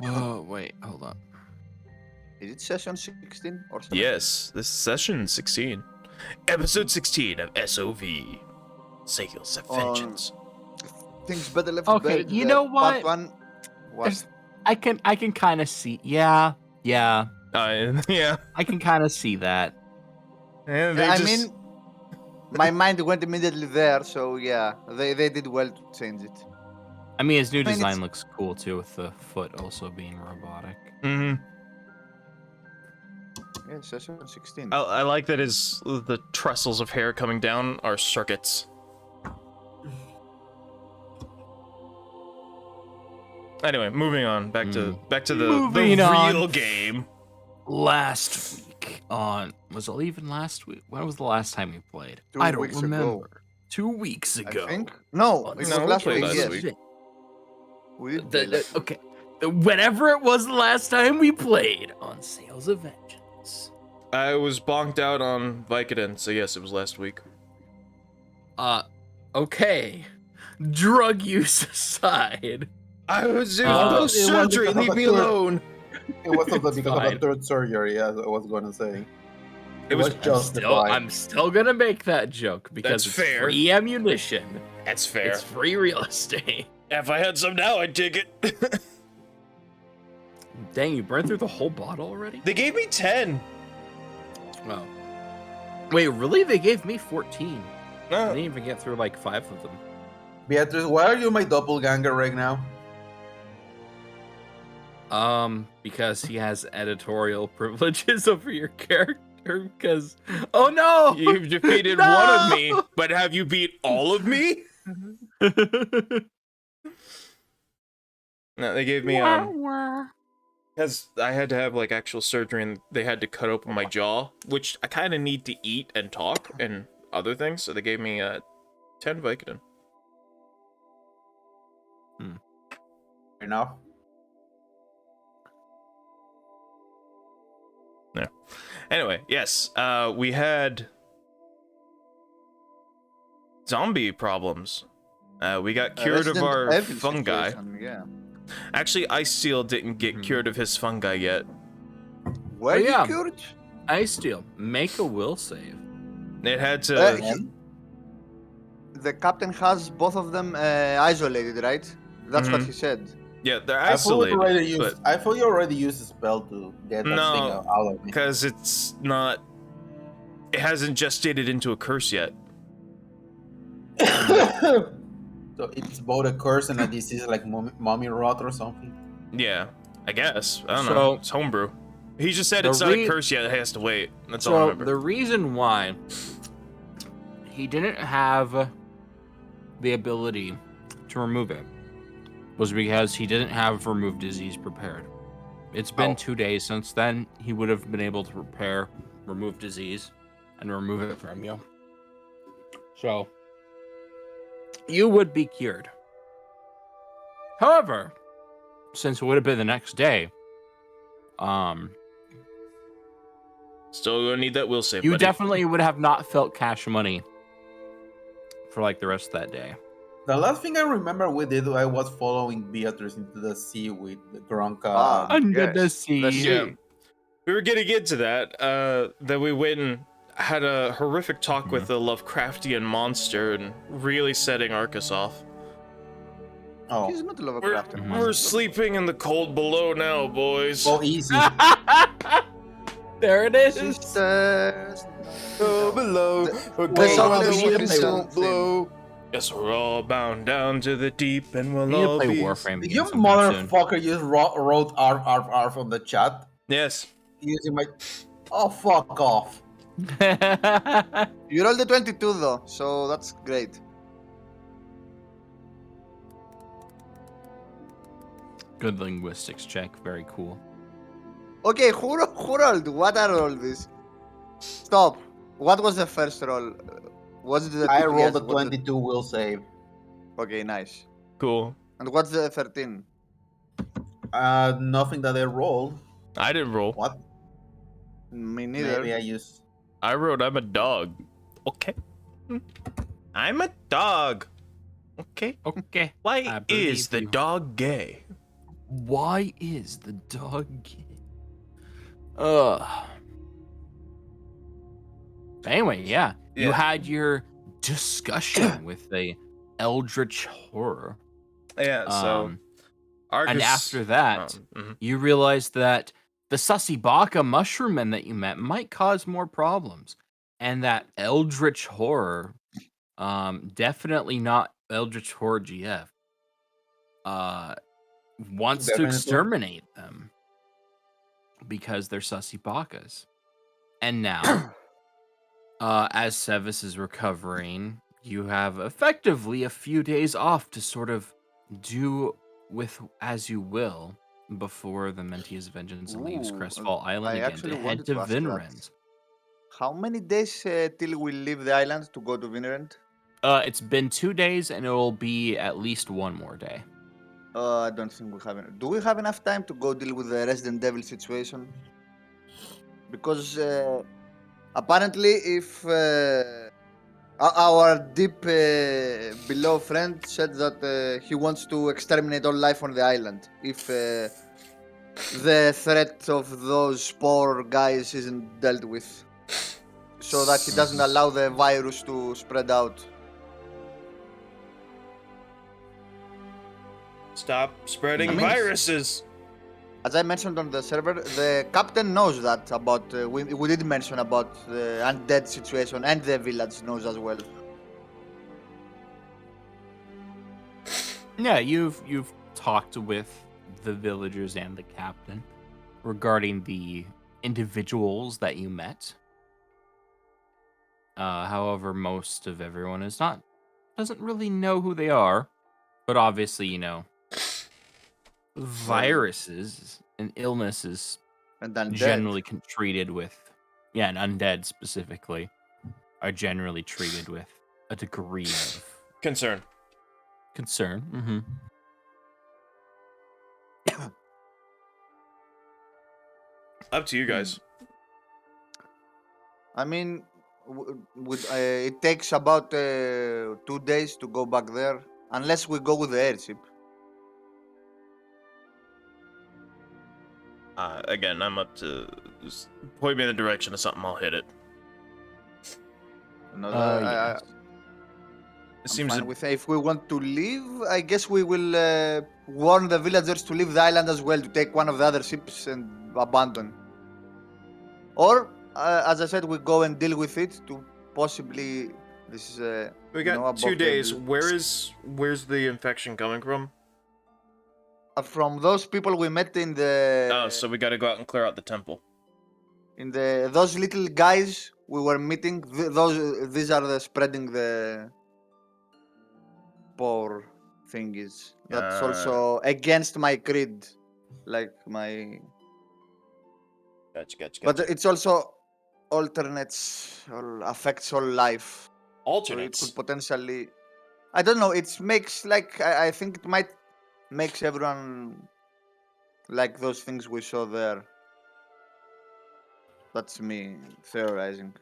Oh, wait, hold up. Is it session 16 or 17? Yes, this is session 16. Episode 16 of SOV. Sales of Vengeance. Things better left Okay, buried. you The know Part what? 1 was... I can kind of see. Yeah. Yeah. I can kind of see that. And I mean, my mind went immediately there, so yeah, they did well to change it. I mean, his new I mean, design it's- looks cool too, with the foot also being robotic. Mm-hmm. Yeah, session 16. I like that the trestles of hair coming down are circuits. Anyway, moving on. Back to the Moving on. real game. Last week was it even last week? When was the last time we played? 2 I don't weeks remember. ago. 2 weeks ago. I think? No, it was No, we last played week, last yes. week. We did play last week. Okay. Whenever it was the last time we played on Sales of Vengeance. I was bonked out on Vicodin, so yes, it was last week. Okay. Drug use aside. I was doing it surgery, was leave me because of alone. It was also because of fine. a third surgery, as I was going to say. It was justified. I'm still gonna make that joke because That's it's fair. free ammunition. That's fair. It's free real estate. If I had some now, I'd take it. Dang, you burned through the whole bottle already? They gave me 10. Wow. Wait, really? They gave me 14. I No. didn't even get through like 5 of them. Beatrice, why are you my doppelganger right now? Because he has editorial privileges over your character. Because, oh no, You've defeated No! one of me, but have you beat all of me? No, they gave me because I had to have like actual surgery and they had to cut open my jaw, which I kind of need to eat and talk and other things, so they gave me 10 Vicodin. Enough. Yeah. Anyway, yes, we had zombie problems. We got cured of Resident our Evil fungi. situation, yeah. Actually, Ice Steel didn't get cured of his fungi yet. Were Oh, you yeah. cured? Ice Steel, make a will save. It had to. The captain has both of them isolated, right? That's what he said. Yeah, they're I thought isolated. But I thought you already used a spell to get that No, thing out of me. because it's not. It hasn't gestated into a curse yet. So it's both a curse and a disease like mommy rot or something. Yeah, I guess. I don't So- know. It's homebrew. He just said The it's not a re- curse yet. It has to wait. That's all I So remember. the reason why he didn't have the ability to remove it was because he didn't have remove disease prepared. It's been 2 days since then. He would have been able to prepare remove disease and remove it from you. So you would be cured. However, since it would have been the next day, Still gonna need that will save. you buddy. definitely would have not felt cash money for like the rest of that day. The last thing I remember we did, I was following Beatrice into the sea with the Gronka. Ah. Under the Yes, sea. the sea. Yeah. We were getting into that. Then we went and had a horrific talk with the Lovecraftian monster and really setting Arcus off. Oh, He's not a We're, Lovecraftian. we're sleeping in the cold below now, boys. oh, easy. There it is. Sisters. Go below. We're the going song where that the we should winds play don't with blow. Yes, we're all bound down to the deep, and we'll We need to all play be. Warframe Did again you sometime soon. motherfucker just wrote arf on the chat Yes. using my... Oh, fuck off. You rolled a 22 though, so that's great. Good linguistics check. Very cool. Okay, who rolled? What are all these? Stop. What was the first roll? Was it the I yes, rolled a what's the- 22 will save. Okay, nice. Cool. And what's the 13? Nothing that I rolled. I didn't roll. What? Me neither. Maybe I used... I wrote I'm a dog. Okay. I'm a dog. Okay. Okay. Why I is believe the you. dog gay? Why is the dog gay? Ugh. Anyway, yeah. You Yeah. had your discussion with the eldritch horror. Yeah, so And Argus. after that, Mhm. you realized that the Susibaka mushroom that you met might cause more problems. And that eldritch horror, definitely not eldritch horror GF, wants to Definitely. exterminate them because they're Susibakas. And now, as Sevis is recovering, you have effectively a few days off to sort of do with as you will before the Mentia's Vengeance leaves Ooh, Crestfall Island I again actually to head wanted to to ask that. Vinrend. How many days till we leave the island to go to Vinrend? It's been 2 days and it will be at least one more day. I don't think we have. Do we have enough time to go deal with the Resident Evil situation? Because apparently, if our deep below friend said that he wants to exterminate all life on the island, if the threat of those poor guys isn't dealt with, so that he doesn't allow the virus to spread out. Stop spreading I mean, viruses. as I mentioned on the server, the captain knows that about. We did mention about the undead situation, and the village knows as well. Yeah, you've talked with the villagers and the captain regarding the individuals that you met. However, most of everyone doesn't really know who they are, but obviously, viruses and illnesses And undead. generally treated with, and undead specifically, are generally treated with a degree of Concern. concern. Mm-hmm. Up to you guys. I mean, it takes about 2 days to go back there, unless we go with the airship. Again, I'm up to just point me in the direction of something. I'll hit it. No, Yes. It I'm seems fine to, with. If we want to leave, I guess we will warn the villagers to leave the island as well, to take one of the other ships and abandon. Or, as I said, we go and deal with it to possibly this is we got above 2 days. table. Where's the infection coming from? From those people we met in the Oh, so we got to go out and clear out the temple. those little guys we were meeting. These are the spreading the poor thingies. That's also against my creed, like my. Gotcha. But it's also alternates or affects all life. So it Alternates. could potentially. I don't know. It makes like I think it might makes everyone like those things we saw there. That's me theorizing.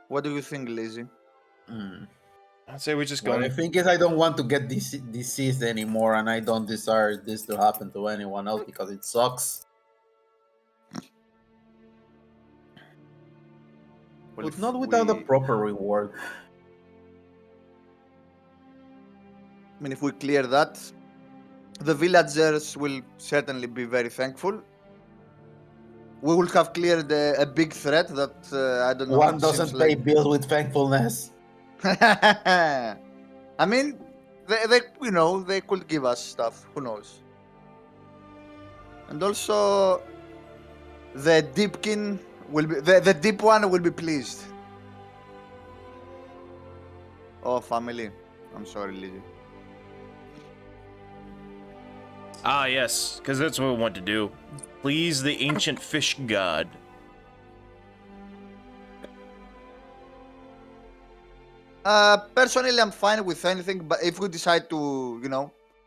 What do you think, Lizzie? Hmm. I'd say we just go. What I think is I don't want to get diseased anymore, and I don't desire this to happen to anyone else because it sucks. Well, But if not without the we, proper reward. I mean, if we clear that, the villagers will certainly be very thankful. We will have cleared a big threat that I don't know. One It doesn't seems pay like. bills with thankfulness. I mean, they they could give us stuff. Who knows? And also, the deepkin will be the deep one will be pleased. Oh, family. I'm sorry, Lizzie. Ah, yes, because that's what we want to do. Please the ancient fish god. Personally, I'm fine with anything, but if we decide to,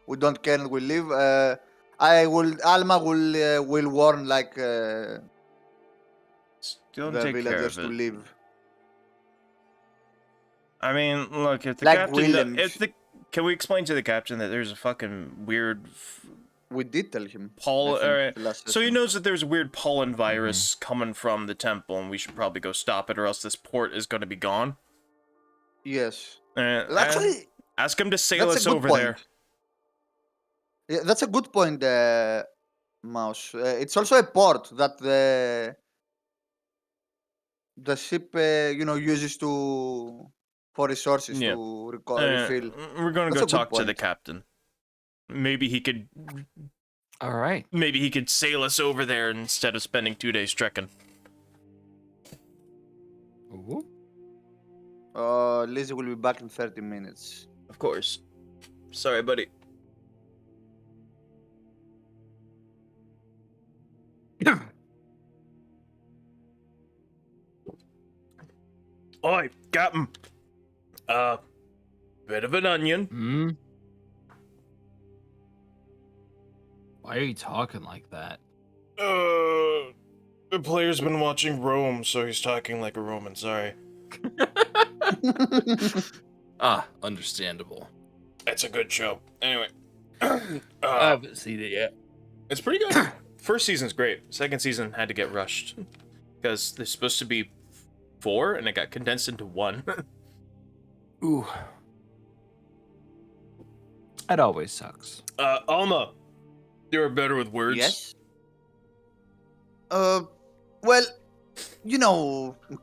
we don't care and we leave, Alma will warn like Still the take care villagers of to it. leave. I mean, look, if the Like captain, Willem. if the can we explain to the captain that there's a fucking weird We did tell him. pollen? I think, Alright. the last So he session. knows that there's a weird pollen virus coming from the temple, and we should probably go stop it, or else this port is going to be gone. Yes. Actually, ask him to sail that's a us good over point. there. Yeah, that's a good point, Mouse. It's also a port that the ship, uses for resources Yeah. to refill. We're going to That's go a good talk to the point. captain. Maybe he could. All right. Maybe he could sail us over there instead of spending 2 days trekking. Ooh. Lizzie will be back in 30 minutes. Of course. Sorry, buddy. Oi, Captain. Bit of an onion. Hmm. Why are you talking like that? The player's been watching Rome, so he's talking like a Roman. Sorry. Understandable. It's a good show. Anyway. I haven't seen it yet. It's pretty good. First season's great. Second season had to get rushed. Because there's supposed to be 4, and it got condensed into 1. Ooh. That always sucks. Alma. You're better with words. Yes. Well,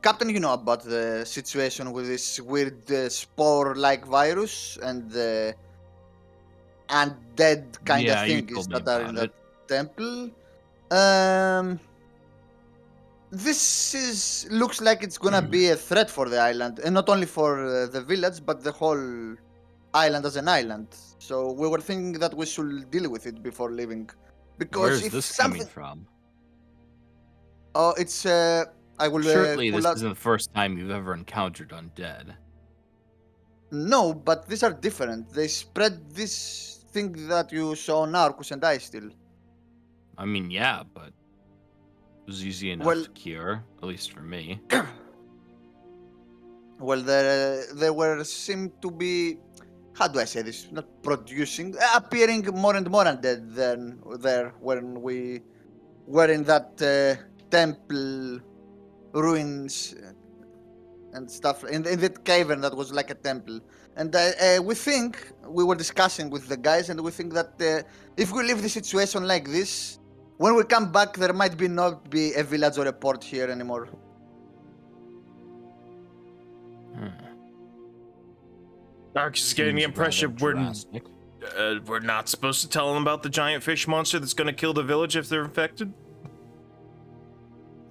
Captain, you know about the situation with this weird spore-like virus and the undead kind Yeah, of you things told me that are in about the it. temple. This looks like it's gonna be a threat for the island, and not only for the village, but the whole island as an island. So we were thinking that we should deal with it before leaving, because Where's if this something, coming from? oh, it's I will Surely pull this out. isn't the first time you've ever encountered undead. No, but these are different. They spread this thing that you saw on Arcus and I still. I mean, yeah, but it was easy enough Well- to cure, at least for me. Well, they were seemed to be, how do I say this? Not producing, appearing more and more undead than there when we were in that temple ruins and stuff in that cavern that was like a temple. And we were discussing with the guys, and we think that if we leave the situation like this, when we come back, there might not be a village or a port here anymore. Arcus is getting the Seems impression rather drastic. we're not supposed to tell them about the giant fish monster that's going to kill the village if they're infected.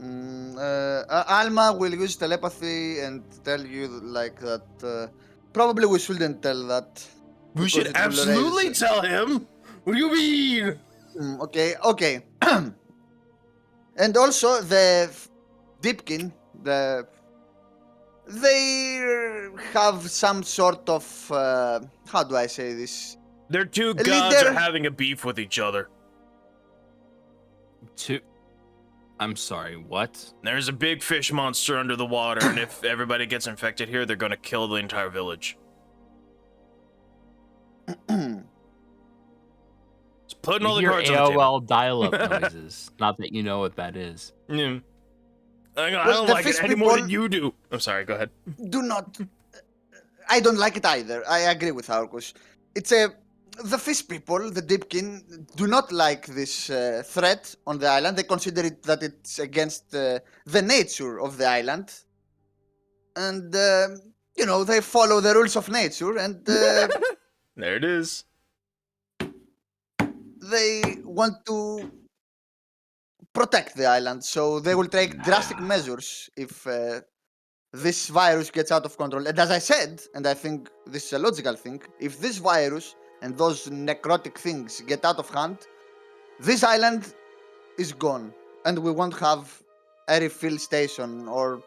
Alma will use telepathy and tell you like that. Probably we shouldn't tell that. We because should it will absolutely raise- tell him. What do you mean? Okay. And also the Deepkin, they have some sort of how do I say this? Their two A gods leader- are having a beef with each other. I'm sorry, what? There's a big fish monster under the water, and if everybody gets infected here, they're gonna kill the entire village. It's putting all the You hear cards on the table. AOL dial-up noises. Not that you know what that is. Yeah. I Well, don't the like it fish any more than people- you do. I'm sorry, go ahead. Do not. I don't like it either. I agree with Arcus. The fish people, the Deepkin, do not like this threat on the island. They consider it that it's against the nature of the island, and they follow the rules of nature, and There it is. they want to protect the island. So they will take drastic measures if this virus gets out of control. And as I said, and I think this is a logical thing, if this virus and those necrotic things get out of hand, this island is gone, and we won't have a refill station or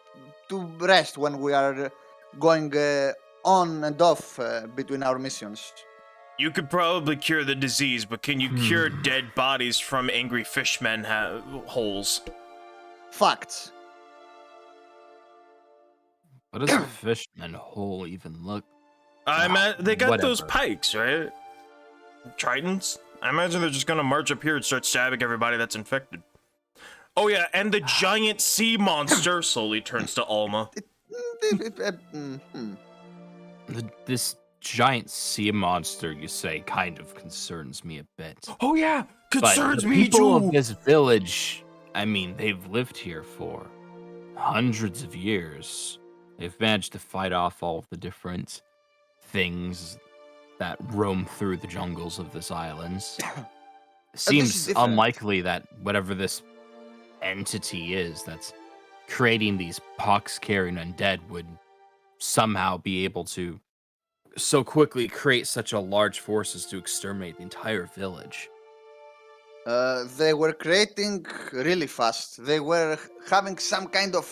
to rest when we are going on and off between our missions. You could probably cure the disease, but can you cure dead bodies from angry fishmen holes? Facts. What does a fishman hole even look? They got those Whatever. pikes, right? Tritons? I imagine they're just gonna march up here and start stabbing everybody that's infected. Oh yeah, and the giant sea monster slowly turns to Alma. This giant sea monster, you say, kind of concerns me a bit. Oh yeah, But concerns the me people too. of this village, I mean, they've lived here for hundreds of years. They've managed to fight off all of the different things that roam through the jungles of this island. is Seems different. unlikely that whatever this entity is that's creating these pox-carrying undead would somehow be able to so quickly create such a large forces to exterminate the entire village. They were creating really fast. They were having some kind of.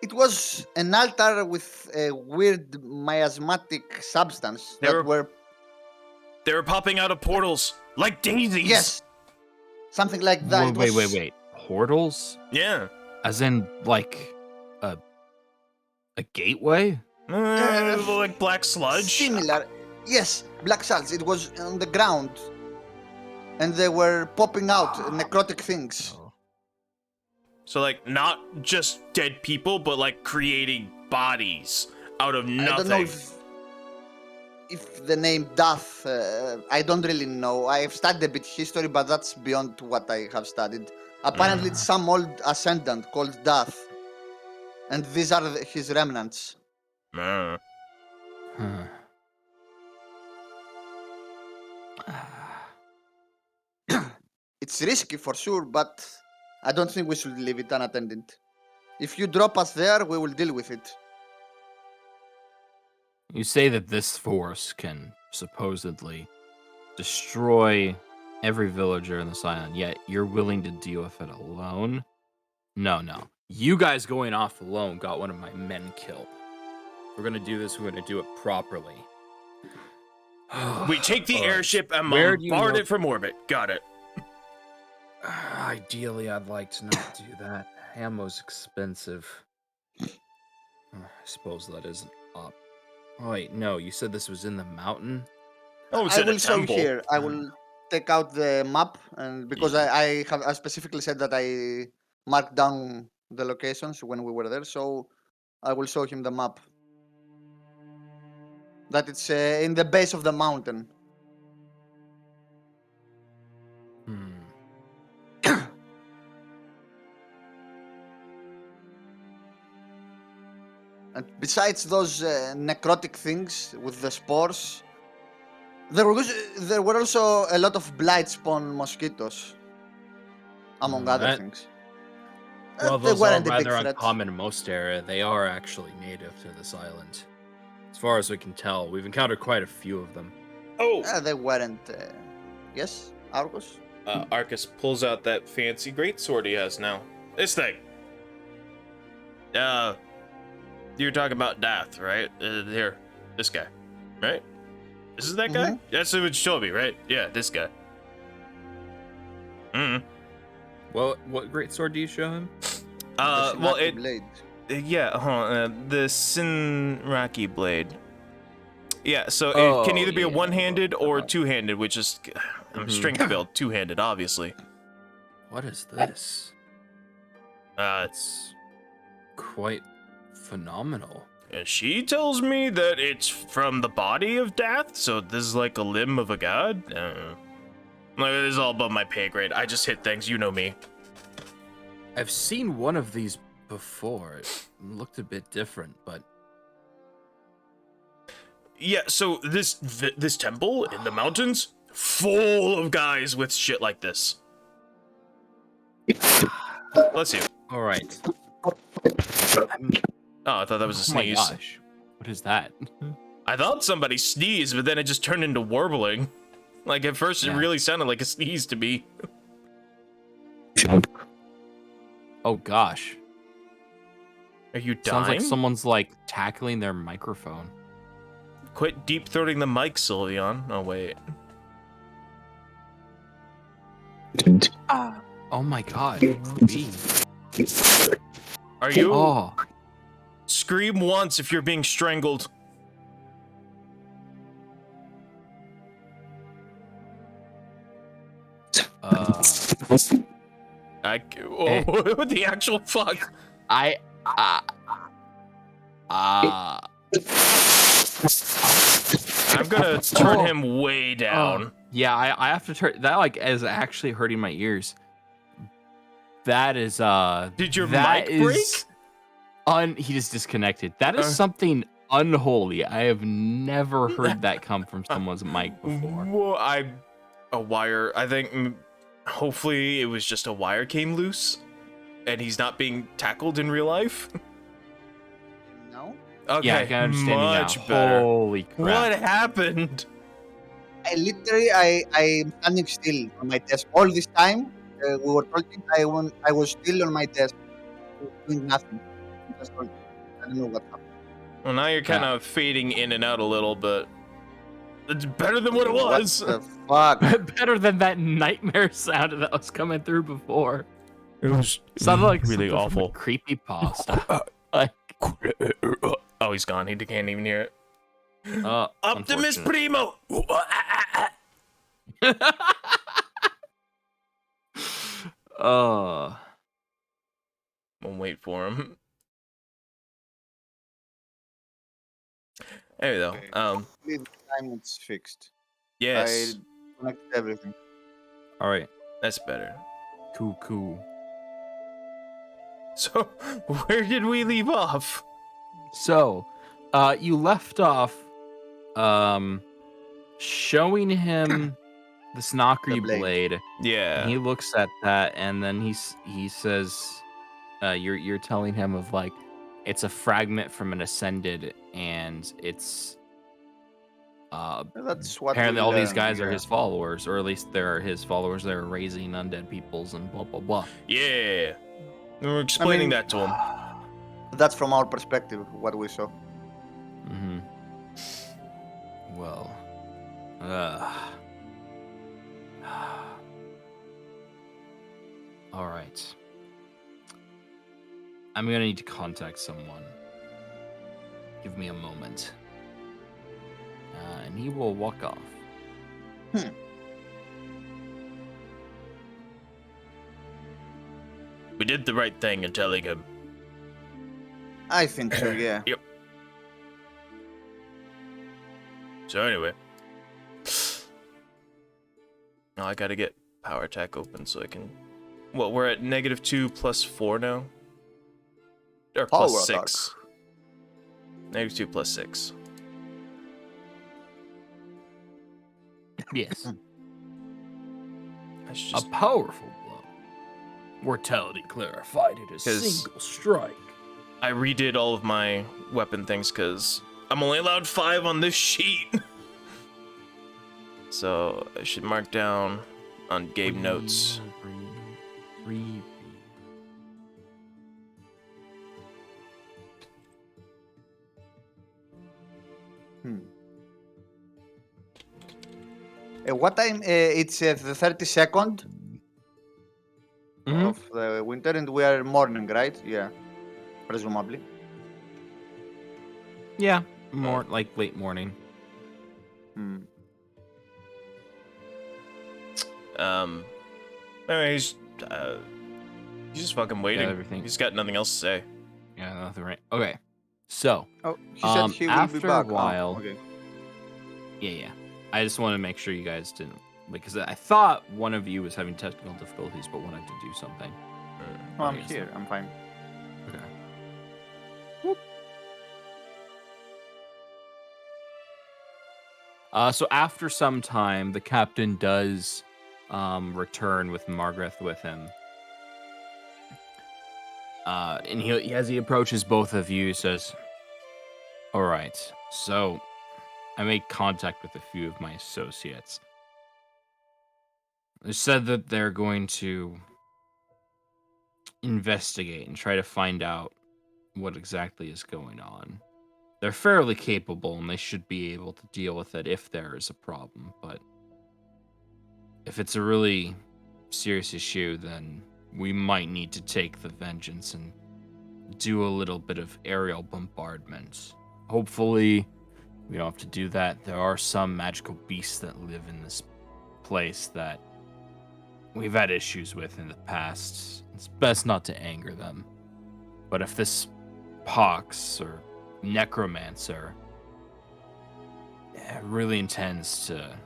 It was an altar with a weird miasmatic substance They that were popping out of portals like daisies. Yes, something like that. Wait. Portals? Yeah. As in, like, a gateway? Like black sludge. Similar. Yes, black salts. It was on the ground, and they were popping out necrotic things. So like not just dead people, but like creating bodies out of nothing. I don't know if the name Death. I don't really know. I've studied a bit history, but that's beyond what I have studied. Apparently, it's some old ascendant called Death, and these are his remnants. Uh. Huh. It's risky for sure, but I don't think we should leave it unattended. If you drop us there, we will deal with it. You say that this force can supposedly destroy every villager in this island, yet you're willing to deal with it alone? No. You guys going off alone got one of my men killed. We're gonna do this, we're gonna do it properly. We take the All right. airship and Where do you bombard know- it from orbit. Got it. Ideally, I'd like to not do that. Ammo's expensive. I suppose that isn't up. Oh, wait, no, you said this was in the mountain? Oh, it's I in a will show you temple. here. I will take out the map, and because I specifically said that I marked down the locations when we were there, so I will show him the map. That it's in the base of the mountain. And besides those necrotic things with the spores, there were also a lot of blight spawn mosquitoes, among other that- things. Well, They those are weren't a big rather threat. uncommon in most area. They are actually native to this island. As far as we can tell, we've encountered quite a few of them. Oh, They weren't. Yes, Argos? Arcus pulls out that fancy greatsword he has now. This thing. You were talking about Death, right? Here, this guy, right? This is that guy? That's what you showed me, right? Yeah, this guy. Well, what great sword do you show him? The Well, Shinaki blade. The Sinraki blade. Yeah, so Oh, it can either be a yeah, one-handed or okay. two-handed, which is strength build, two-handed, obviously. What is this? It's Quite phenomenal. she tells me that it's from the body of Death, so this is like a limb of a god. Like, this is all above my pay grade. I just hit things, you know me. I've seen one of these before. It looked a bit different, but Yeah, so this temple in the mountains, full of guys with shit like this. Bless you. all right. Oh, I thought that was a Oh my sneeze. gosh, what is that? I thought somebody sneezed, but then it just turned into warbling. Like, at first, it Yeah. really sounded like a sneeze to me. Oh gosh, Are you sounds dying? like someone's like tackling their microphone. Quit deep-throating the mic, Sylveon. Oh, wait. Oh my god. B. Are you? Oh, Scream once if you're being strangled. What the actual fuck? I I'm gonna turn him way down. Yeah, I have to turn that, like, is actually hurting my ears. That is Did your that mic break? is he just disconnected. That is something unholy. I have never heard that come from someone's mic before. Well, a wire. I think hopefully it was just a wire came loose, and he's not being tackled in real life. No. Okay, Yeah, I can understand much you now. better. Holy crap. What happened? I'm standing still on my desk all this time. We were talking. I was still on my desk doing nothing. Just talking. I don't know what happened. Well, now you're kind of fading in and out a little, but it's better than what it was. What the fuck? Better than that nightmare sound that was coming through before. It was Sounded like really something awful. from a creepypasta. Like, Oh, he's gone. He can't even hear it. Optimus unfortunate. Primo. Oh. We'll wait for him. Anyway, though, This time it's fixed. yes, I connected everything. All right. that's better. Cool. So, where did we leave off? So, you left off showing him the Snockery The blade. blade. Yeah. And he looks at that, and then he says, "You're telling him of, like, it's a fragment from an ascended, and it's That's what apparently we all these learned, guys are yeah. his followers, or at least they're his followers. They're raising undead peoples and blah blah blah." Yeah. We're explaining mean- that to him. That's from our perspective, what we saw. Mm-hmm. Well, all right. I'm gonna need to contact someone. Give me a moment. And he will walk off. We did the right thing in telling him. I think so, yeah. Yep. So anyway. Now I gotta get power attack open so I can... Well, we're at -2 plus 4 now? Or plus Power 6. -2 plus 6. Yes. That's A just... powerful blow. Mortality clarified it as 'Cause- single strike. I redid all of my weapon things because I'm only allowed 5 on this sheet. So I should mark down on game notes. What time? It's the 32nd Mhm. of the winter, and we are morning, right? Yeah, presumably. Yeah, more like late morning. Hmm. Anyway, he's just fucking waiting. everything. He's got nothing else to say. Yeah, nothing right. Okay, so Oh, he said he will be after back. a while, Oh, okay. yeah. I just want to make sure you guys didn't, because I thought one of you was having technical difficulties, but wanted to do something. No, I'm Okay, here. I'm fine. Okay. So after some time, the captain does return with Margaret with him. And he as he approaches both of you, he says, "All right, so I made contact with a few of my associates. They said that they're going to investigate and try to find out what exactly is going on. They're fairly capable, and they should be able to deal with it if there is a problem. But if it's a really serious issue, then we might need to take the vengeance and do a little bit of aerial bombardment. Hopefully, we don't have to do that. There are some magical beasts that live in this place that we've had issues with in the past. It's best not to anger them. But if this pox or necromancer really intends to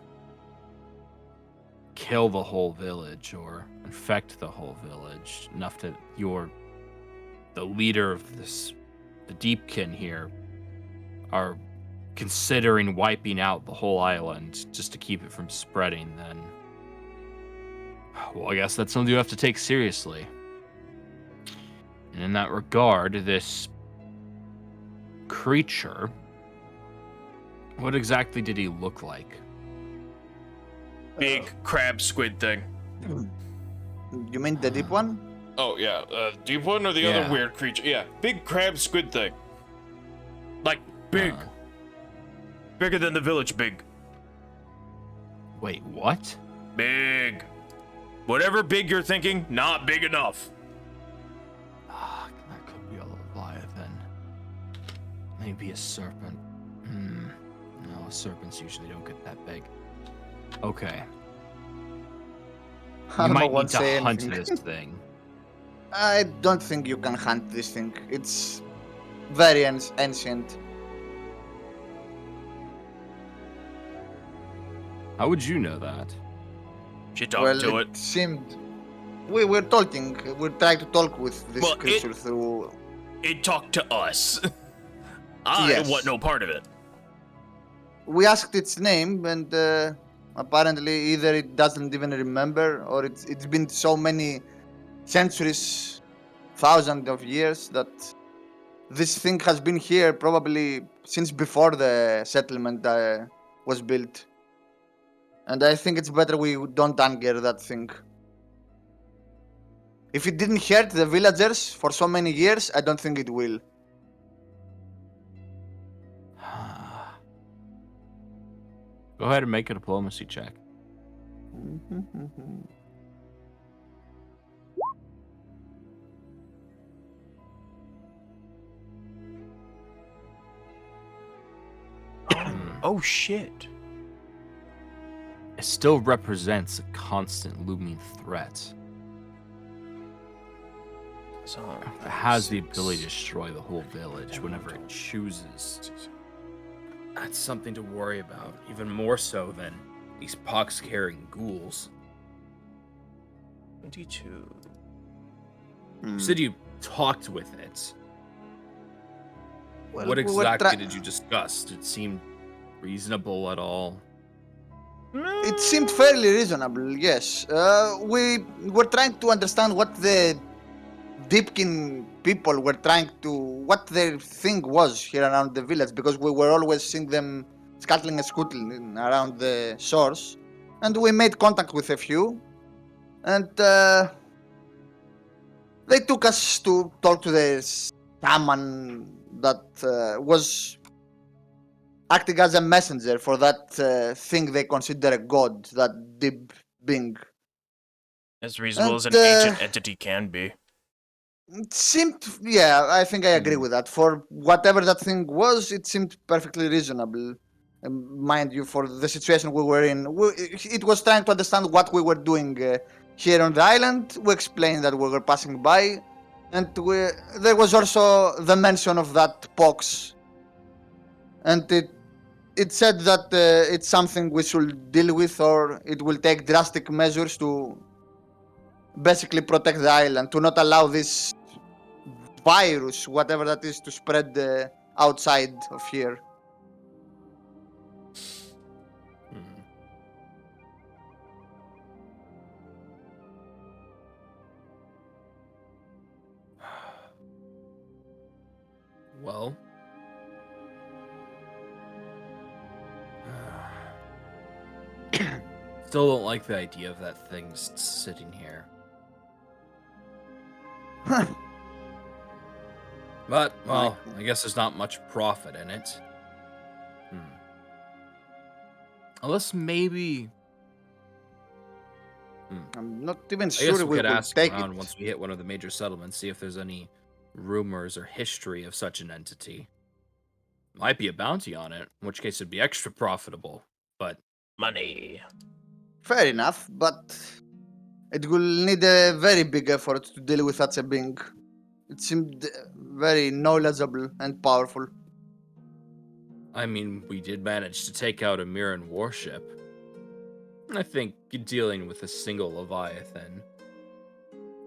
kill the whole village or infect the whole village enough that you're the leader of this, the Deepkin here, are considering wiping out the whole island just to keep it from spreading, then, well, I guess that's something you have to take seriously. And in that regard, this creature, what exactly did he look like? Big crab squid thing. You mean the deep one? Oh yeah, deep one or the other weird creature? Yeah, big crab squid thing. Like big, bigger than the village. Big. Wait, what? Big. Whatever big you're thinking, not big enough. That could be a leviathan. Maybe a serpent. No, serpents usually don't get that big. Okay. I You don't might know need to say hunt anything. this thing. I don't think you can hunt this thing. It's very ancient. How would you know that? She talked to it. It seemed we're talking. We're trying to talk with this Well, creature through. It talked to us. I Yes. want no part of it. We asked its name, and apparently either it doesn't even remember, or it's been so many centuries, thousands of years that this thing has been here probably since before the settlement was built. And I think it's better we don't anger that thing. If it didn't hurt the villagers for so many years, I don't think it will. Go ahead and make a diplomacy check. Oh shit. It still represents a constant looming threat. So It has the ability to destroy the whole village whenever it chooses. That's something to worry about, even more so than these pox-carrying ghouls. 22. You said you talked with it. Well, What we were exactly did you discuss? Did it seem reasonable at all? It seemed fairly reasonable, yes. We were trying to understand what the Deepkin people were trying to, what their thing was here around the village, because we were always seeing them scuttling and scootling around the shores. And we made contact with a few. And they took us to talk to the shaman that was acting as a messenger for that thing they consider a god, that deep being. As reasonable as an And, ancient entity can be. It seemed, yeah, I think I agree with that. For whatever that thing was, it seemed perfectly reasonable. Mind you, for the situation we were in, it was trying to understand what we were doing here on the island. We explained that we were passing by, and there was also the mention of that pox, and it said that it's something we should deal with, or it will take drastic measures to basically protect the island, to not allow this virus, whatever that is, to spread outside of here. Well, still don't like the idea of that thing sitting here. But, well, I guess there's not much profit in it. Unless maybe... I'm not even I sure guess we we could will ask take around it. once we hit one of the major settlements, see if there's any rumors or history of such an entity. Might be a bounty on it, in which case it'd be extra profitable, but... Money. Fair enough, but It will need a very big effort to deal with such a being. It seemed very knowledgeable and powerful. I mean, we did manage to take out a Mirren warship. I think dealing with a single Leviathan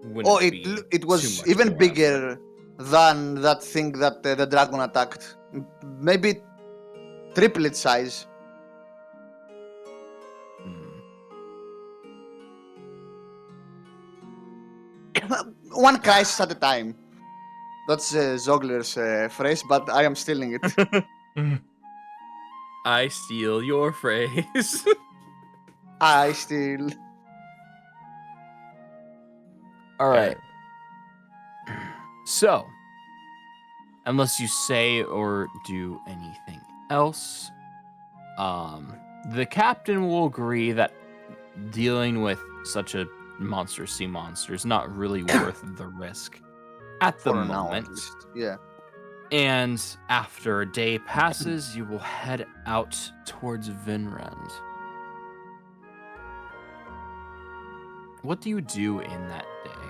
wouldn't be It too was much even more bigger effort. than that thing that the dragon attacked. Maybe triple its size. Hmm. One crisis at a time. That's Zogler's phrase, but I am stealing it. I steal your phrase. I still. All right. So, unless you say or do anything else, the captain will agree that dealing with such a sea monster is not really worth the risk at the For now, at moment. least. Yeah. And after a day passes, you will head out towards Vinrand. What do you do in that day?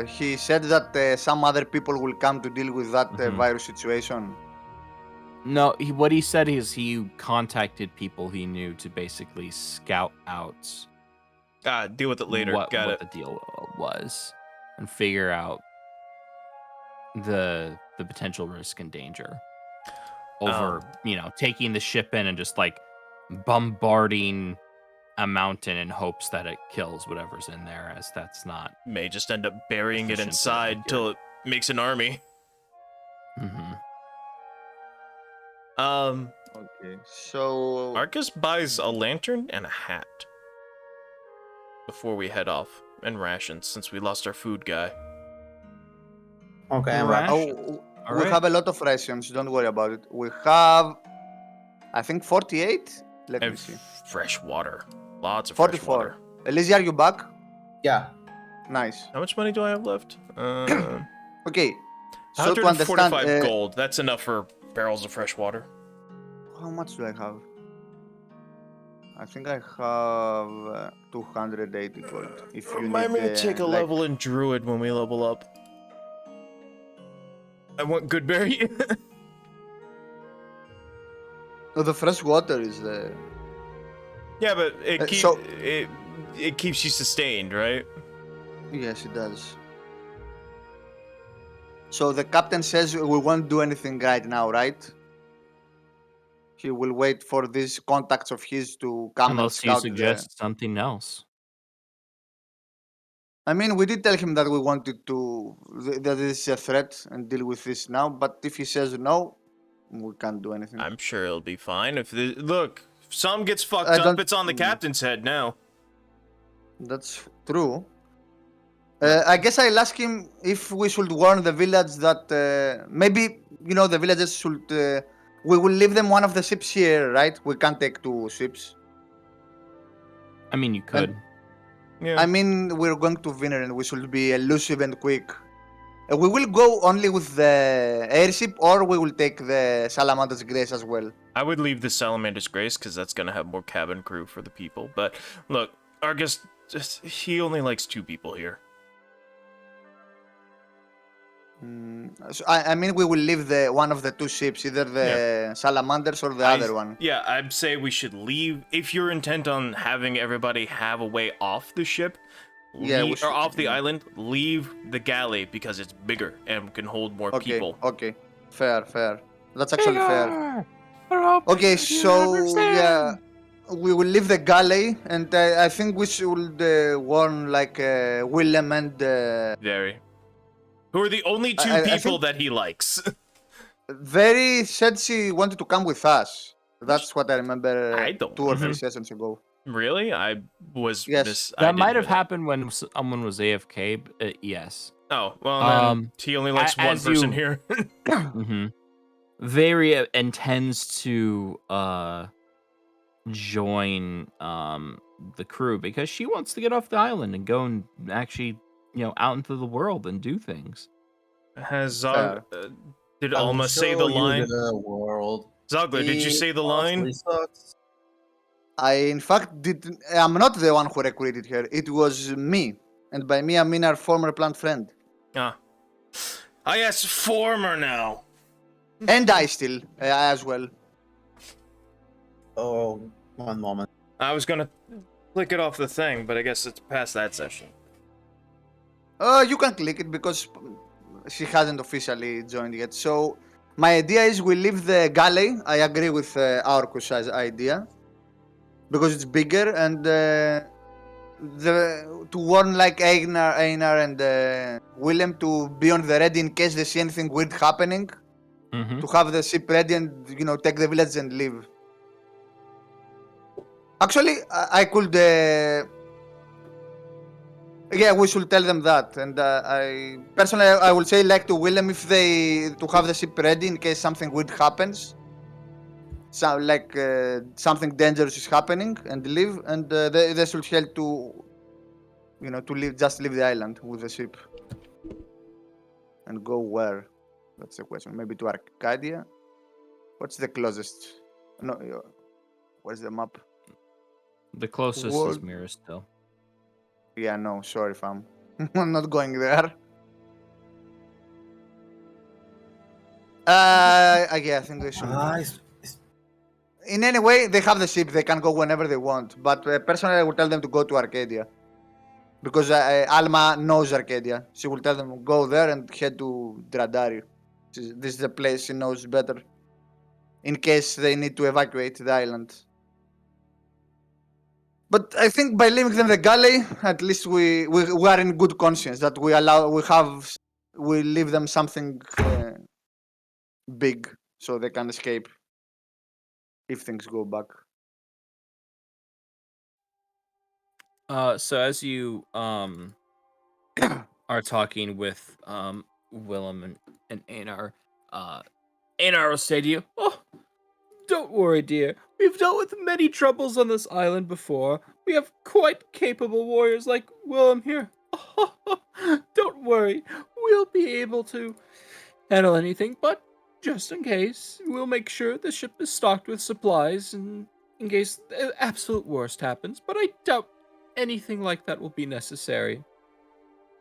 He said that some other people will come to deal with that Mhm. virus situation. No, what he said is he contacted people he knew to basically scout out Deal with it later. what Got it. the deal was and figure out the potential risk and danger over, taking the ship in and just like bombarding a mountain in hopes that it kills whatever's in there, as that's not. May just end up burying it efficient or inside till it makes an army. Mm-hmm. Okay. So Marcus buys a lantern and a hat before we head off, and rations since we lost our food guy. Okay, I'm Right. right. we Alright. have a lot of rations. Don't worry about it. We have, I think, 48. Let me And see. fresh water. Lots of fresh 44. water. Elysia, are you back? Yeah. Nice. How much money do I have left? Okay. So to understand, 145 gold. That's enough for barrels of fresh water. how much do I have? I think I have 280 gold. If you Remind me need, to take a like, level in Druid when we level up. I want Goodberry. no, the fresh water is the. Yeah, but it so- it keeps you sustained, right? Yes, it does. So the captain says we won't do anything right now, right? He will wait for these contacts of his to come and Unless you scout suggest something else. I mean, we did tell him that we wanted to that this is a threat and deal with this now. But if he says no, we can't do anything. I'm sure it'll be fine. If some gets fucked I up, don't- it's on the captain's head now. That's true. I guess I'll ask him if we should warn the village that maybe the villagers should. We will leave them one of the ships here, right? We can't take two ships. I mean, you could. Yeah. I mean, we're going to Vinner and we should be elusive and quick. We will go only with the airship, or we will take the Salamander's Grace as well. I would leave the Salamander's Grace because that's gonna have more cabin crew for the people. But look, Argus, he only likes 2 people here. So I mean, we will leave the one of the 2 ships, either the Salamanders or the other one. Yeah, I'd say we should leave. If you're intent on having everybody have a way off the ship, we should, or off the island, leave the galley because it's bigger and can hold more people. Okay, fair. That's actually fair. Okay, so yeah, we will leave the galley, and I think we should warn like Willem and Very. Who are the only 2 I people think- that he likes. Very said she wanted to come with us. That's what I remember I don't 2 or know. 3 sessions ago. Really? I was Yes. I That didn't might hear have happened when someone was AFK. But, yes. Oh, well, then Um, he only likes one as person you- here. Mm-hmm. Very intends to join the crew because she wants to get off the island and go and actually out into the world and do things. Has did I'll Alma say the show you line? The world. Zogler, did you It say the line? mostly sucks. In fact, I'm not the one who recruited her. It was me. And by me, I mean our former plant friend. Ah. I asked former now. And I still, as well. Oh, one moment. I was gonna click it off the thing, but I guess it's past that session. You can click it because she hasn't officially joined yet. So my idea is we leave the galley. I agree with Arcus's idea because it's bigger and to warn like Einar and Willem to be on the ready in case they see anything weird happening. Mm-hmm. To have the ship ready and take the village and leave. Actually, I could. Yeah, we should tell them that. And I personally, I would say like to Willem if they to have the ship ready in case something weird happens. So like something dangerous is happening and leave, and they should help to, to leave, just leave the island with the ship. And go where? That's the question. Maybe to Arcadia. What's the closest? No, where's the map? The closest is World- Mirror still. Yeah, no, sorry, fam. I'm not going there. Yeah, I think they should. In any way, they have the ship. They can go whenever they want. But personally, I would tell them to go to Arcadia. Because Alma knows Arcadia. She will tell them go there and head to Dradari. This is the place she knows better. In case they need to evacuate the island. But I think by leaving them the galley, at least we are in good conscience that we leave them something big so they can escape if things go back. So as you are talking with Willem and Einar, Einar will say to you, "Oh, don't worry, dear. We've dealt with many troubles on this island before. We have quite capable warriors like Willem here. Don't worry. We'll be able to handle anything, but just in case, we'll make sure the ship is stocked with supplies in case the absolute worst happens, but I doubt anything like that will be necessary."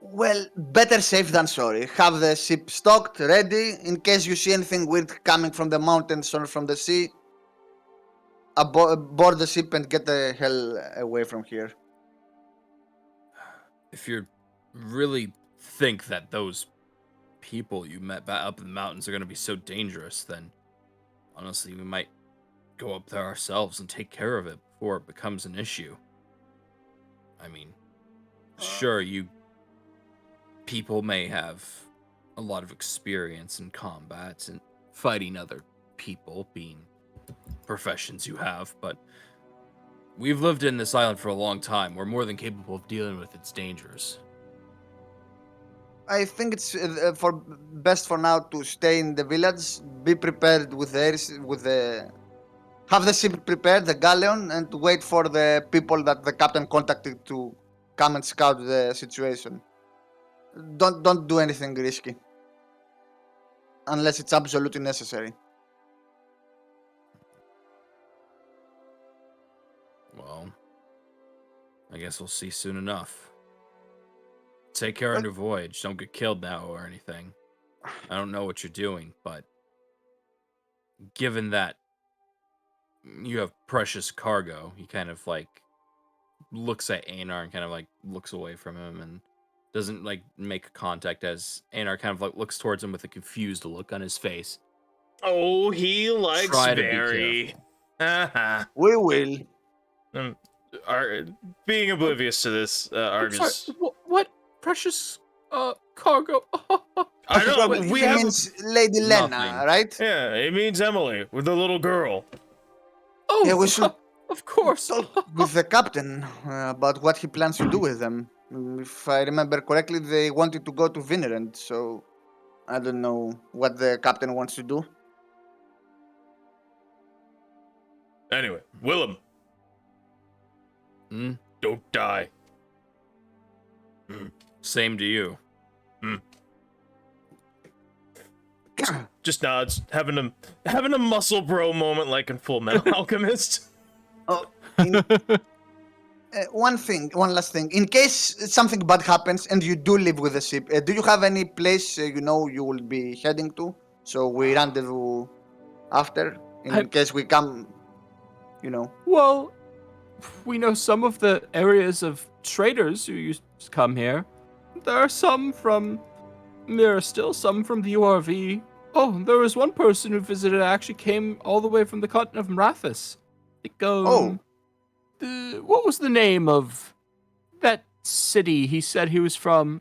Well, better safe than sorry. Have the ship stocked, ready, in case you see anything weird coming from the mountains or from the sea. Board the ship and get the hell away from here. If you really think that those people you met up in the mountains are going to be so dangerous, then honestly, we might go up there ourselves and take care of it before it becomes an issue. I mean, sure, you people may have a lot of experience in combat and fighting other people, being professions you have, but we've lived in this island for a long time. We're more than capable of dealing with its dangers. I think it's best for now to stay in the village, be prepared with have the ship prepared, the galleon, and to wait for the people that the captain contacted to come and scout the situation. Don't do anything risky, unless it's absolutely necessary. Well, I guess we'll see soon enough. Take care on your voyage. Don't get killed now or anything. I don't know what you're doing, but given that you have precious cargo, he kind of like looks at Einar and kind of like looks away from him and doesn't like make contact as Einar kind of like looks towards him with a confused look on his face. Oh, he likes Try to be Barry. Haha. We will. Being oblivious to this, Argus. Sorry, what precious cargo? I know, Well, we it have. means Lady Lena, Nothing. right? Yeah, it means Emily with the little girl. Oh, Yeah, we should of course. talk with the captain about what he plans to do with them. If I remember correctly, they wanted to go to Vinerand, so I don't know what the captain wants to do. Anyway, Willem, Hmm? don't die. Same to you. Just nods, having a muscle bro moment like in Full Metal Alchemist. Oh, One last thing. In case something bad happens and you do leave with the ship, do you have any place you know you will be heading to? So we rendezvous after, in case we come, you know. Well, we know some of the areas of traders who used to come here. There are still some from the URV. Oh, there was one person who visited actually came all the way from the continent of Mrathis. What was the name of that city he said he was from?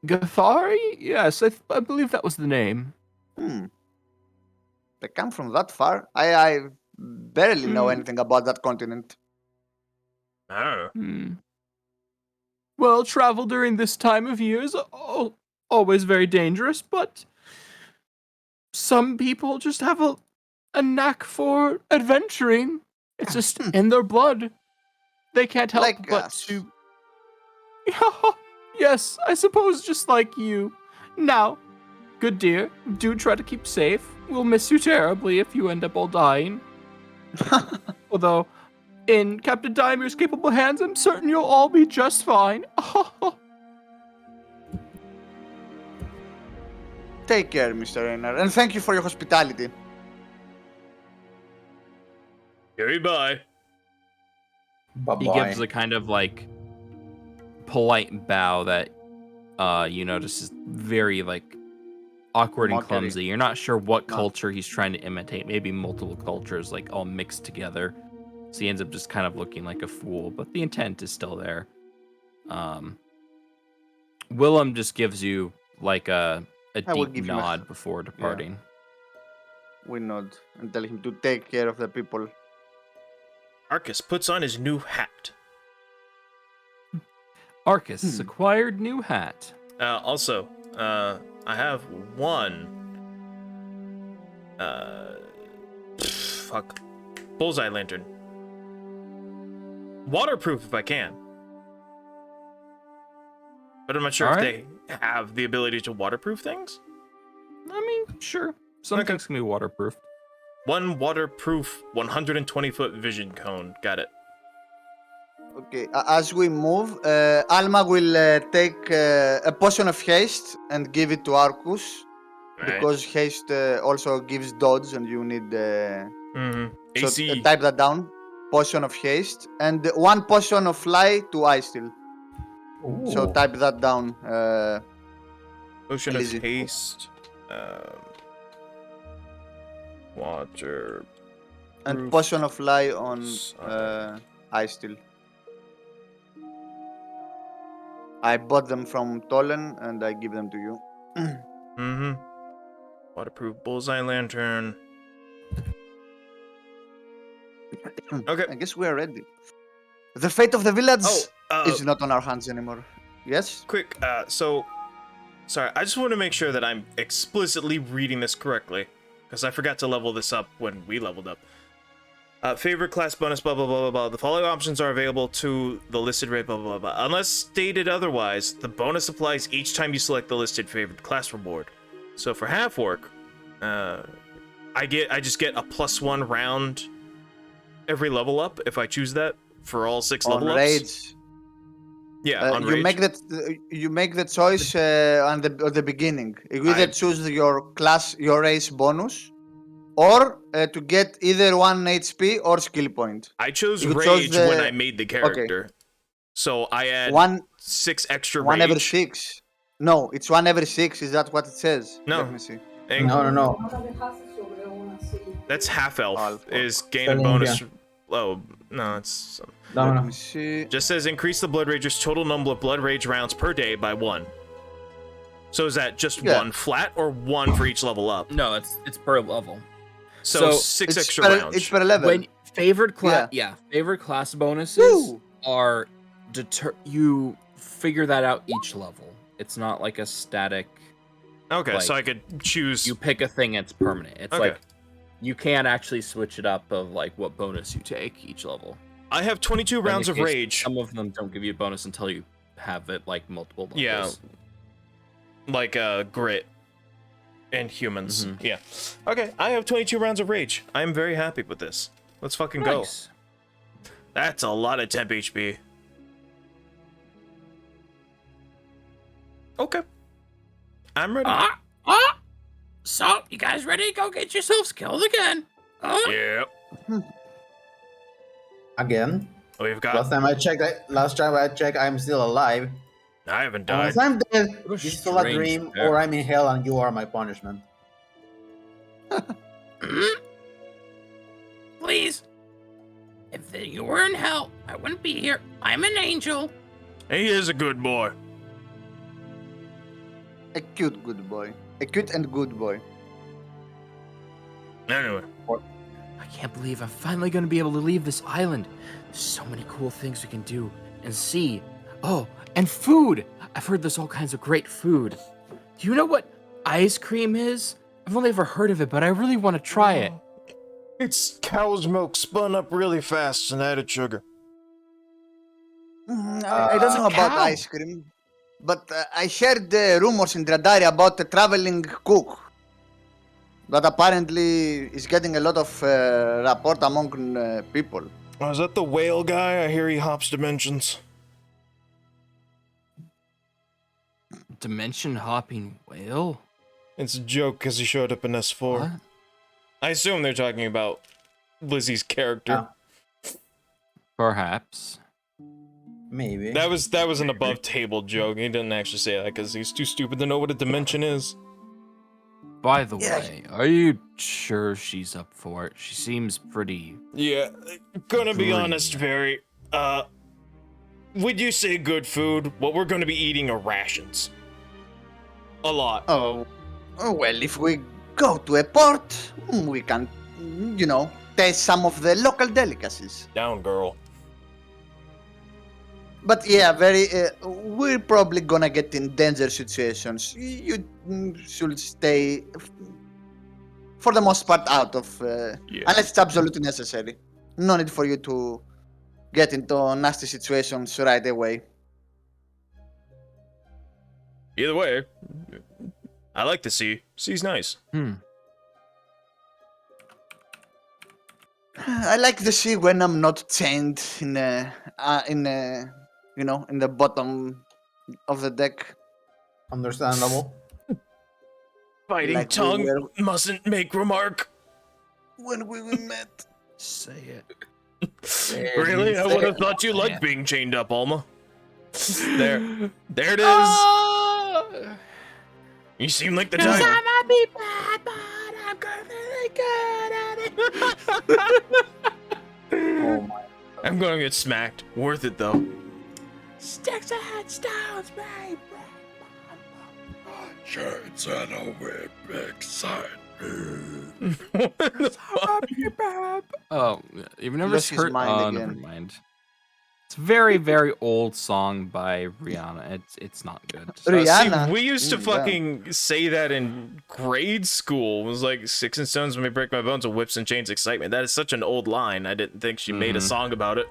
Gathari? Yes, I believe that was the name. They come from that far? I barely know anything about that continent. Oh. Well, travel during this time of year is always very dangerous, but some people just have a knack for adventuring. It's just in their blood. They can't help Like but us. to... Yes, I suppose just like you. Now, good dear, do try to keep safe. We'll miss you terribly if you end up all dying. Although, in Captain Dimer's capable hands, I'm certain you'll all be just fine. Take care, Mr. Rainer, and thank you for your hospitality. Goodbye. Bye-bye. He gives a kind of like polite bow that you notice is very like awkward and Mockery. clumsy. You're not sure what culture he's trying to imitate. Maybe multiple cultures like all mixed together. So he ends up just kind of looking like a fool, but the intent is still there. Willem just gives you like a I will deep give him a- nod before departing. We nod and tell him to take care of the people. Arcus puts on his new hat. Arcus has acquired new hat. Also, I have one. Bullseye lantern. Waterproof if I can. But I'm not sure if Alright. they have the ability to waterproof things. I mean, sure. Some things can be waterproof. One waterproof 120-foot vision cone. Got it. Okay, as we move, Alma will take a potion of haste and give it to Arcus. Right. Because haste also gives dodge and you need... So AC. type that down. Potion of haste. And one potion of fly to Icestill. So Ooh. type that down. Potion of Elysian. haste. Water. And Proof. potion of fly on Icestill. I bought them from Tolen and I give them to you. Waterproof bullseye lantern. Okay. I guess we are ready. The fate of the village Oh, is not on our hands anymore. Yes? quick, sorry, I just want to make sure that I'm explicitly reading this correctly, because I forgot to level this up when we leveled up. Favorite class bonus, blah, blah, blah, blah, blah. The following options are available to the listed rate, blah, blah, blah, blah. Unless stated otherwise, the bonus applies each time you select the listed favorite class reward. So for half work, I just get a +1 round every level up if I choose that for all 6 On level ups. rage. Yeah, on you rage. make the choice at the beginning. You either choose your class, your race bonus, or to get either 1 HP or skill point. I chose You rage chose the- when I made the character. So I add One 6 extra one rage. every 6. No, it's 1 every 6. Is that what it says? No. Let me see. No. That's half elf. Alpha. Is gain a bonus. Oh, no, it's. Let me see. Just says increase the Blood Rager's total number of Blood Rage rounds per day by 1. So is that just 1 flat or 1 for each level up? No, it's per level. So So 6 It's extra per, rounds. It's per level. When favorite class, favorite class bonuses Woo! are you figure that out each level. It's not like a static. Okay, so like, I could choose. You pick a thing, it's permanent. It's Okay. like you can't actually switch it up of like what bonus you take each level. I have 22 In rounds the of case, rage. Some of them don't give you a bonus until you have it like multiple levels. Yeah. Like grit and humans. Mhm. Yeah. Okay, I have 22 rounds of rage. I'm very happy with this. Let's fucking go. Nice. That's a lot of temp HP. Okay. I'm ready. So, you guys ready? Go get yourselves killed again. Yeah. Again. We've got... Last time I checked, I'm still alive. I haven't died. Unless I'm dead, What a this is still a strange dream, pair. or I'm in hell and you are my punishment. Please. If you were in hell, I wouldn't be here. I'm an angel. He is a good boy. A cute good boy. A cute and good boy. Anyway. I can't believe I'm finally going to be able to leave this island. There's so many cool things we can do and see. Oh, and food. I've heard there's all kinds of great food. Do you know what ice cream is? I've only ever heard of it, but I really want to try it. It's cow's milk spun up really fast and added sugar. I don't know about cow. ice cream, but I heard rumors in Dradari about a traveling cook that apparently is getting a lot of rapport among people. Oh, is that the whale guy? I hear he hops dimensions. Dimension hopping whale? It's a joke because he showed up in S4. What? I assume they're talking about Lizzie's character. Perhaps. Maybe. That was an above table joke. He didn't actually say that because he's too stupid to know what a dimension is. By the Yeah. way, are you sure she's up for it? She seems pretty... Yeah, gonna be Green. honest, very. Would you say good food? What we're gonna be eating are rations. A lot. Oh, well, if we go to a port, we can, taste some of the local delicacies. Down, girl. But yeah, we're probably gonna get in danger situations. You should stay, for the most part, out of, Yeah. unless it's absolutely necessary. No need for you to get into nasty situations right away. Either way, I like the sea. Sea's nice. I like the sea when I'm not chained in the bottom of the deck. Understandable. Fighting Like we tongue were- mustn't make remark. When we met. Say it. Really? I would have thought you liked being chained up, Alma. There it is. You seem like the type. might be bad, but I'm really good at it. Oh my. I'm gonna get smacked. Worth it though. Sticks and stones, baby. Shirts and a whip excitement. What the fuck? Oh, you've never Lost his heard. mind Oh, again. never mind. It's a very, very old song by Rihanna. It's not good. Rihanna. See, we used to Yeah. fucking say that in grade school. It was like sticks and stones when we break my bones and whips and chains excitement. That is such an old line. I didn't think she made a song about it.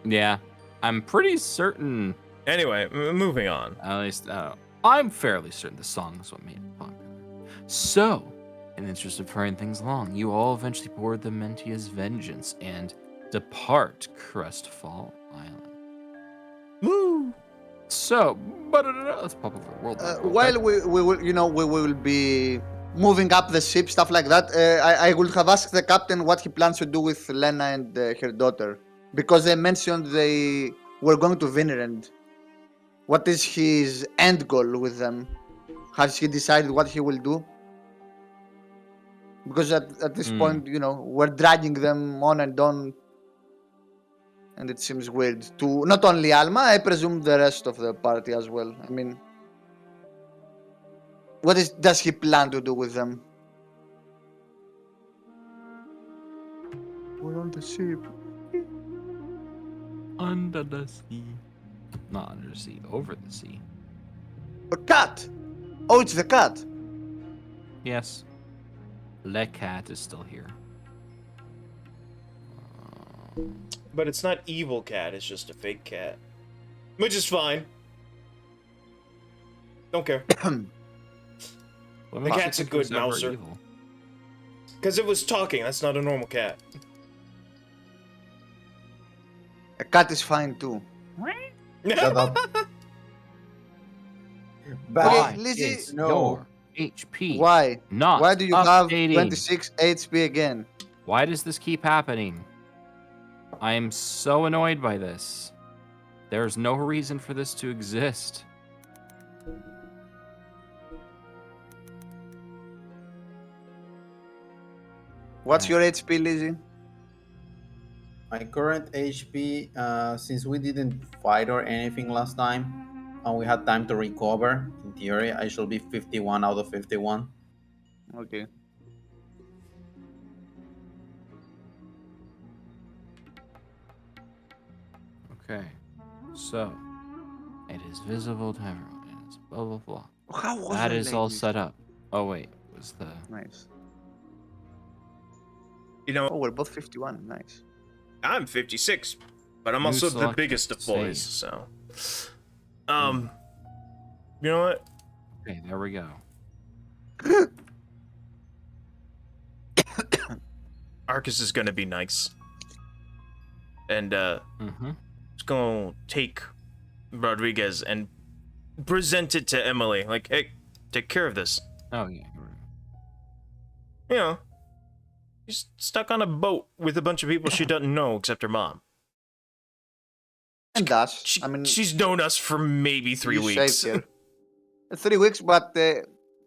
Yeah, I'm pretty certain. Anyway, moving on. At least I'm fairly certain the song is what made it popular. So, in the interest of hurrying things along, you all eventually board the Mentia's Vengeance and depart Crestfall Island. Woo! So, let's pop over the world. map real While quick. we will be moving up the ship, stuff like that, I would have asked the captain what he plans to do with Lena and her daughter, because they mentioned they were going to Vinland. What is his end goal with them? Has he decided what he will do? Because at this point, we're dragging them on and on, and it seems weird to not only Alma, I presume the rest of the party as well. I mean, does he plan to do with them? We're on the ship. Under the sea. Not under the sea, over the sea. A cat! Oh, it's the cat! Yes. Le Cat is still here. But it's not evil cat, it's just a fake cat. Which is fine. Don't care. Well, The cat's a good ever mouser. evil. Because it was talking. That's not a normal cat. A cat is fine too. Shut up. Okay, Back. Lizzie. Is No. your HP Why? not Why do you have updating? 26 HP again? Why does this keep happening? I am so annoyed by this. There's no reason for this to exist. What's your HP, Lizzie? My current HP, since we didn't fight or anything last time, and we had time to recover, in theory, I should be 51 out of 51. Okay. Okay. So, it is visible to everyone. It is blah, blah, blah. How was That your is all leg? set up. Oh, wait. Was the... Nice. You know, Oh, we're both 51. Nice. I'm 56, but I'm New also the selected biggest of boys, save. so. You know what? Okay, there we go. Arcus is gonna be nice. And, Mm-hmm. it's gonna take Rodriguez and present it to Emily. Like, hey, take care of this. Oh, yeah. You know, she's stuck on a boat with a bunch of people she doesn't know except her mom. And us. I mean, She's known us for maybe 3 you weeks. saved her. 3 weeks, but a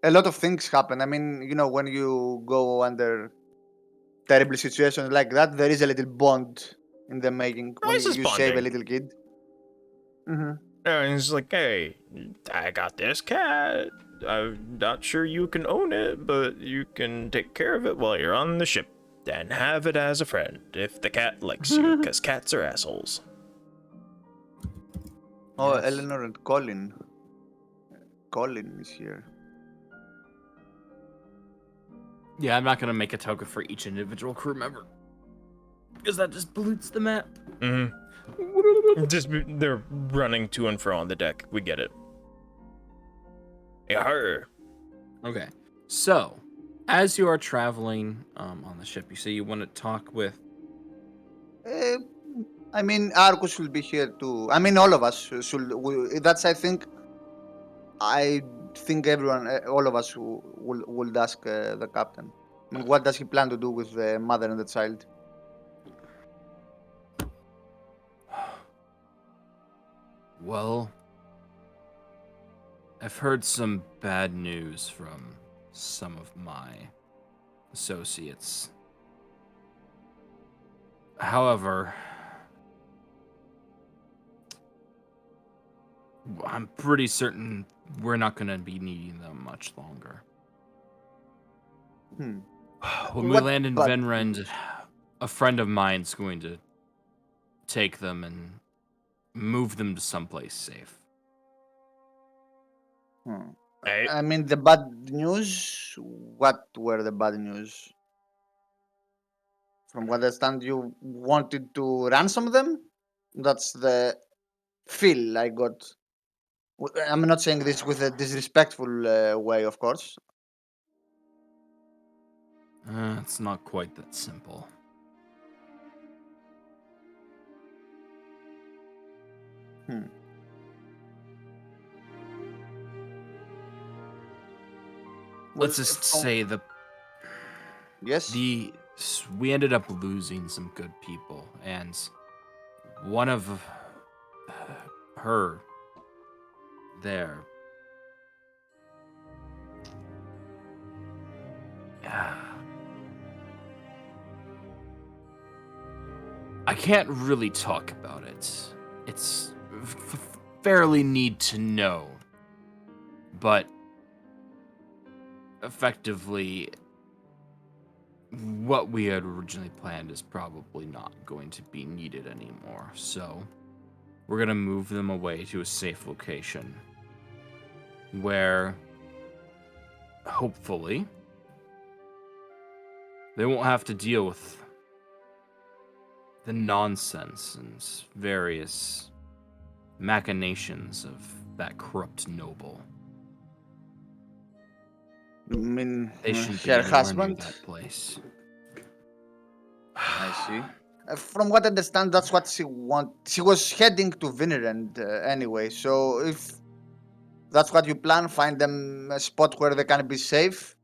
lot of things happen. I mean, you know, when you go under terrible situations like that, there is a little bond in the making when Nice is you save a bonding. little kid. Mm-hmm. And he's like, hey, I got this cat. I'm not sure you can own it, but you can take care of it while you're on the ship. And have it as a friend if the cat likes you, because cats are assholes. Oh, Yes. Eleanor and Colin. Colin is here. Yeah, I'm not going to make a token for each individual crew member. Because that just pollutes the map. Mm-hmm. Just they're running to and fro on the deck. We get it. Yarr. Okay. So, as you are traveling on the ship, you say you want to talk with... I mean, Arcus should be here too. I mean, all of us should. That's, I think everyone, all of us will ask the captain. I mean, what does he plan to do with the mother and the child? Well, I've heard some bad news from some of my associates. However, I'm pretty certain we're not going to be needing them much longer. Hmm. When we What land in bad Venrend, a friend of mine's going to take them and move them to someplace safe. Hmm. Hey, I mean, the bad news. What were the bad news? From what I understand, you wanted to ransom them. That's the feel I got. I'm not saying this with a disrespectful way, of course. It's not quite that simple. Hmm. Let's Well, just from- say Yes. we ended up losing some good people, and one of her there. I can't really talk about it. It's fairly need to know, but effectively, what we had originally planned is probably not going to be needed anymore. So we're going to move them away to a safe location where hopefully they won't have to deal with the nonsense and various machinations of that corrupt noble. I mean, They shouldn't be her anywhere near husband. that place. I see. From what I understand, that's what she want. She was heading to Vinland anyway. So if that's what you plan, find them a spot where they can be safe.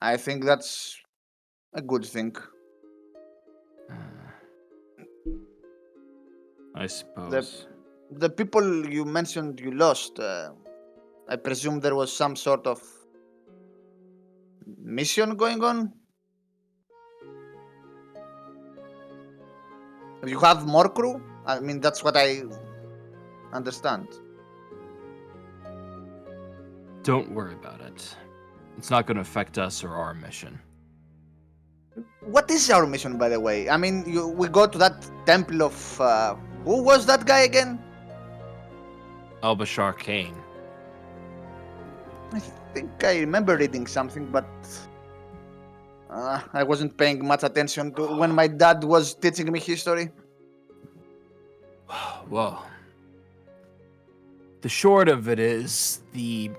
I think that's a good thing. I suppose. The people you mentioned you lost. I presume there was some sort of mission going on. You have more crew. I mean, that's what I understand. Don't worry about it. It's not going to affect us or our mission. What is our mission, by the way? I mean, we go to that temple of who was that guy again? Elbashar Kane. I think I remember reading something, but I wasn't paying much attention to when my dad was teaching me history. Well, the short of it is the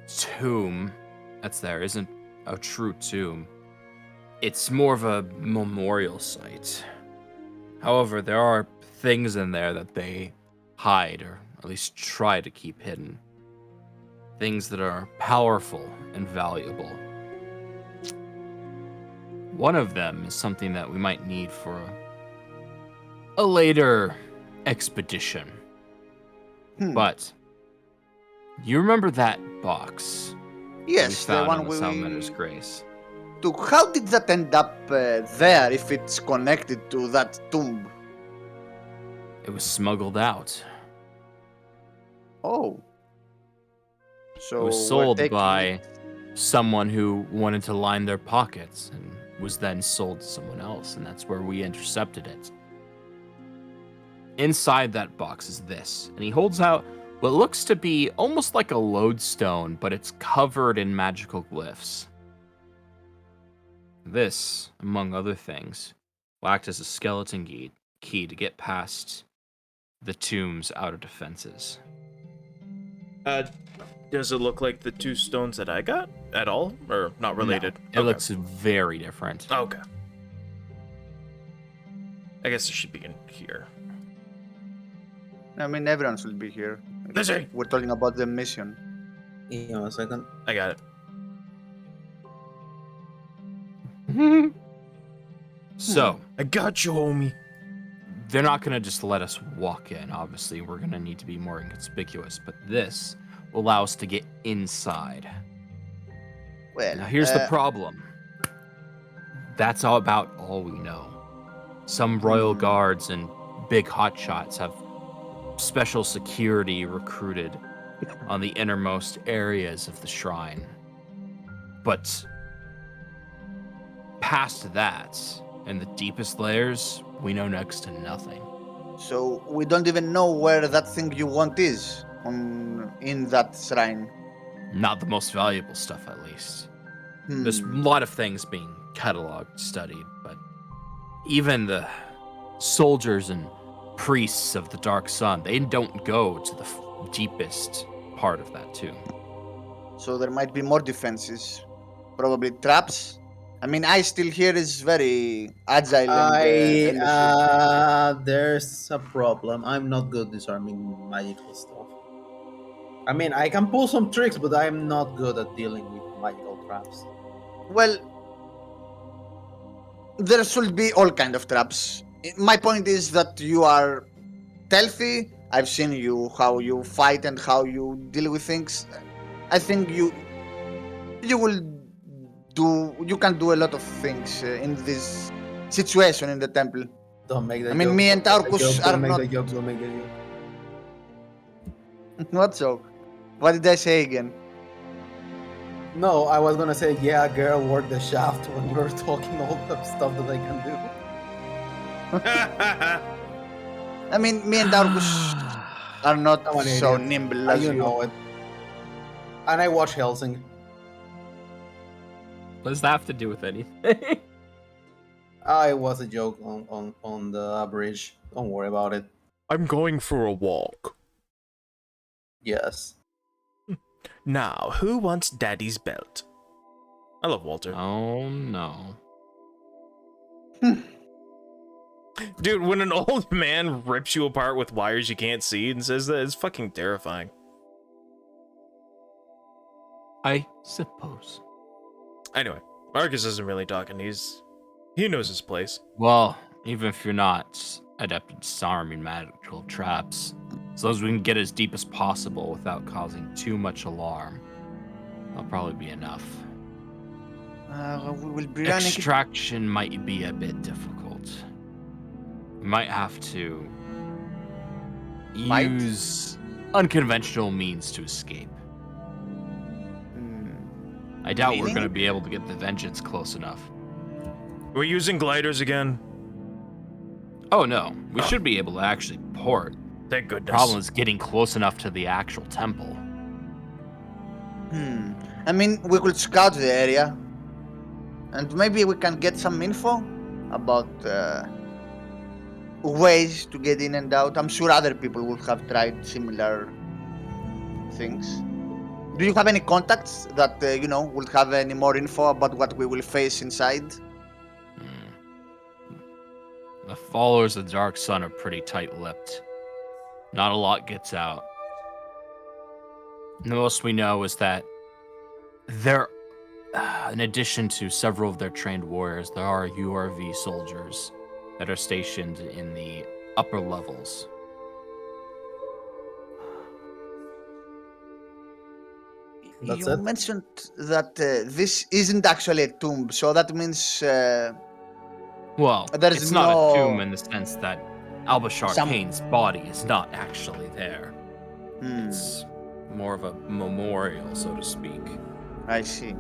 tomb that's there isn't a true tomb. It's more of a memorial site. However, there are things in there that they hide, or at least try to keep hidden. Things that are powerful and valuable. One of them is something that we might need for a later expedition. But you remember that box Yes, we the found one on the Salamander Grace? How did that end up there if it's connected to that tomb? It was smuggled out. Oh. So It was we're sold taking by it. someone who wanted to line their pockets and was then sold to someone else, and that's where we intercepted it. Inside that box is this, and he holds out what looks to be almost like a lodestone, but it's covered in magical glyphs. This, among other things, will act as a skeleton key to get past the tomb's outer defenses. Does it look like the two stones that I got at all, or not related? No, it looks very different. Okay. I guess it should be in here. I mean, everyone should be here. Lizzie! We're talking about the mission. Give me 1 second. I got it. So, I got you, homie. they're not going to just let us walk in. Obviously, we're going to need to be more inconspicuous, but this will allow us to get inside. Well, Now, here's the problem. That's about all we know. Some royal guards and big hotshots have special security recruited on the innermost areas of the shrine. But past that, in the deepest layers, we know next to nothing. So we don't even know where that thing you want is in that shrine. Not the most valuable stuff, at least. There's a lot of things being cataloged, studied, but even the soldiers and priests of the Dark Sun, they don't go to the deepest part of that tomb. So there might be more defenses. Probably traps. I mean, I still here is very agile and elusive. There's a problem. I'm not good disarming magical stuff. I mean, I can pull some tricks, but I'm not good at dealing with magical traps. Well, there should be all kind of traps. My point is that you are stealthy. I've seen you how you fight and how you deal with things. I think you can do a lot of things in this situation in the temple. Don't make the I mean, joke. me and Don't make the Tarkus joke, are don't make not. the joke. Don't make the joke. Not so. What did I say again? No, I was gonna say, yeah, girl, work the shaft when we were talking all the stuff that I can do. I mean, me and Tarkus are not I'm an so idiot. nimble as You you. know it. And I watch Helsing. What does that have to do with anything? It was a joke on the bridge. Don't worry about it. I'm going for a walk. Yes. Now, who wants Daddy's belt? I love Walter. Oh no. Dude, when an old man rips you apart with wires you can't see and says that, it's fucking terrifying. I suppose. Anyway, Marcus isn't really talking. He knows his place. Well, even if you're not adept at disarming magical traps, as long as we can get as deep as possible without causing too much alarm, that'll probably be enough. We will be running. Extraction might be a bit difficult. We might have to Might? use unconventional means to escape. I doubt we're Meaning? going to be able to get the Vengeance close enough. We're using gliders again. Oh no, we should be able to actually port. Thank goodness. Problem is getting close enough to the actual temple. I mean, we could scout the area, and maybe we can get some info about ways to get in and out. I'm sure other people will have tried similar things. Do you have any contacts that will have any more info about what we will face inside? The followers of the Dark Sun are pretty tight-lipped. Not a lot gets out. The most we know is that there, in addition to several of their trained warriors, there are URV soldiers that are stationed in the upper levels. That's You it? mentioned that this isn't actually a tomb, so that means Well, There's it's not a tomb no- in the sense that Albashar Some- Kane's body is not actually there. hmm, It's more of a memorial, so to speak. I see.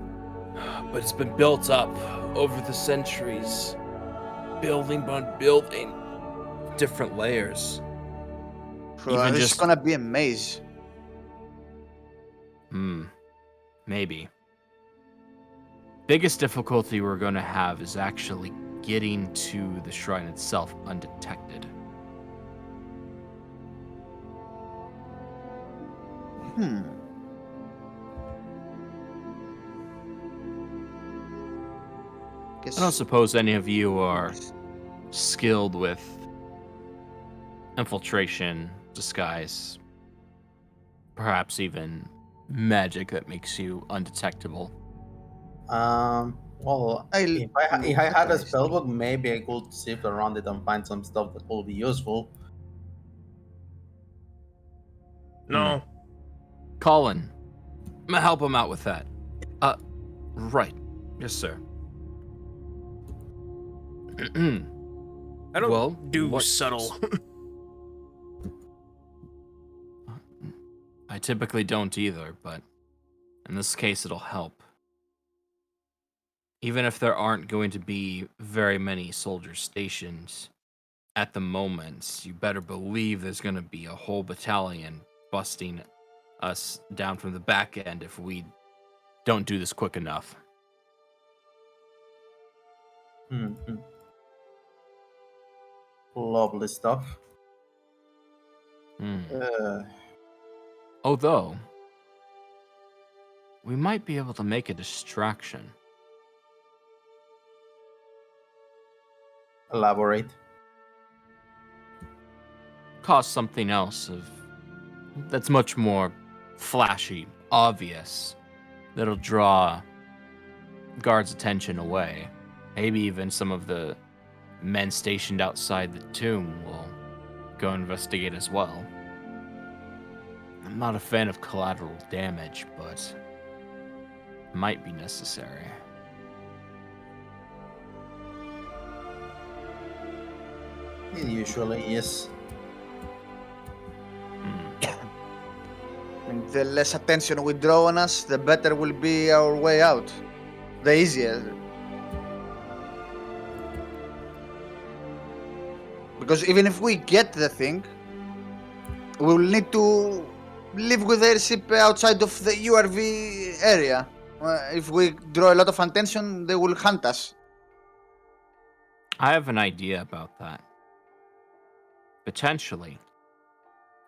But it's been built up over the centuries, building by building, different layers. So Even this is just- gonna be a maze. Maybe. Biggest difficulty we're going to have is actually getting to the shrine itself undetected. Guess I don't suppose any of you are skilled with infiltration, disguise, perhaps even magic that makes you undetectable. Well, I'll if I had a look at spellbook, maybe I could sift around it and find some stuff that will be useful. No. Colin, I'm gonna help him out with that. Right. Yes, sir. I don't Well, do what- subtle. I typically don't either, but in this case, it'll help. Even if there aren't going to be very many soldiers stationed at the moment, you better believe there's going to be a whole battalion busting us down from the back end if we don't do this quick enough. Mhm. Lovely stuff. Although, we might be able to make a distraction. Elaborate. Cause something else that's much more flashy, obvious, that'll draw guards' attention away. Maybe even some of the men stationed outside the tomb will go investigate as well. I'm not a fan of collateral damage, but might be necessary. It usually is. And the less attention we draw on us, the better will be our way out. The easier. Because even if we get the thing, we will need to live with the ship outside of the URV area. If we draw a lot of attention, they will hunt us. I have an idea about that. Potentially,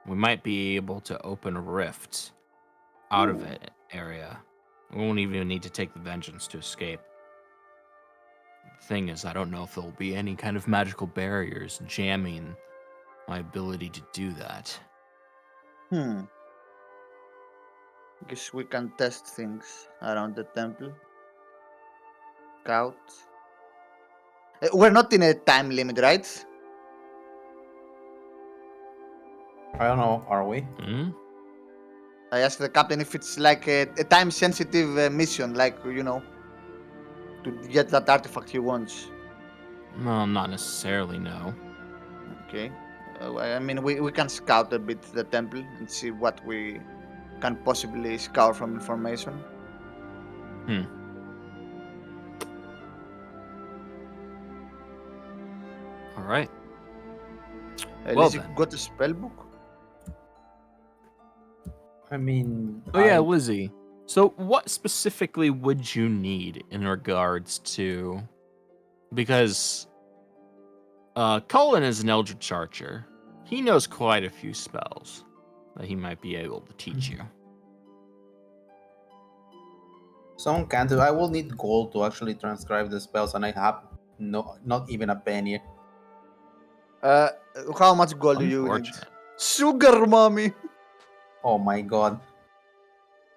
we might be able to open a rift out of it area. We won't even need to take the vengeance to escape. The thing is, I don't know if there'll be any kind of magical barriers jamming my ability to do that. Guess we can test things around the temple. Scout. We're not in a time limit, right? I don't know. Are we? Hmm? I asked the captain if it's like a time sensitive mission, like, to get that artifact he wants. Well, not necessarily, no. Okay. I mean, we can scout a bit the temple and see what we can possibly scour from information. All right. Well Lizzie then. got a spell book? I mean, Oh yeah, Lizzie. So what specifically would you need in regards to, because Cullen is an Eldritch Archer. He knows quite a few spells that he might be able to teach you. Someone can do. I will need gold to actually transcribe the spells, and I have not even a penny. How much gold do you need? Unfortunate. Sugar mommy! Oh my god.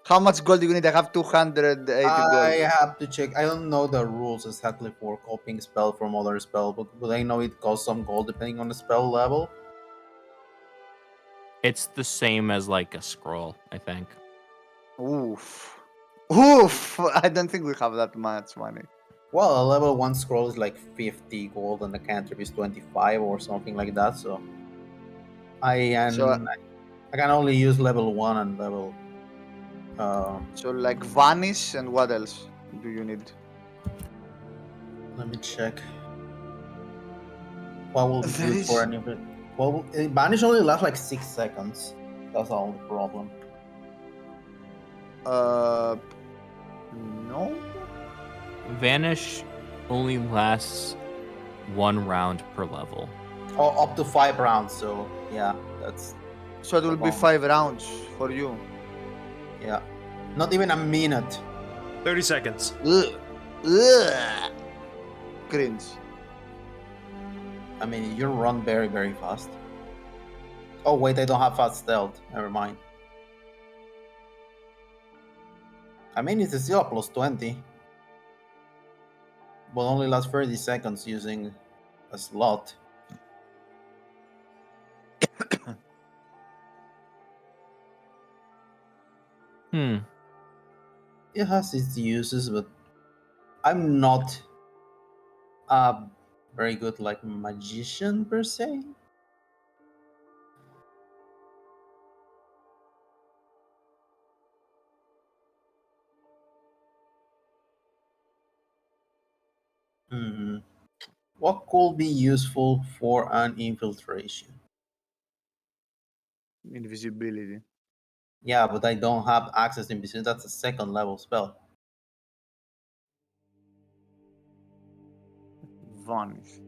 How much gold do you need? I have 280 gold. I have to check. I don't know the rules exactly for copying spell from other spell book, but I know it costs some gold depending on the spell level. It's the same as like a scroll, I think. Oof. Oof! I don't think we have that much money. Well, a level 1 scroll is like 50 gold and the cantrip is 25 or something like that, so I can only use level 1 and level So like vanish and what else do you need? let me check. What will be There good for is- any of it? Well, Banish only lasts like 6 seconds. That's all the problem. No. Vanish only lasts 1 round per level. Oh, up to 5 rounds, so yeah, that's So it will be long. 5 rounds for you. Yeah. Not even a minute. 30 seconds. Ugh. Ugh. Cringe. I mean, you run very, very fast. Oh, wait, I don't have fast stealth. Never mind. I mean, it's still a plus 20. But only lasts 30 seconds using a slot. It has its uses, but I'm not a very good like magician per se. Hmm. What could be useful for an infiltration? Invisibility. Yeah, but I don't have access to invisibility. That's a second level spell. Vanish.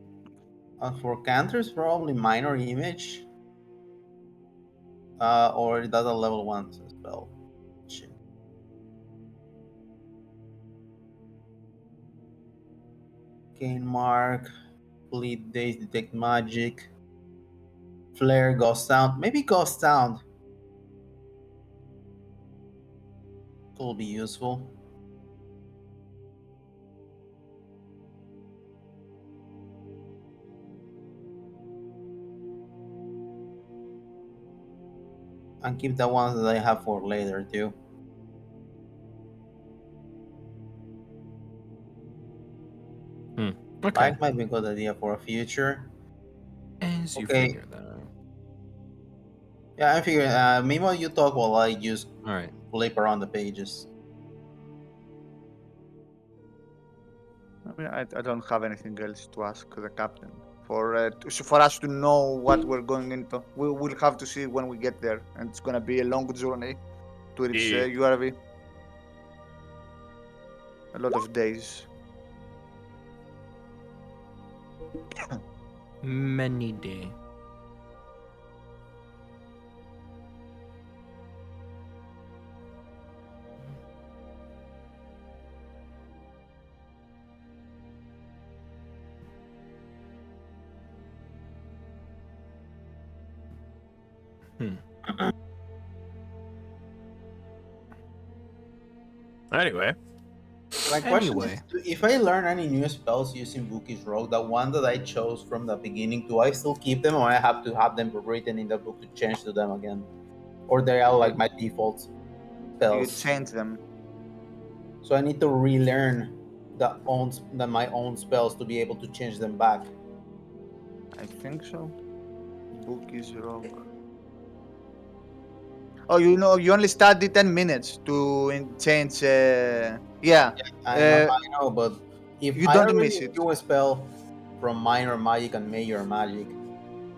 For canters, probably minor image. Or that's a level 1 spell. Shit. Gain mark, bleed days, detect magic, flare, ghost sound. Maybe ghost sound could be useful. And keep the ones that I have for later too. Okay. Might be a good idea for a future. As you Okay. figure that out. Yeah, I figure. Meanwhile, you talk while I just All right. flip around the pages. I mean, I don't have anything else to ask the captain. For us to know what we're going into, we will have to see when we get there, and it's gonna be a long journey to reach Yeah. URV. A lot of days. Many day. Anyway, My question Anyway. is, if I learn any new spells using Bookie's Rogue, the one that I chose from the beginning, do I still keep them, or I have to have them written in the book to change to them again, or they are like my default You spells? change them. So I need to relearn my own spells to be able to change them back. I think so. Book is rogue. Oh, you know, you only study 10 minutes to change. Yeah. Uh, I know, but if you I don't miss already it. knew a spell from minor magic and major magic,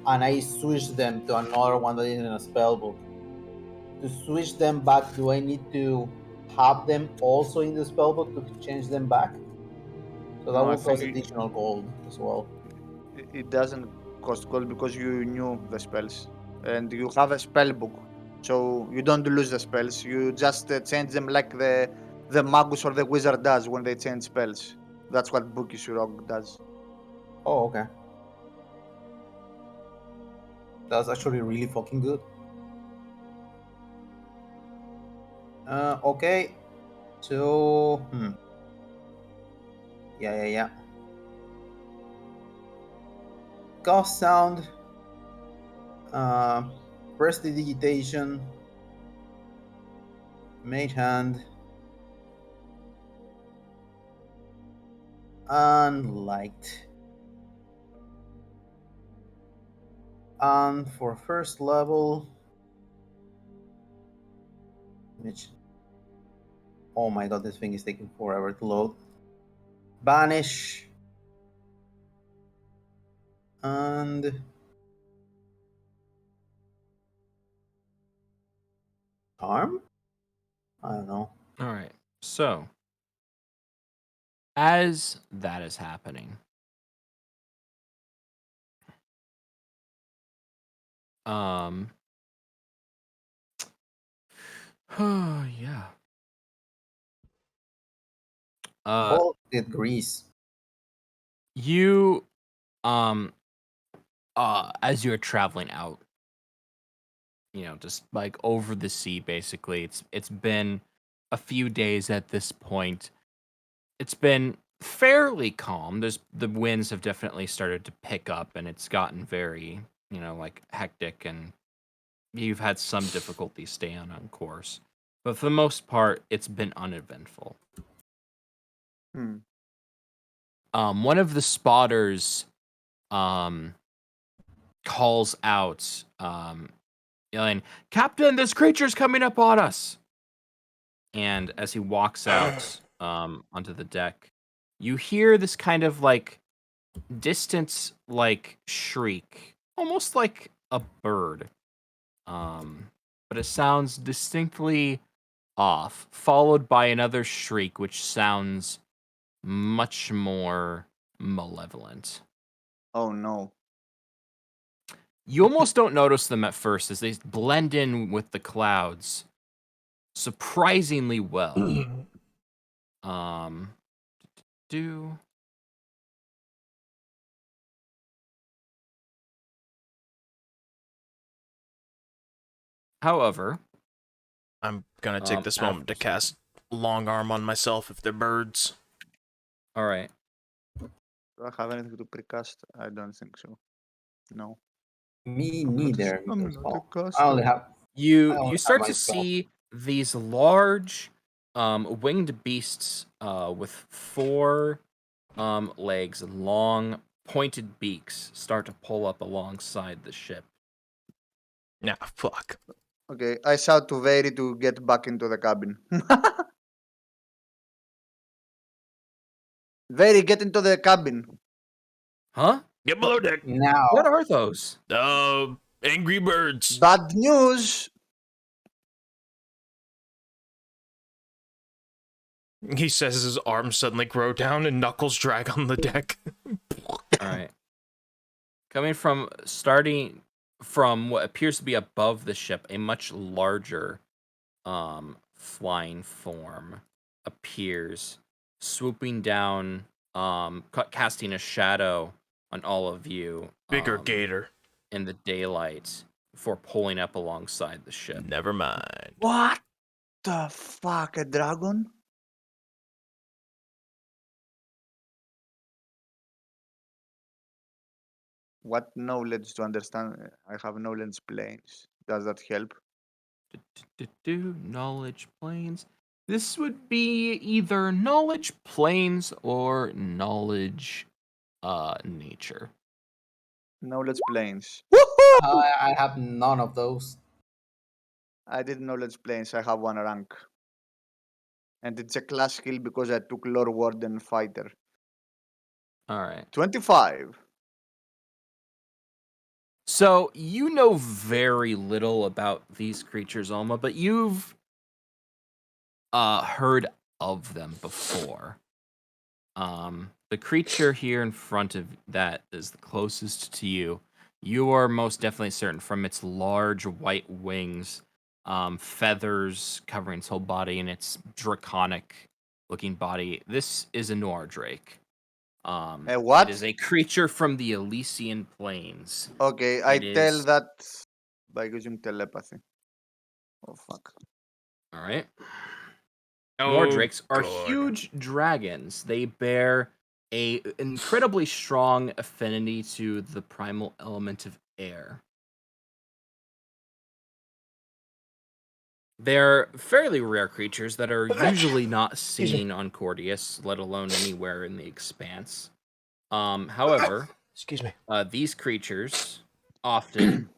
and I switch them to another one that is in a spell book, to switch them back, do I need to have them also in the spell book to change them back? So that No, I will think cost additional gold as well. it doesn't cost gold because you knew the spells and you have a spell book, so you don't lose the spells. You just change them like the magus or the wizard does when they change spells. That's what Bookish Rogue does. Oh, okay. That's actually really fucking good. Okay. So, yeah. Ghost sound, prestidigitation, mage hand, and light. And for first level, which, oh my god, this thing is taking forever to load. Banish and charm. I don't know. All right. So, as that is happening, um, yeah. Bullshit grease. You, um, as you're traveling out, just like over the sea, basically, it's been a few days at this point. It's been fairly calm. The winds have definitely started to pick up, and it's gotten very, like hectic, and you've had some difficulty staying on course. But for the most part, it's been uneventful. Hmm. One of the spotters, calls out, yelling, "Captain, this creature's coming up on us!" And as he walks out, onto the deck, you hear this kind of like distant, like shriek, almost like a bird. But it sounds distinctly off, followed by another shriek, which sounds much more malevolent. Oh no. You almost don't notice them at first as they blend in with the clouds surprisingly well. Um, do However, I'm gonna take this moment to cast long arm on myself if they're birds. All right. Do I have anything to precast? I don't think so. No. Me I'm not a, neither. I'm Because, not a I caster. only have. I You only you have start my to spell. see these large winged beasts with four legs and long pointed beaks start to pull up alongside the ship. Nah, fuck. Okay, I shout to Veri to get back into the cabin. Veri, get into the cabin. Huh? Get below deck. Now, What are those? Angry birds. Bad news. He says as his arms suddenly grow down and knuckles drag on the deck. All right. Starting from what appears to be above the ship, a much larger flying form appears, swooping down, casting a shadow on all of you. Bigger gator. In the daylight. before pulling up alongside the ship. Never mind. What the fuck? A dragon? What knowledge to understand? I have knowledge planes. Does that help? Knowledge planes. This would be either knowledge planes or knowledge nature. Knowledge planes. Woohoo! I have none of those. I did knowledge planes. I have one rank. And it's a class skill because I took Lore Warden Fighter. All right. 25. So you know very little about these creatures, Alma, but you've heard of them before. The creature here in front of that is the closest to you. You are most definitely certain from its large white wings, feathers covering its whole body, and its draconic-looking body. This is a Noir Drake. A what? It is a creature from the Elysian Plains. Okay, I It tell is- that by using telepathy. Oh, fuck. All right. Noir Oh, drakes are God. huge dragons. They bear a incredibly strong affinity to the primal element of air. They're fairly rare creatures that are usually not seen on Cordius, let alone anywhere in the expanse. However, Excuse me. these creatures often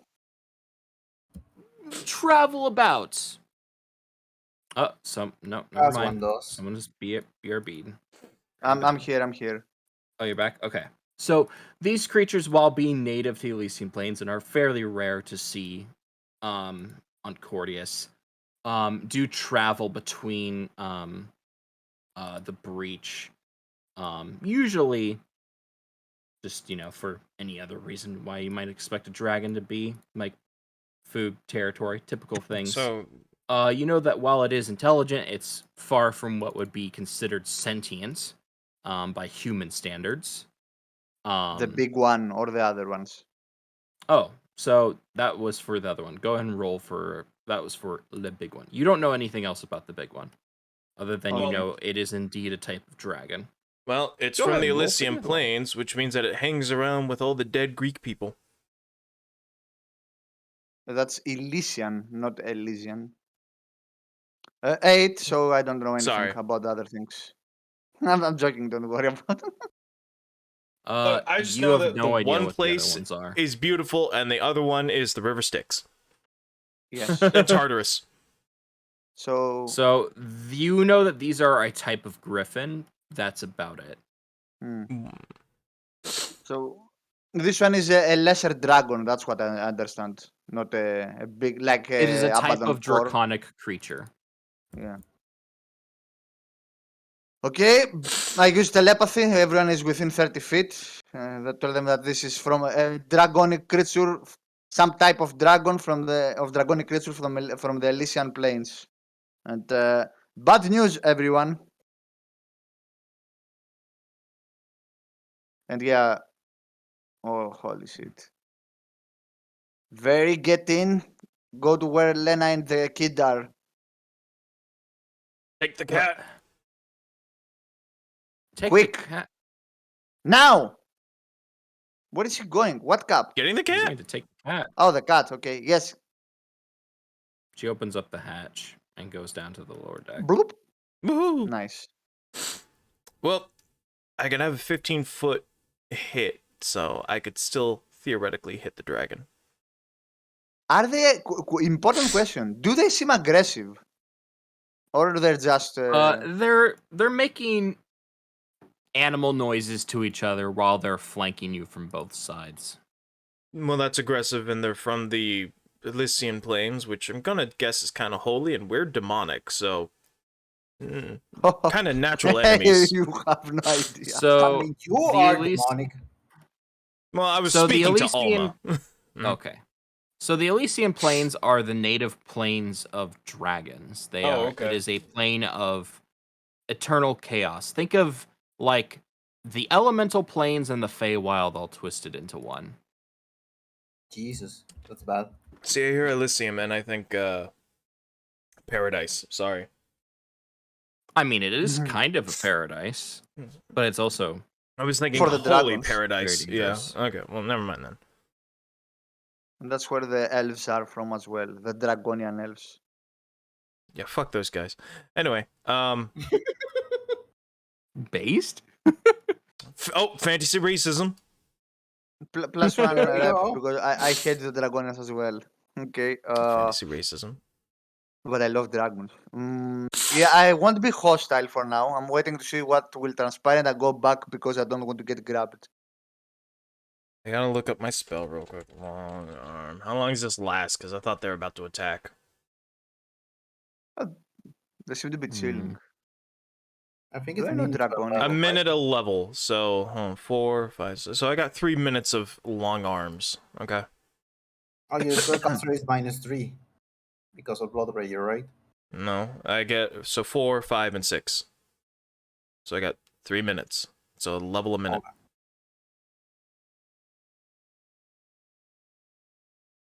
travel about. Oh, never As mind. one does. Someone just BRB'd. I'm here. I'm here. Oh, you're back? Okay. So these creatures, while being native to the Elysian Plains and are fairly rare to see on Cordius, do travel between the breach. Usually just, for any other reason why you might expect a dragon to be, like food, territory, typical things. So, you know that while it is intelligent, it's far from what would be considered sentient by human standards. The big one or the other ones? Oh, so that was for the other one. Go ahead and roll for... That was for the big one. You don't know anything else about the big one, other than you Okay. know it is indeed a type of dragon. well, it's Go from ahead, the roll for Elysian the other one. Plains, which means that it hangs around with all the dead Greek people. That's Elysian, not Elysian. 8, so I don't know anything Sorry. about other things. I'm joking, don't worry about it. I just You know have that no the idea one what the other place ones are. is beautiful, and the other one is the River Styx. Yes. And Tartarus. So, So you know that these are a type of griffin. That's about it. so this one is a lesser dragon. That's what I understand. Not a big, like It is a type Abaddon of core. draconic creature. Yeah. Okay, I use telepathy. Everyone is within 30 feet. That told them that this is from a dragonic creature, some type of dragon from the dragonic creature from the Elysian Plains. And bad news, everyone. And yeah, oh holy shit! Very get in. Go to where Lena and the kid are. Take the cat. Take Quick. the cat. Now! Where is he going? What cup? Getting the He's cat. going to take the cat. Oh, the cat. Okay, yes. She opens up the hatch and goes down to the lower deck. Bloop. Woohoo. Nice. Well, I can have a 15-foot hit, so I could still theoretically hit the dragon. Are they important question? Do they seem aggressive, or they're just? They're making animal noises to each other while they're flanking you from both sides. Well, that's aggressive, and they're from the Elysian Plains, which I'm gonna guess is kind of holy, and we're demonic, so kind of natural enemies. You have no idea. So I mean, you the are Elysian- demonic. Well, I was So the speaking to Elysian- Alma. Okay. So the Elysian Plains are the native plains of dragons. They Oh, are. okay. It is a plane of eternal chaos. Think of like the elemental planes and the Feywild all twisted into one. Jesus, that's bad. See, I hear Elysium, and I think Paradise. Sorry. I mean, it is Mhm. kind of a paradise, but it's also I was thinking For the Holy dragons. Paradise. Very Yeah. dangerous. Okay. Well, never mind then. And that's where the elves are from as well. The Dragonian elves. Yeah. Fuck those guys. Anyway. based. Fantasy racism. Plus one There we rep go. because I hate the Dragonians as well. Okay. Fantasy racism. But I love dragons. Yeah, I won't be hostile for now. I'm waiting to see what will transpire and I go back because I don't want to get grabbed. I gotta look up my spell real quick. Long arm. How long does this last? Because I thought they were about to attack. They seem to be chilling. I think Do it's I know minutes per Dragonic? A level, minute right? a level. So 4, 5. So I got 3 minutes of long arms. Okay. Oh, your spellcaster is -3 because of blood rage, right? No, I get 4, 5, and 6. So I got 3 minutes. So a level a minute.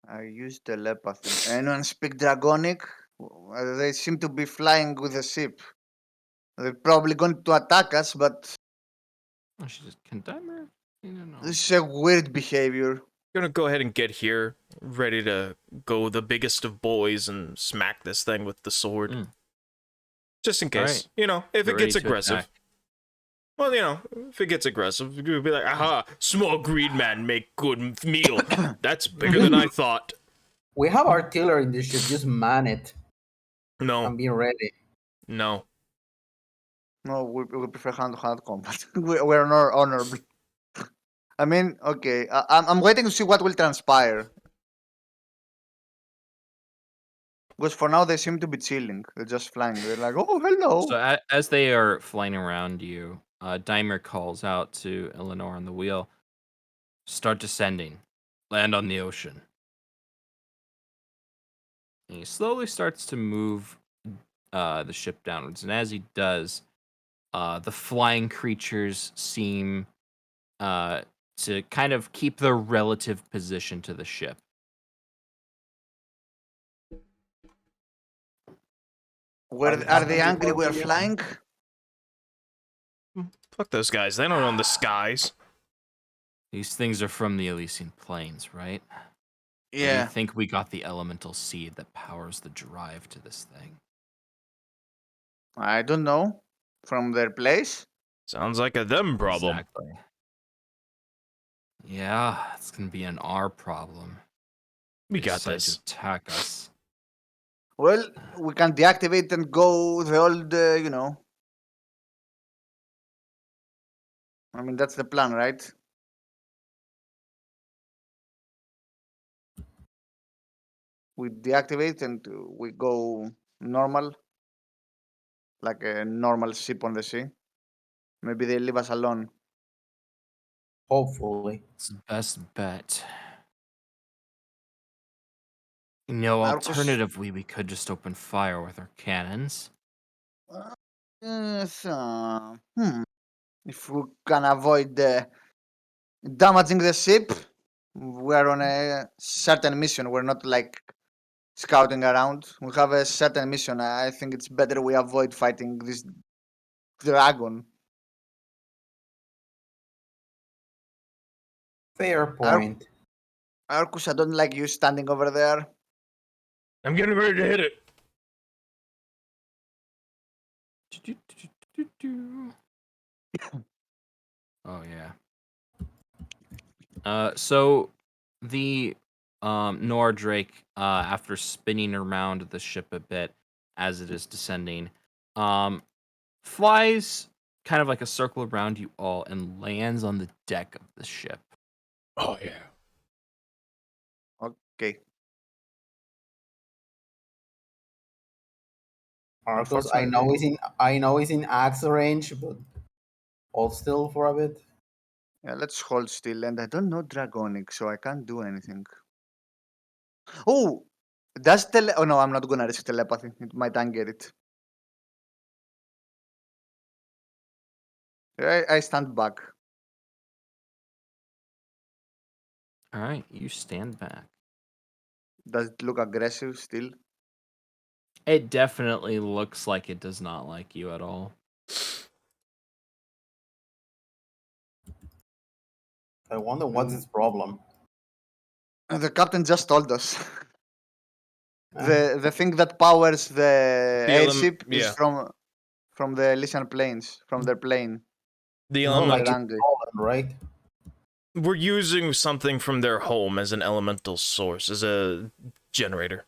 I use telepathy. Anyone speak Dragonic? They seem to be flying with the ship. They're probably going to attack us, but Oh, she just can timer. No. this is a weird behavior. Gonna go ahead and get here, ready to go the biggest of boys and smack this thing with the sword. Mm. Just in case. Alright. You know, if You're it gets ready to aggressive. attack. Well, you know, if it gets aggressive, you'll be like, aha, small greed man make good meal. That's bigger than I thought. We have artillery in this ship. Just man it No, and be ready. no. No, we prefer hand-to-hand combat. We're not honorable. I mean, okay. I'm waiting to see what will transpire. Because for now they seem to be chilling. They're just flying. They're like, oh, hello. So as they are flying around you, Dimer calls out to Eleanor on the wheel. Start descending. Land on the ocean. And he slowly starts to move the ship downwards. And as he does, the flying creatures seem to kind of keep their relative position to the ship. Are they angry we're flying? Fuck those guys. They don't own the skies. These things are from the Elysian Plains, right? Or do you Yeah. think we got the elemental seed that powers the drive to this thing? I don't know. From their place? Sounds like a them problem. Exactly. Yeah, it's gonna be an R problem. We They got decide this. to attack us. Well, we can deactivate and go the old, I mean, that's the plan, right? We deactivate and we go normal, like a normal ship on the sea. Maybe they leave us alone. Hopefully. It's the best bet. You know, Marcus, alternatively, we could just open fire with our cannons. yes, if we can avoid damaging the ship, we're on a certain mission. We're not like scouting around. We have a certain mission. I think it's better we avoid fighting this dragon. Fair point. Arcus, I don't like you standing over there. I'm getting ready to hit it. Oh yeah. So the Noir Drake, after spinning around the ship a bit as it is descending, flies kind of like a circle around you all and lands on the deck of the ship. Oh, yeah. Okay. Marcos, I know he's in axe range, but hold still for a bit. Yeah, let's hold still. And I don't know Dragonic, so I can't do anything. Oh, oh no, I'm not gonna risk telepathy. It might anger it. I stand back. All right, you stand back. Does it look aggressive still? It definitely looks like it does not like you at all. I wonder what's its problem. The captain just told us. Uh, The thing that powers the airship is yeah. from the Elysian Plains, from their plane. The no, element. like it's Angry. stolen, right? We're using something from their home as an elemental source, as a generator.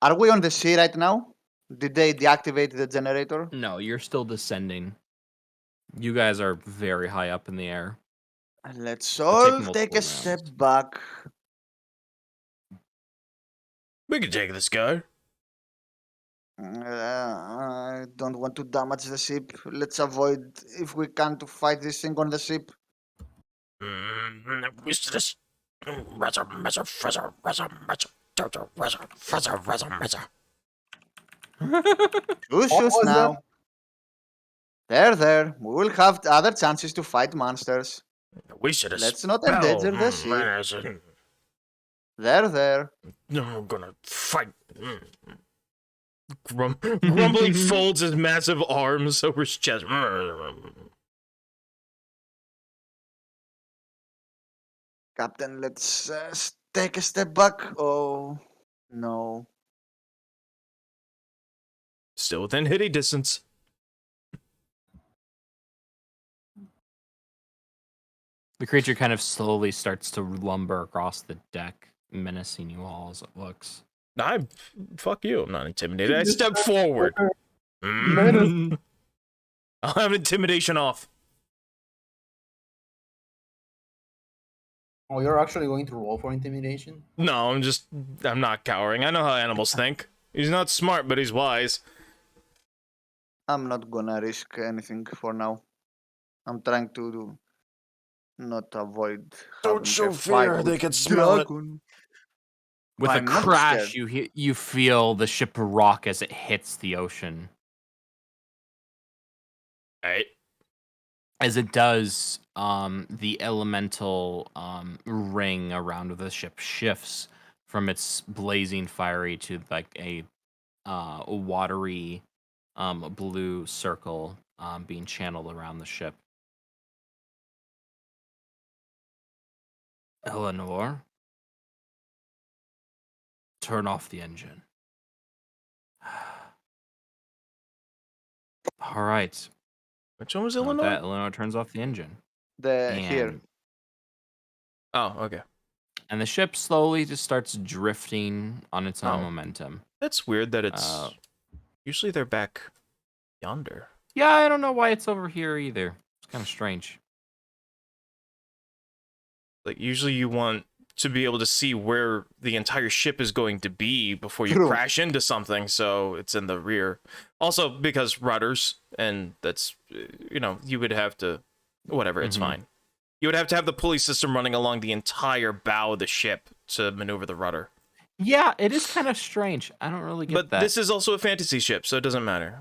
Are we on the sea right now? Did they deactivate the generator? No, you're still descending. You guys are very high up in the air. Let's take all multiple take a rounds. step back. We can take this guy. I don't want to damage the ship. Let's avoid, if we can, to fight this thing on the ship. Shush, What shush was now. There. We will have other chances to fight monsters. We should have. Let's not endanger the ship. There. No, I'm gonna fight. Grumbling folds his massive arms over his chest. Captain, let's take a step back. Oh, no. Still within hitting distance. The creature kind of slowly starts to lumber across the deck, menacing you all as it looks. Fuck you. I'm not intimidated. I step forward. I'll have intimidation off. Oh, you're actually going to roll for intimidation? No, I'm not cowering. I know how animals think. He's not smart, but he's wise. I'm not gonna risk anything for now. I'm trying to not avoid. Don't having show a fight fear, with they can smell it. dragon. With I'm a not crash, scared. you feel the ship rock as it hits the ocean. Right. As it does, the elemental ring around the ship shifts from its blazing fiery to like a watery blue circle being channeled around the ship. Eleanor, turn off the engine. All right. Which one was And with Illinois? that, Eleanor turns off the engine. Here. And- Oh, okay. And the ship slowly just starts drifting on its own Oh. momentum. That's weird that it's... usually they're back yonder. Yeah, I don't know why it's over here either. It's kind of strange. Like, usually you want to be able to see where the entire ship is going to be before you True. crash into something, so it's in the rear. Also, because rudders, and that's, you would have to... Whatever, it's Mhm. fine. You would have to have the pulley system running along the entire bow of the ship to maneuver the rudder. Yeah, it is kind of strange. I don't really get But that. this is also a fantasy ship, so it doesn't matter.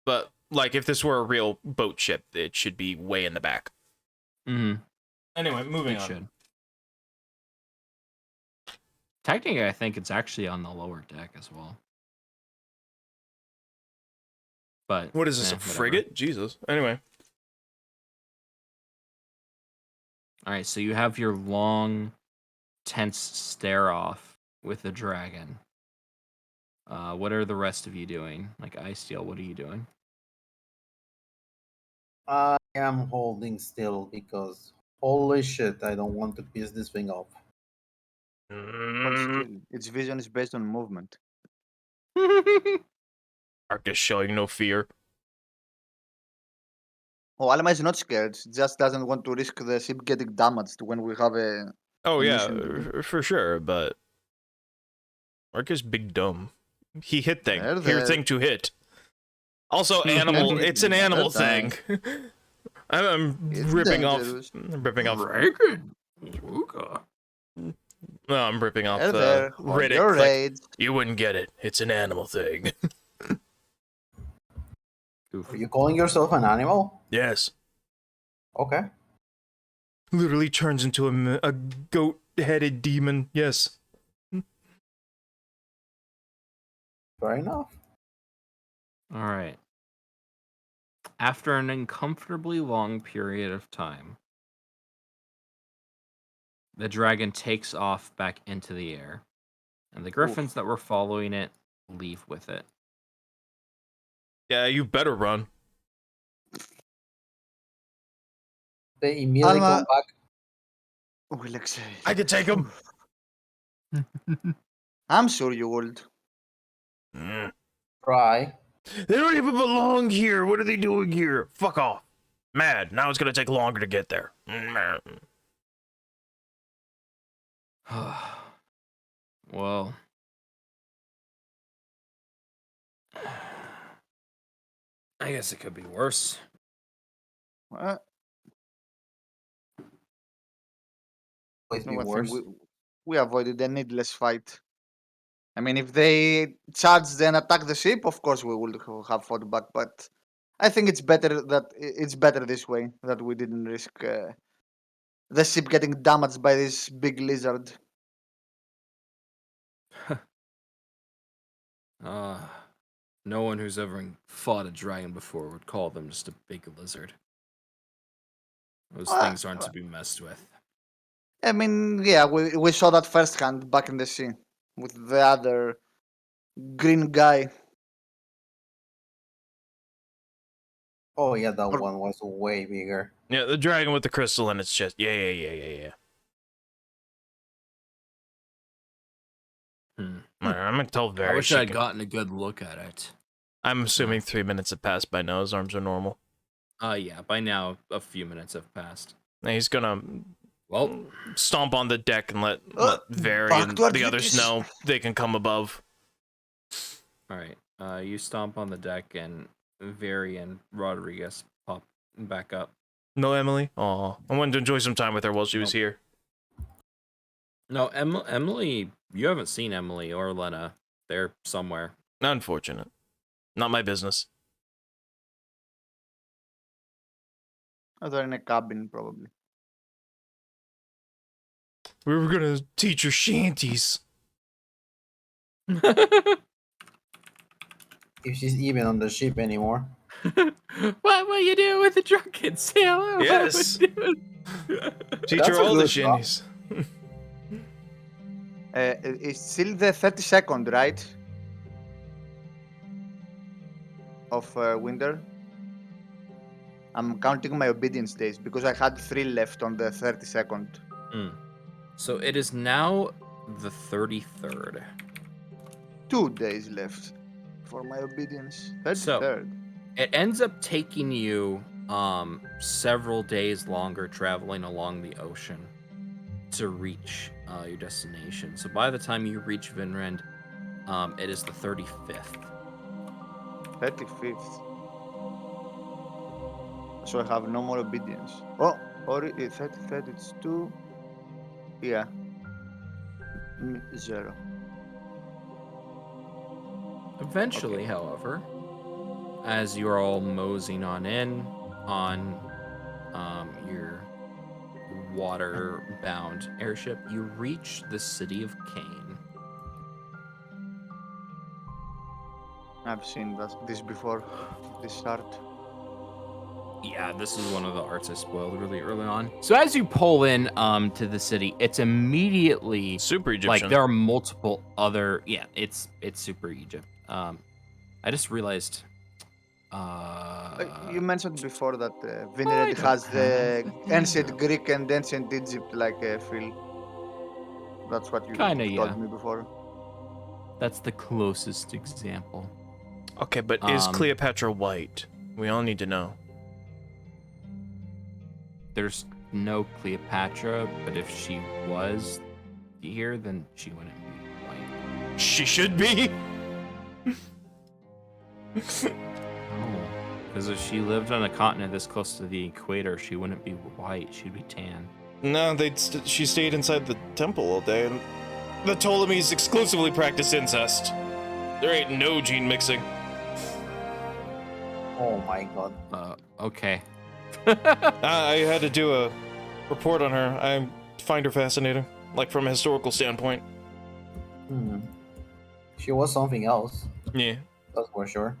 But, like, if this were a real boat ship, it should be way in the back. Mm-hmm. Anyway, moving It on. should. Technically, I think it's actually on the lower deck as well. But What is this, a whatever. frigate? Jesus. Anyway. All right, so you have your long, tense stare off with the dragon. What are the rest of you doing? Like Ice Steel, what are you doing? I am holding still because holy shit, I don't want to piss this thing off. Hold still. Its vision is based on movement. Arcus showing no fear. Oh, Alma is not scared. She just doesn't want to risk the ship getting damaged when we have a. Oh, A yeah, mission to do. for sure, but... Arcus big dumb. He hit thing. There, Here there. thing to hit. Also, animal. It's an animal There, thing. I'm It's ripping dangerous. off... I'm ripping off... Dragon? Luca. No, I'm ripping off There. the Hold Riddick. your Like, rage. you wouldn't get it. It's an animal thing. Are you calling yourself an animal? Yes. Okay. literally turns into a goat-headed demon. Yes. Fair enough. All right. After an uncomfortably long period of time, the dragon takes off back into the air, and the griffins that were following it leave with it. Yeah, you better run. They immediately Alma- come back. We'll exhale. I could take him. I'm sure you would. Try. They don't even belong here. What are they doing here? Fuck off. Mad. Now it's gonna take longer to get there. Well, I guess it could be worse. What? Always No, be I think worse. we avoided a needless fight. I mean, if they charged and attacked the ship, of course we would have fought back. But I think it's better this way, that we didn't risk the ship getting damaged by this big lizard. No one who's ever fought a dragon before would call them just a big lizard. Those things aren't to be messed with. I mean, yeah, we saw that firsthand back in the sea with the other green guy. Oh yeah, that one was way bigger. Yeah, the dragon with the crystal in its chest. Yeah. I'm gonna tell I Varys. wish I had gotten a good look at it. I'm assuming 3 minutes have passed by now. His arms are normal. Yeah, by now a few minutes have passed. And he's gonna stomp on the deck and let Varys back and to our the others duties. know they can come above. All right. You stomp on the deck, and Vary and Rodriguez pop back up. No, Emily? Aw. I wanted to enjoy some time with her while she was here. No, Emily. You haven't seen Emily or Lena. They're somewhere. Unfortunate. Not my business. They're in a cabin, probably. We were gonna teach her shanties. If she's even on the ship anymore. What will you do with a drunken sailor? Yes. What would you- Teach That's her a all the good shanties. It's still the 32nd, right? Of winter. I'm counting my obedience days because I had 3 left on the 32nd. So it is now the 33rd. 2 days left for my obedience. 33rd. It ends up taking you several days longer traveling along the ocean to reach your destination. So by the time you reach Vinrend, it is the 35th. 35th. So I have no more obedience. Oh, or 33rd, it's 2. Yeah. 0. Eventually, however, as you're all moseying on in on your water-bound airship, you reach the city of Kane. I've seen this before. This art. Yeah, this is one of the arts I spoiled really early on. So as you pull in to the city, it's immediately Super Egyptian. like there are multiple other it's super Egypt. I just realized You mentioned before that I Vinred don't has the have ancient no. Greek and ancient Egypt like feel. That's what you Kinda, yeah. told me before. That's the closest example. Okay, but is Cleopatra white? We all need to know. There's no Cleopatra, but if she was here, then she wouldn't be white. She should be. Because if she lived on a continent this close to the equator, she wouldn't be white. She'd be tan. No, she stayed inside the temple all day, and the Ptolemies exclusively practice incest. There ain't no gene mixing. Oh my god. Okay. I had to do report on her. I find her fascinating, like from a historical standpoint. She was something else. Yeah. That's for sure.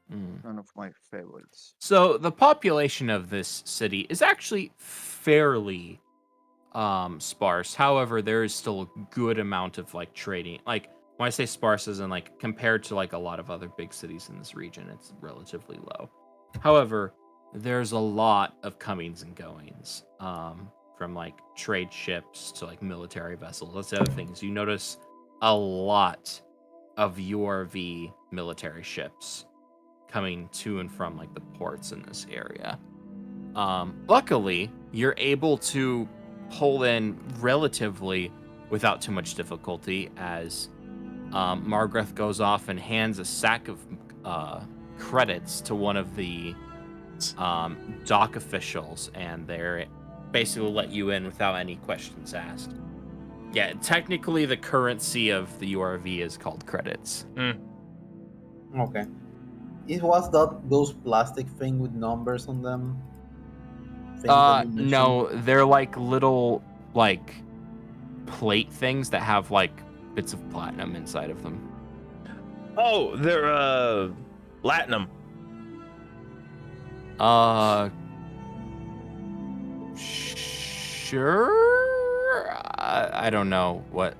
One of my favorites. So the population of this city is actually fairly sparse. However, there is still a good amount of like trading. Like when I say sparse, as in like compared to like a lot of other big cities in this region, it's relatively low. However, there's a lot of comings and goings, from like trade ships to like military vessels. That's the other things. You notice a lot of URV military ships coming to and from like the ports in this area. Luckily, you're able to pull in relatively without too much difficulty as Margaret goes off and hands a sack of credits to one of the dock officials, and they're basically will let you in without any questions asked. Yeah, technically the currency of the URV is called credits. Okay. It was that those plastic thing with numbers on them. Things that you mentioned? No, they're like little like plate things that have like bits of platinum inside of them. Oh, they're Latinum. Sure. I don't know what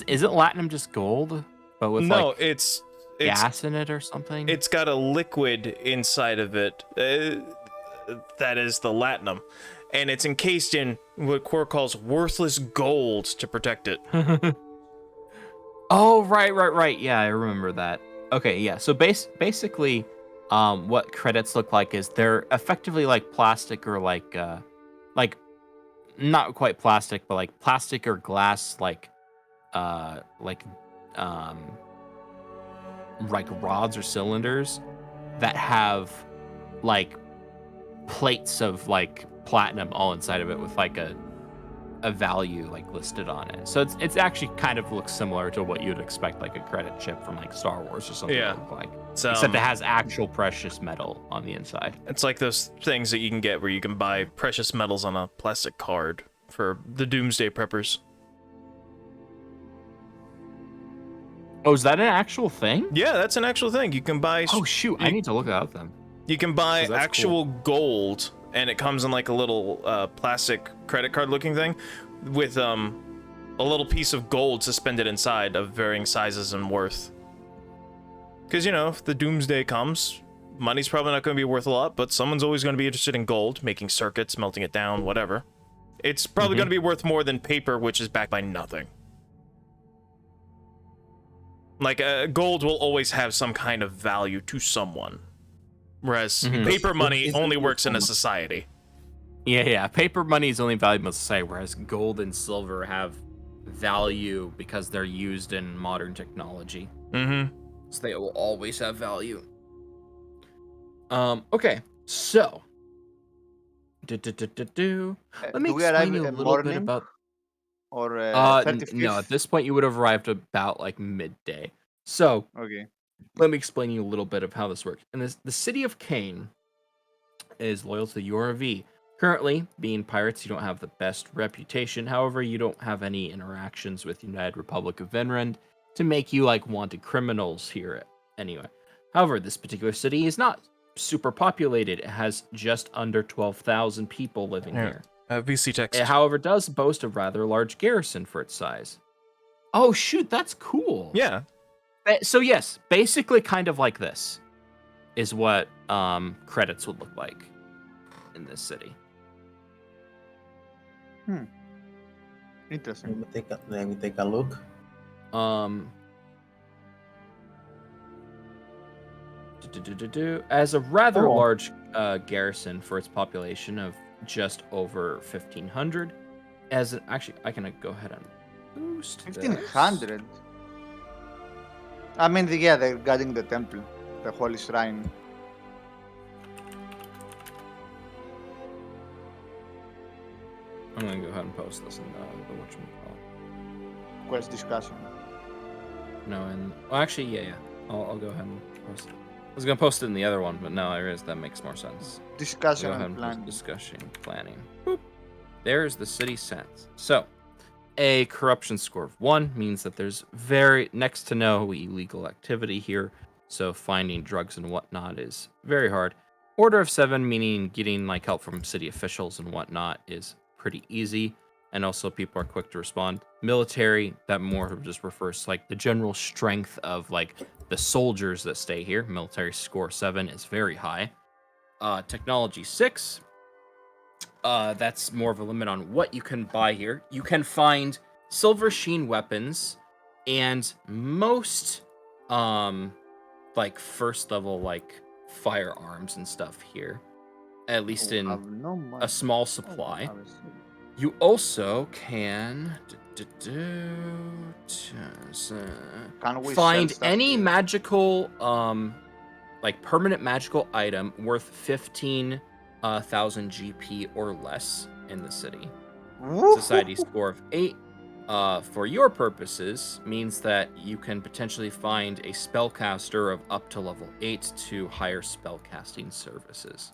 isn't platinum just gold, but with No, like it's gas in it or something? It's got a liquid inside of it. That is the latinum, and it's encased in what Core calls worthless gold to protect it. Oh, right. Yeah, I remember that. Okay, yeah. So basically, what credits look like is they're effectively like plastic or like not quite plastic, but like plastic or glass, like rods or cylinders that have like plates of like platinum all inside of it with like a value like listed on it. So it's actually kind of looks similar to what you'd expect like a credit chip from like Star Wars or something Yeah. to look like. So, Except it has actual precious metal on the inside. it's like those things that you can get where you can buy precious metals on a plastic card for the Doomsday Preppers. Oh, is that an actual thing? Yeah, that's an actual thing. You can buy. Oh shoot, I need to look it up then. You can buy 'Cause that's actual gold, and it comes in like a little plastic credit card looking thing with a little piece of gold suspended inside of varying sizes and worth. Because, you know, if the doomsday comes, money's probably not going to be worth a lot, but someone's always going to be interested in gold, making circuits, melting it down, whatever. It's probably going to be worth more than paper, which is backed by nothing. Like, gold will always have some kind of value to someone. Whereas paper money only works in a society. Yeah. Paper money is only valuable in society, whereas gold and silver have value because they're used in modern technology. So they will always have value. Okay, so let me Do we explain arrive you a in little bit morning about. or 35th? No, at this point you would have arrived about like midday. So Okay. let me explain you a little bit of how this works. And the city of Kane is loyal to the URV. Currently, being pirates, you don't have the best reputation. However, you don't have any interactions with United Republic of Vinland to make you like wanted criminals here anyway. However, this particular city is not super populated. It has just under 12,000 people living here. VC text. It, however, does boast a rather large garrison for its size. Oh shoot, that's cool. Yeah. So yes, basically kind of like this is what credits would look like in this city. Interesting. Let me take a look. As a rather large garrison for its population of just over 1,500. Actually, I can go ahead and boost 1,500. I mean, they're guarding the temple, the holy shrine. I'm gonna go ahead and post this in the whatchamacallit. Quest discussion. No, and well, actually, yeah. I'll go ahead and post it. was gonna post it in the other one, but no, I realize that makes more sense. Discussion Go ahead and and post planning. discussion planning. Boop. There's the city sense. So, a corruption score of 1 means that there's very next to no illegal activity here. So finding drugs and whatnot is very hard. Order of 7, meaning getting like help from city officials and whatnot, is pretty easy. And also people are quick to respond. Military, that more just refers to like the general strength of like the soldiers that stay here. Military score 7 is very high. Technology 6, that's more of a limit on what you can buy here. You can find silver sheen weapons and most like first level like firearms and stuff here, at least We in have no money. a small Oh, we supply. have a silver. You also can Can we find sell stuff any here? magical like permanent magical item worth 15,000 GP or less in the city. Society score of 8 for your purposes means that you can potentially find a spellcaster of up to level 8 to hire spellcasting services.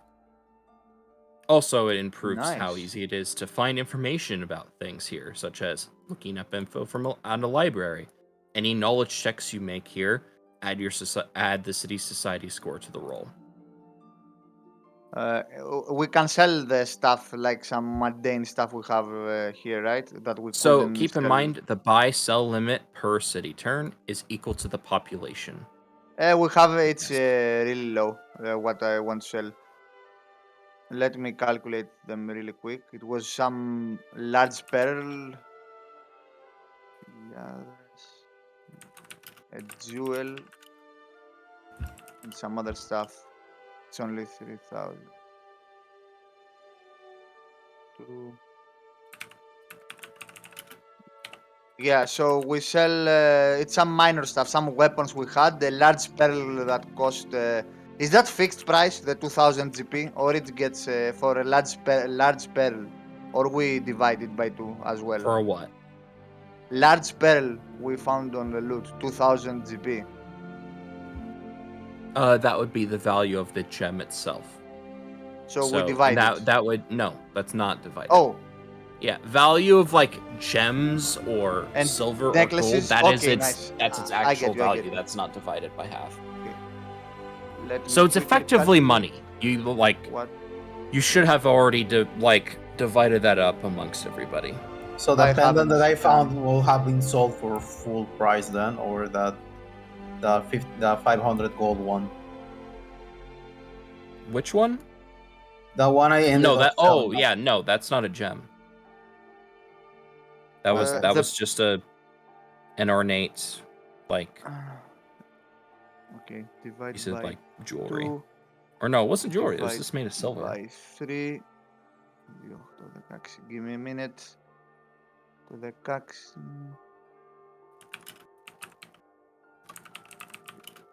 Also, it improves how Nice. easy it is to find information about things here, such as looking up info from a library. Any knowledge checks you make here, add the city society score to the roll. We can sell the stuff like some mundane stuff we have here, right? That we So couldn't keep in sell. mind the buy-sell limit per city turn is equal to the population. We have it's really low. What I want to sell. Let me calculate them really quick. It was some large pearl, yes, a jewel, and some other stuff. It's only 3,000. Yeah, so we sell it's some minor stuff, some weapons we had. The large pearl that cost is that fixed price, the 2,000 GP, or it gets for a large pearl, or we divide it by 2 as well. For what? Large pearl we found on the loot, 2,000 GP. That would be the value of the gem itself. So we divide it. That would no, that's not divided. Oh, Yeah, value of like gems or and silver or gold, necklaces. that is Okay, its nice. that's its I actual get you. I value. get you. That's not divided by half. Let So me it's quickly effectively calculate money. You like what you should have already divided that up amongst everybody. So the I pendant haven't that I found done. will have been sold for full price then, or the 500 gold one. Which one? The one I ended No, up that selling. yeah, no, that's not a gem. That was the- was just an ornate like Okay, divide piece of by like jewelry. 2. Or no, it wasn't jewelry. It was Divide just made of silver. by 3. 2, 8, 16. Give me a minute. 2, 16.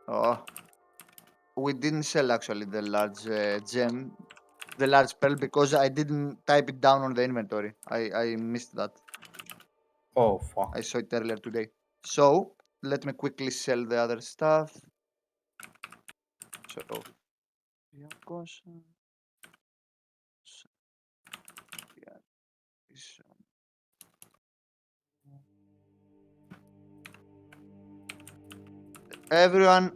Oh, we didn't sell actually the large gem, the large pearl, because I didn't type it down on the inventory. I missed that. Oh fuck. I saw it earlier today. So let me quickly sell the other stuff. So yeah, of course. Yeah, this, everyone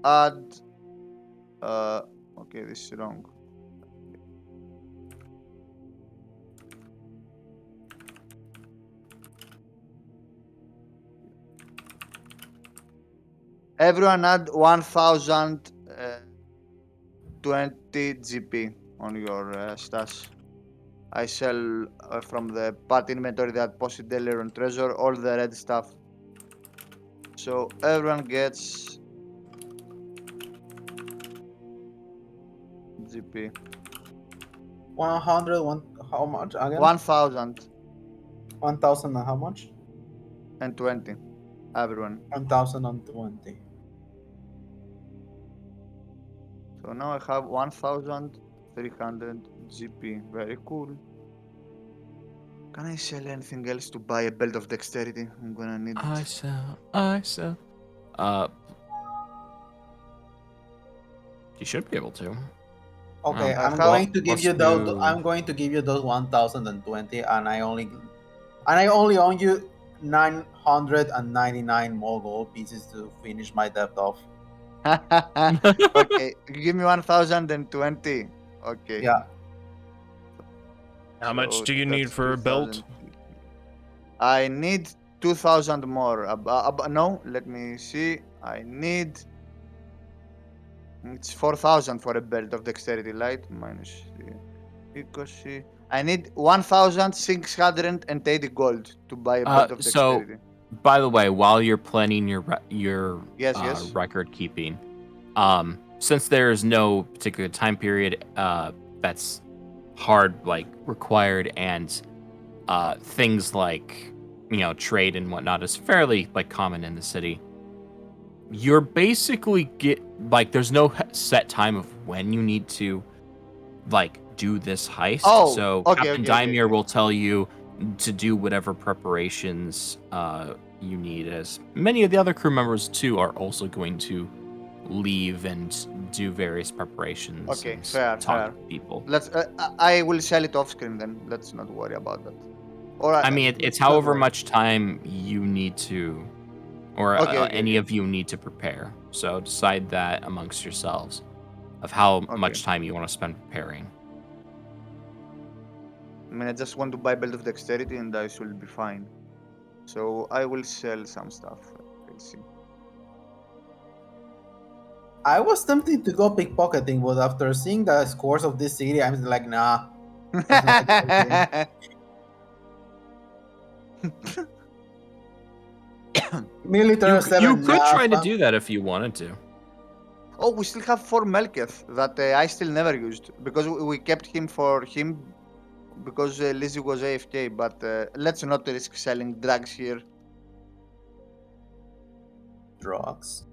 add. Okay, this is wrong. Everyone add 1,020 GP on your stash. I sell from the part inventory that posted earlier on treasure all the red stuff. So everyone gets GP. 100. How much again? 1,020. 1,000 and how much? Everyone. 1,020. So now I have 1,300 GP. Very cool. Can I sell anything else to buy a belt of dexterity? I'm gonna need it. I sell. You should be able to. Okay, I I'm have- going to give let's you those. do- I'm going to give you those 1,020, and I only own you 999 more gold pieces to finish my debt off. Okay, give me 1,020. Okay. Yeah, How much So do you need that's for a belt? 2,000. I need 2,000 more. No, let me see. I need. It's 4,000 for a belt of dexterity light minus efficacy. I need 1,680 gold to buy a belt of So, dexterity. by the way, while you're planning your Yes, yes. record keeping, since there's no particular time period that's hard required, and things like trade and whatnot is fairly common in the city. You're basically there's no set time of when you need to do this heist. Oh, So okay, Captain okay, okay, Daimir okay. will tell you to do whatever preparations you need, as many of the other crew members too are also going to leave and do various preparations. Okay, and fair, talk fair. to people. Let's. I will sell it off screen then. Let's not worry about that. Or I mean, it's don't however worry. much time you need to, or Okay, okay, any okay. of you need to prepare. So decide that amongst yourselves of how Okay. much time you want to spend preparing. I mean, I just want to buy belt of dexterity and I should be fine. So I will sell some stuff. We'll see. I was tempted to go pickpocketing, but after seeing the scores of this city, I'm like, nah, that's not a good idea. Military You 7, could nah, try to fam. do that if you wanted to. Oh, we still have 4 Melketh that I still never used because we kept him for him because Lizzie was AFK. But let's not risk selling drugs here. Drugs.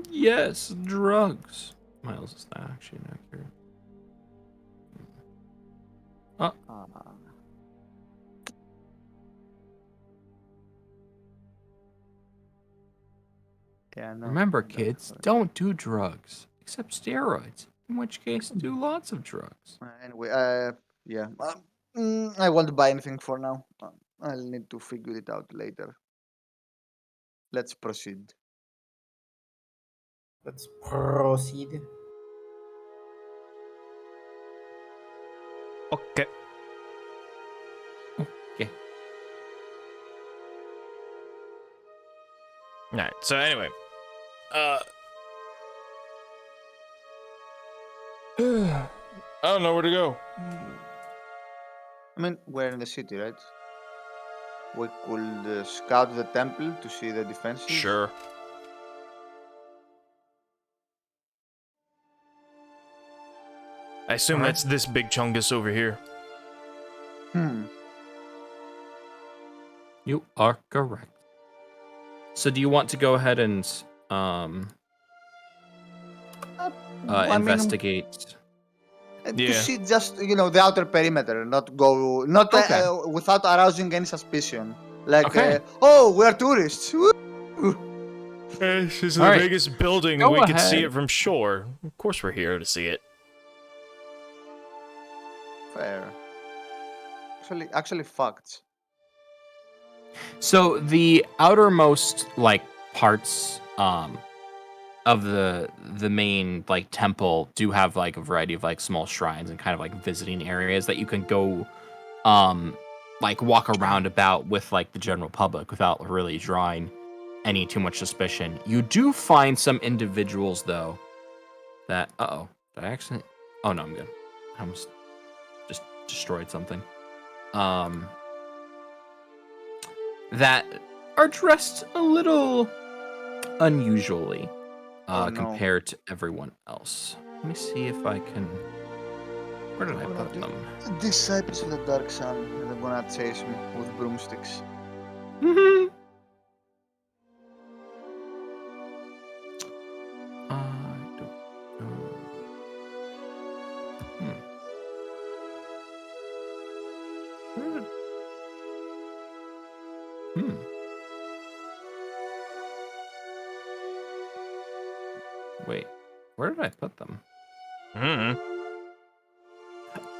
Yes, drugs. Miles is not actually accurate. Yeah, no. Remember, kids, don't do drugs except steroids. In which case, do lots of drugs. Anyway, yeah. I won't buy anything for now. I'll need to figure it out later. Let's proceed. Let's proceed. Okay. Okay. Alright, so anyway. I don't know where to go. I mean, we're in the city, right? We could scout the temple to see the defenses. Sure. I assume Alright. that's this big chungus over here. You are correct. So do you want to go ahead and I mean, investigate? to Yeah. see just the outer perimeter, not go, not Okay. without arousing any suspicion. Like, Okay. oh, we're tourists. Woo! This is All the right. biggest building, Go and we could see ahead. it from shore. Of course we're here to see it. Fair. Actually, facts. So the outermost parts of the main temple do have a variety of small shrines and kind of visiting areas that you can go walk around about with the general public without really drawing any too much suspicion. You do find some individuals though that did I actually oh no, I'm good. I almost just destroyed something. That are dressed a little unusually Oh, no. compared to everyone else. Let me see if I can. Where did I put them? Disciples of the Dark Sun. They're gonna chase me with broomsticks. I don't know. Where did- Wait. Where did I put them? Hmm.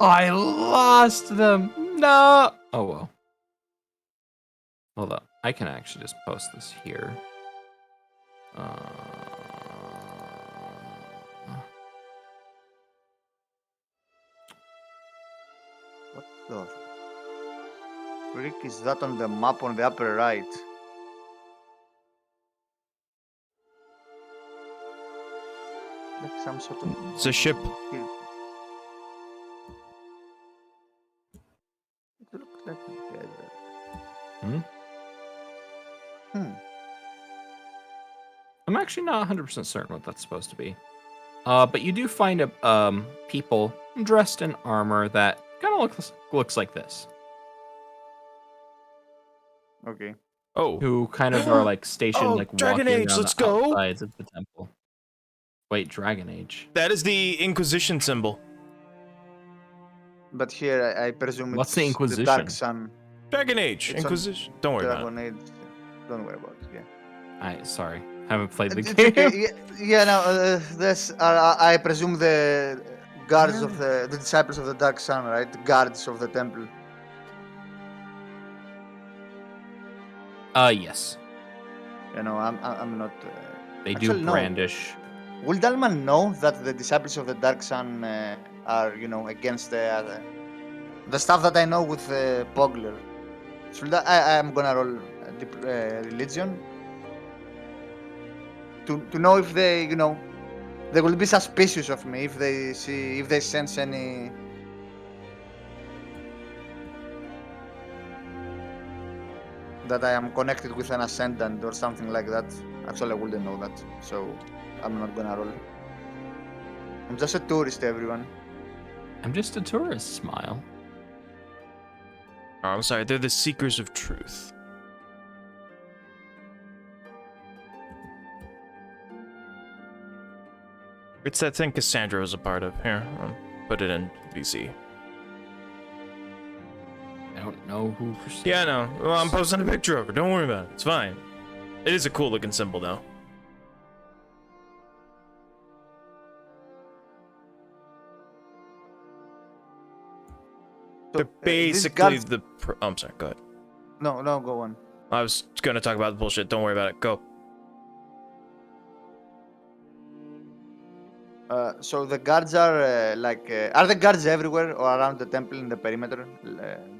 I lost them. No. Oh well. Hold up. I can actually just post this here. What the frick is that on the map on the upper right? Like some sort of. It's a ship. Here. It looks like a desert. I'm actually not 100% certain what that's supposed to be. But you do find people dressed in armor that kind of looks like this. Okay. Oh. Who kind of are like stationed Oh, like Dragon walking Age, around let's the go. outsides of the temple. Wait, Dragon Age. That is the Inquisition symbol. But here I presume What's it's the the Inquisition? Dark Sun. Dragon Age, It's on Inquisition. Don't worry about it. Dragon Age. Don't worry about it. Yeah. Sorry, haven't played the It's game. okay. Yeah. No. This. I presume the guards of the disciples of the Dark Sun, right? The guards of the temple. Yes. You know, I'm not. They Actually, do no. brandish. Will Dalman know that the disciples of the Dark Sun are, against the stuff that I know with Pogler? Should I'm gonna roll religion to know if they, they will be suspicious of me if they sense any. That I am connected with an ascendant or something like that. Actually, I wouldn't know that, so I'm not gonna roll. I'm just a tourist, everyone. I'm just a tourist, Smile. Oh, I'm sorry, they're the Seekers of Truth. It's that thing Cassandra was a part of. Here, I'll put it in VC. I don't know who. Yeah, I know. Well, I'm posting a picture of her. Don't worry about it. It's fine. It is a cool looking symbol, though. So, They're basically guards- the. Oh, I'm sorry. Go ahead. No, go on. I was gonna talk about the bullshit. Don't worry about it. Go. So the guards are are the guards everywhere or around the temple in the perimeter?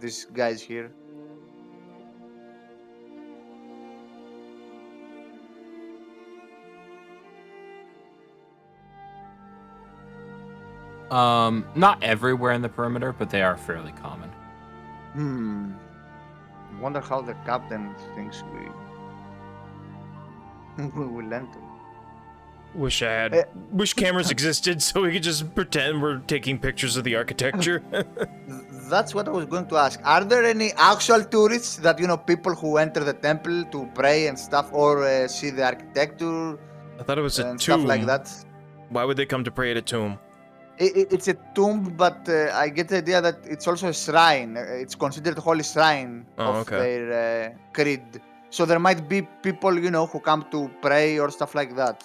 These guys here. Not everywhere in the perimeter, but they are fairly common. Wonder how the captain thinks we will enter. Wish I had. Wish cameras existed so we could just pretend we're taking pictures of the architecture. That's what I was going to ask. Are there any actual tourists that people who enter the temple to pray and stuff, or see the architecture I thought it was a and tomb. stuff like that? Why would they come to pray at a tomb? It's a tomb, but I get the idea that it's also a shrine. It's considered a holy shrine of their creed. So there might be people, who come to pray or stuff like that.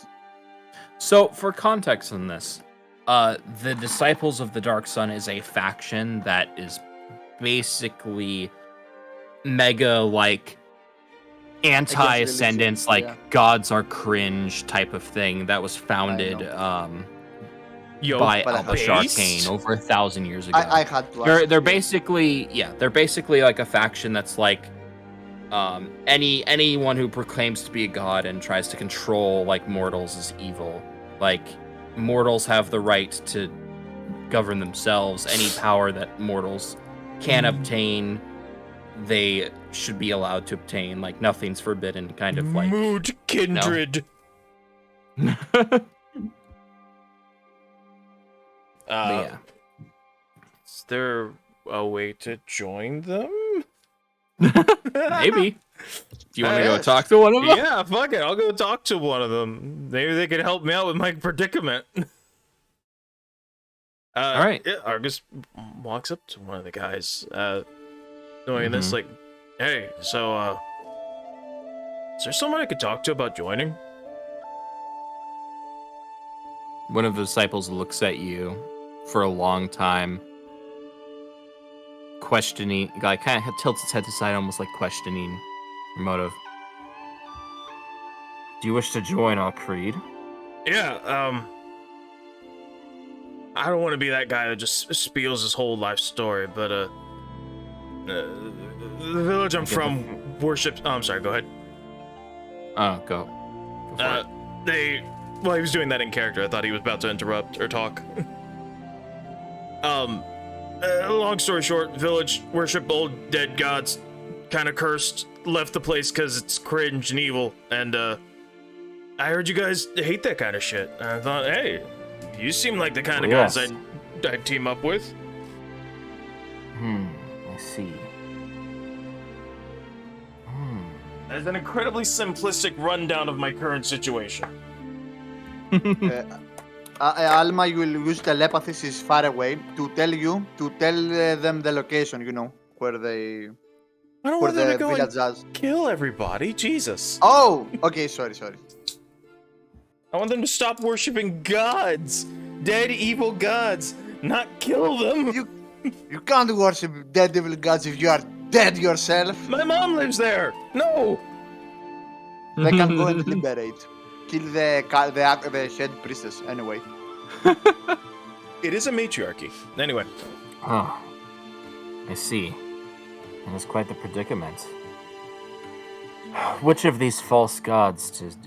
So, for context on this, the Disciples of the Dark Sun is a faction that is basically mega, like, anti-ascendance, religion, like, gods are cringe type of thing that was founded by Alba Arcane over 1,000 years ago. I had to ask. They're basically, they're basically like a faction that's like, anyone who proclaims to be a god and tries to control like mortals is evil. Like mortals have the right to govern themselves. Any power that mortals can obtain, they should be allowed to obtain. Like nothing's forbidden, kind of like Mood kindred. Yeah. Is there a way to join them? Maybe. Do you want to go talk to one of them? Yeah, fuck it. I'll go talk to one of them. Maybe they could help me out with my predicament. All right. Yeah, Argus walks up to one of the guys, knowing this, like, hey, so, is there someone I could talk to about joining? One of the disciples looks at you for a long time, questioning, like kind of tilts its head to the side, almost like questioning your motive. Do you wish to join our creed? Yeah, I don't want to be that guy that just spiels his whole life story, but, the village I'm from worships... Oh, I'm sorry, go ahead. Oh, go. Go for it. Well, he was doing that in character. I thought he was about to interrupt or talk. Long story short, village worship old dead gods, kind of cursed, left the place because it's cringe and evil, and, I heard you guys hate that kind of shit. And I thought, hey, you seem like the kind of guys I'd team up with. I see. That's an incredibly simplistic rundown of my current situation. Alma will use telepathy. She's far away to tell them the location. You know where they. I don't where want them the to go village and is. kill everybody. Jesus. Oh, okay. Sorry. I want them to stop worshiping gods, dead evil gods, not kill them. You can't worship dead evil gods if you are dead yourself. My mom lives there. No. They can go and liberate. Kill the head priestess anyway. It is a matriarchy. Anyway. Oh, I see. And it's quite the predicament. Which of these false gods did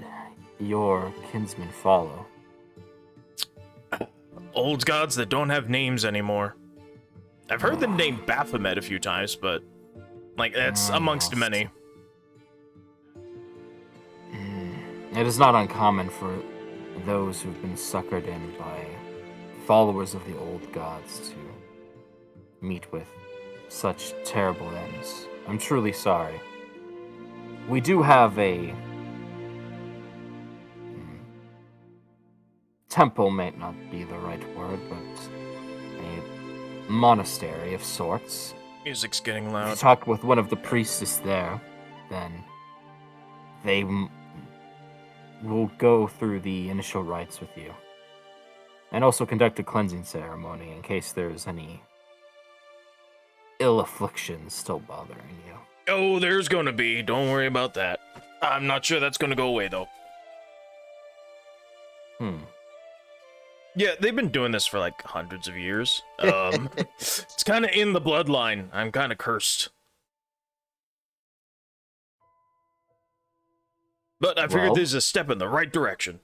your kinsmen follow? Old gods that don't have names anymore. I've heard the name Baphomet a few times, but like that's amongst many. It is not uncommon for those who've been suckered in by followers of the old gods to meet with such terrible ends. I'm truly sorry. We do have a temple, may not be the right word, but a monastery of sorts. Music's getting If loud. you talk with one of the priestess there, then they will go through the initial rites with you. And also conduct a cleansing ceremony in case there's any ill afflictions still bothering you. Oh, there's gonna be. Don't worry about that. I'm not sure that's gonna go away though. Yeah, they've been doing this for like hundreds of years. It's kind of in the bloodline. I'm kind of cursed. But I figured Well, this is a step in the right direction.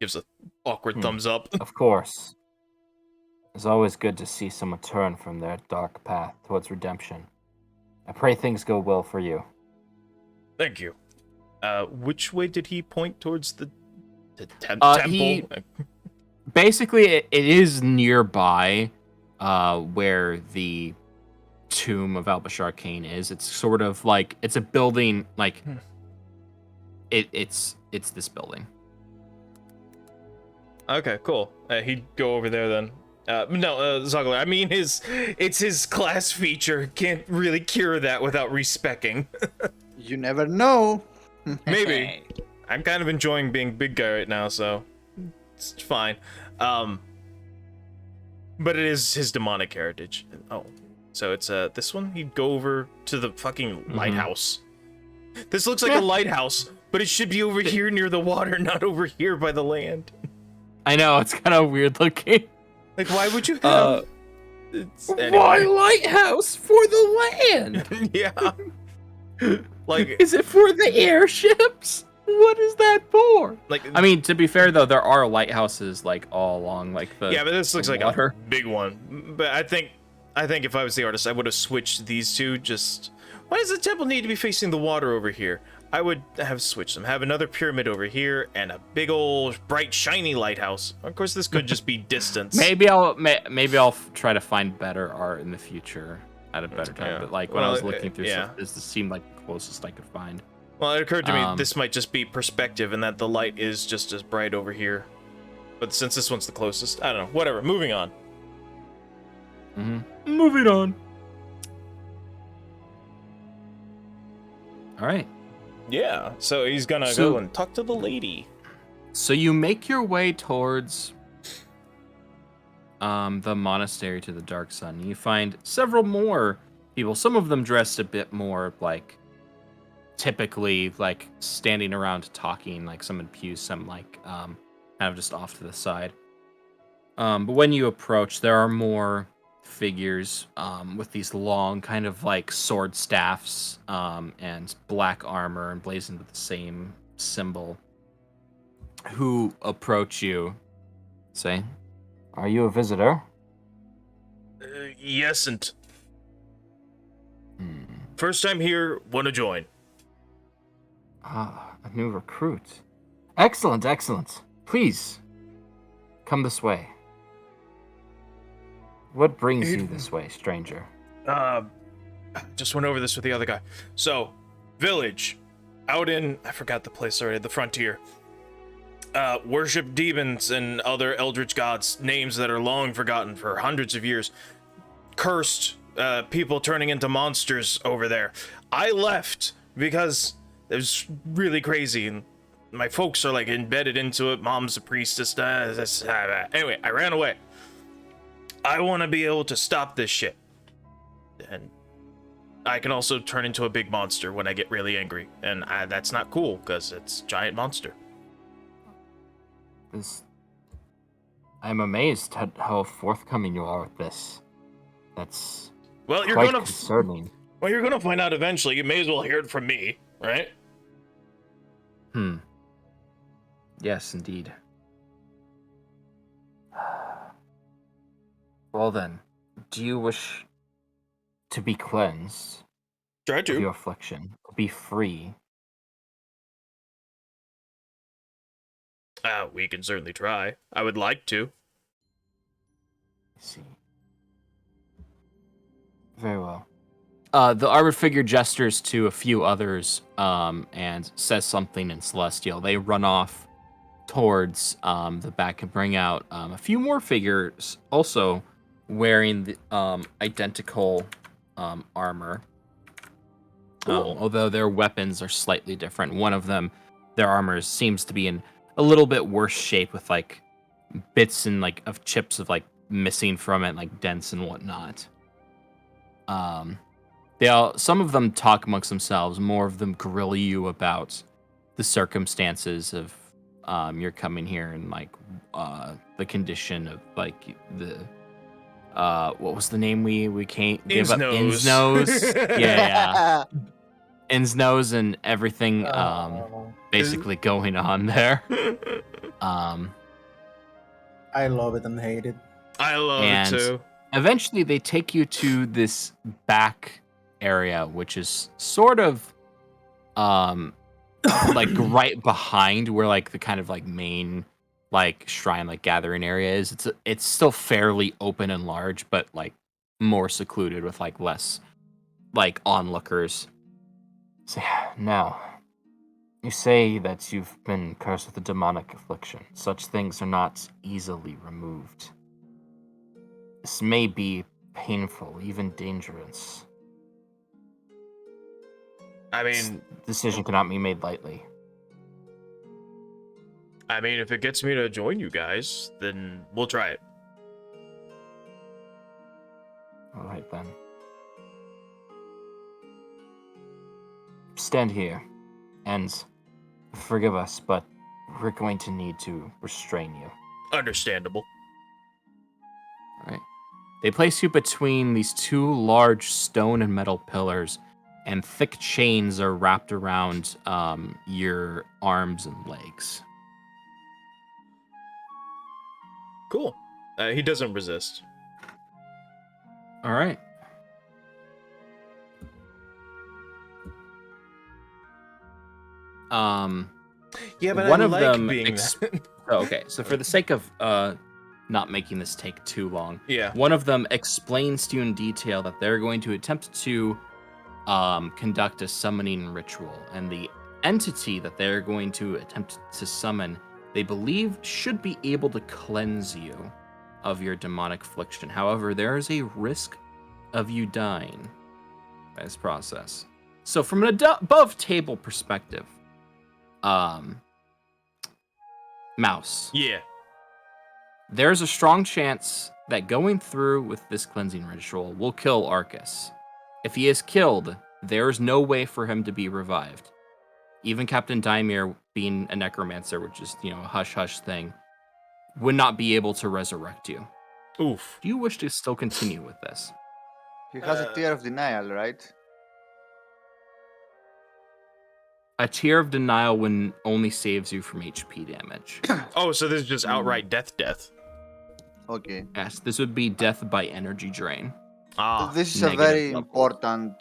Gives a awkward thumbs up. Of course. It's always good to see someone turn from their dark path towards redemption. I pray things go well for you. Thank you. Which way did he point towards the temple? Basically, it is nearby where the tomb of Albashar Kane is. It's sort of like, it's a building, like, it's this building. Okay, cool. He'd go over there then. Zogler, I mean, it's his class feature. Can't really cure that without respecking. You never know. Maybe. I'm kind of enjoying being big guy right now, so it's fine. But it is his demonic heritage. Oh, so it's this one? He'd go over to the fucking lighthouse. This looks like a lighthouse, but it should be over here near the water, not over here by the land. I know, it's kind of weird looking. Like, why would you have... Why lighthouse for the land? Yeah. Like, is it for the airships? What is that for? Like, I mean, to be fair though, there are lighthouses like all along like the yeah, but this looks like water. A big one. But I think if I was the artist, I would have switched these two. Just why does the temple need to be facing the water over here? I would have switched them. Have another pyramid over here and a big old bright shiny lighthouse. Of course, this could just be distance. Maybe I'll try to find better art in the future at a better time. Yeah. But like when I was looking through stuff, this seemed like the closest I could find. Well, it occurred to me this might just be perspective and that the light is just as bright over here. But since this one's the closest, I don't know. Whatever. Moving on. Moving on. All right. Yeah. So he's gonna go and talk to the lady. So you make your way towards the monastery to the Dark Sun. You find several more people, some of them dressed a bit more like typically like standing around talking, like some in pews, some like kind of just off to the side. But when you approach, there are more figures with these long kind of like sword staffs and black armor emblazoned with the same symbol who approach you, say, "Are you a visitor?" Yes, and Hmm. first time here, want to join. Ah, a new recruit. Excellent, excellent. Please, come this way. What brings you this way, stranger? Just went over this with the other guy. So, village, out in, I forgot the place already, the frontier. Worship demons and other eldritch gods, names that are long forgotten for hundreds of years. Cursed, people turning into monsters over there. I left because it was really crazy, and my folks are like embedded into it. Mom's a priestess. Anyway, I ran away. I want to be able to stop this shit. And I can also turn into a big monster when I get really angry. And that's not cool, because it's a giant monster. I'm amazed at how forthcoming you are with this. That's Well, you're quite gonna concerning. Well, you're gonna find out eventually. You may as well hear it from me, right? Yes, indeed. Well then, do you wish to be cleansed Try of to. your affliction, to be free? We can certainly try. I would like to. I see. Very well. The arbor figure gestures to a few others and says something in Celestial. They run off towards the back and bring out a few more figures also wearing the identical armor. Cool. Although their weapons are slightly different. One of them, their armor seems to be in a little bit worse shape with like bits and like of chips of like missing from it, like dents and whatnot. Some of them talk amongst themselves. More of them grill you about the circumstances of your coming here and like the condition of like the what was the name we can't give up? Innsnose. Innsnose. yeah. Innsnose and everything basically going on there. I love it and hate it. I love And it too. eventually they take you to this back area, which is sort of like right behind where like the kind of like main like shrine like gathering area is. It's still fairly open and large, but like more secluded with like less like onlookers. So now, you say that you've been cursed with a demonic affliction. Such things are not easily removed. This may be painful, even dangerous. I This mean, decision cannot be made lightly. if it gets me to join you guys, then we'll try it. All right then. Stand here, and forgive us, but we're going to need to restrain you. Understandable. All right. They place you between these two large stone and metal pillars, and thick chains are wrapped around your arms and legs. Cool. He doesn't resist. All right. Yeah, but one I of like them being Oh, okay. So for the sake of not making this take too long, Yeah. one of them explains to you in detail that they're going to attempt to conduct a summoning ritual, and the entity that they're going to attempt to summon, they believe should be able to cleanse you of your demonic affliction. However, there is a risk of you dying by this process. So from an above table perspective, Mouse, Yeah. there's a strong chance that going through with this cleansing ritual will kill Arcus. If he is killed, there is no way for him to be revived. Even Captain Dymir, being a necromancer, which is, a hush-hush thing, would not be able to resurrect you. Oof. Do you wish to still continue with this? He has a tear of denial, right? A tear of denial when only saves you from HP damage. Oh, so this is just outright death. Okay. Yes, this would be death by energy drain. Ah. This is a negative very level. important